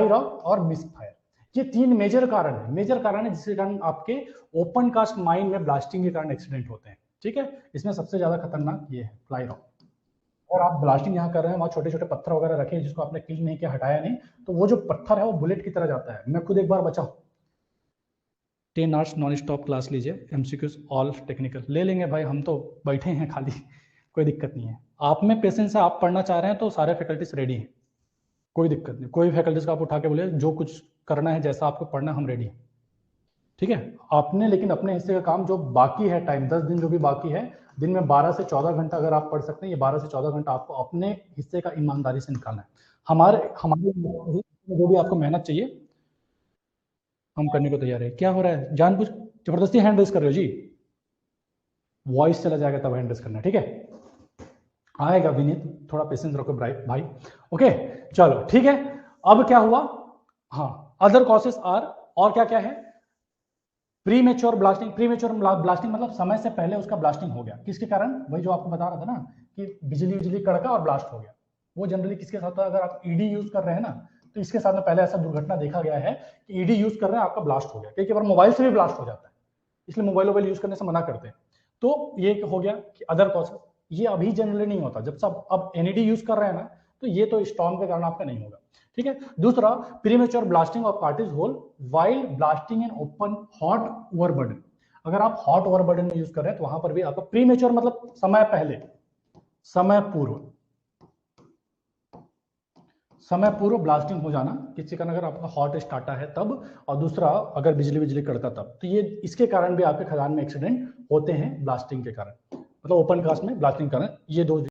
S1: रॉक और मिस फायर। ये तीन मेजर कारण है जिसके कारण आपके ओपन कास्ट माइन में ब्लास्टिंग के कारण एक्सीडेंट होते हैं, ठीक है। इसमें सबसे ज्यादा खतरनाक ये है फ्लाई रॉक। और आप ब्लास्टिंग यहाँ कर रहे हैं, वहाँ छोटे छोटे पत्थर वगैरह रखे हैं जिसको आपने क्लीन नहीं किया, हटाया नहीं, तो वो जो पत्थर है वो बुलेट की तरह जाता है। मैं खुद एक बार बचा हूँ। 10 आवर्स नॉन स्टॉप क्लास लीजिए, एमसीक्यूज ऑल टेक्निकल ले लेंगे भाई, हम तो बैठे हैं खाली कोई दिक्कत नहीं है। आप में पेशेंस है, आप पढ़ना चाह रहे हैं तो सारे फैकल्टीज रेडी हैं, कोई दिक्कत नहीं। कोई फैकल्टीज का आप उठा के बोले जो कुछ करना है जैसा आपको पढ़ना हम रेडी हैं, ठीक है। आपने लेकिन अपने हिस्से का काम जो बाकी है, टाइम 10 दिन जो भी बाकी है, दिन में 12 से 14 घंटा अगर आप पढ़ सकते हैं, ये 12 से 14 घंटा आपको अपने हिस्से का ईमानदारी से निकालना है। हमारे हमारे जो भी आपको मेहनत चाहिए हम करने को तैयार है। क्या हो रहा है, जानबूझ जबरदस्ती हैंड रेस कर रहे हो जी, वॉइस चला जाएगा तब हैंड रेस करना, ठीक है। आएगा विनीत, थोड़ा पेशेंस रखो भाई, ओके चलो ठीक है। अब क्या हुआ, हाँ अदर कॉसेस आर, और क्या क्या है, प्रीमेच्योर ब्लास्टिंग मतलब समय से पहले उसका ब्लास्टिंग हो गया, किसके कारण, वही जो आपको बता रहा था ना कि बिजली कड़का और ब्लास्ट हो गया। वो जनरली किसके साथ होता है, अगर आप ईडी यूज कर रहे हैं ना तो इसके साथ में पहले ऐसा दुर्घटना देखा गया है कि ईडी यूज कर रहे हैं आपका ब्लास्ट हो गया, कई बार मोबाइल से भी ब्लास्ट हो जाता है, इसलिए मोबाइल यूज करने से मना करते हैं। तो ये हो गया कि अदर कॉसेस, ये अभी जनरली नहीं होता, जब सब अब एनईडी यूज कर रहे हैं ना तो ये तो स्टॉर्म के कारण आपका नहीं होगा, ठीक है। दूसरा, premature blasting of cartridge hole while blasting in open hot overburden. अगर आप हॉट ओवरबर्डन में यूज कर रहे हैं तो वहां पर भी आपका प्रीमेच्योर मतलब समय पहले, समय पूर्व, समय पूर्व ब्लास्टिंग हो जाना, किसी का अगर आपका हॉट स्टार्टर है तब, और दूसरा अगर बिजली बिजली कड़का तब, तो ये इसके कारण भी आपके खदान में एक्सीडेंट होते हैं ब्लास्टिंग के कारण, मतलब ओपन कास्ट में ब्लास्टिंग कारण, ये दो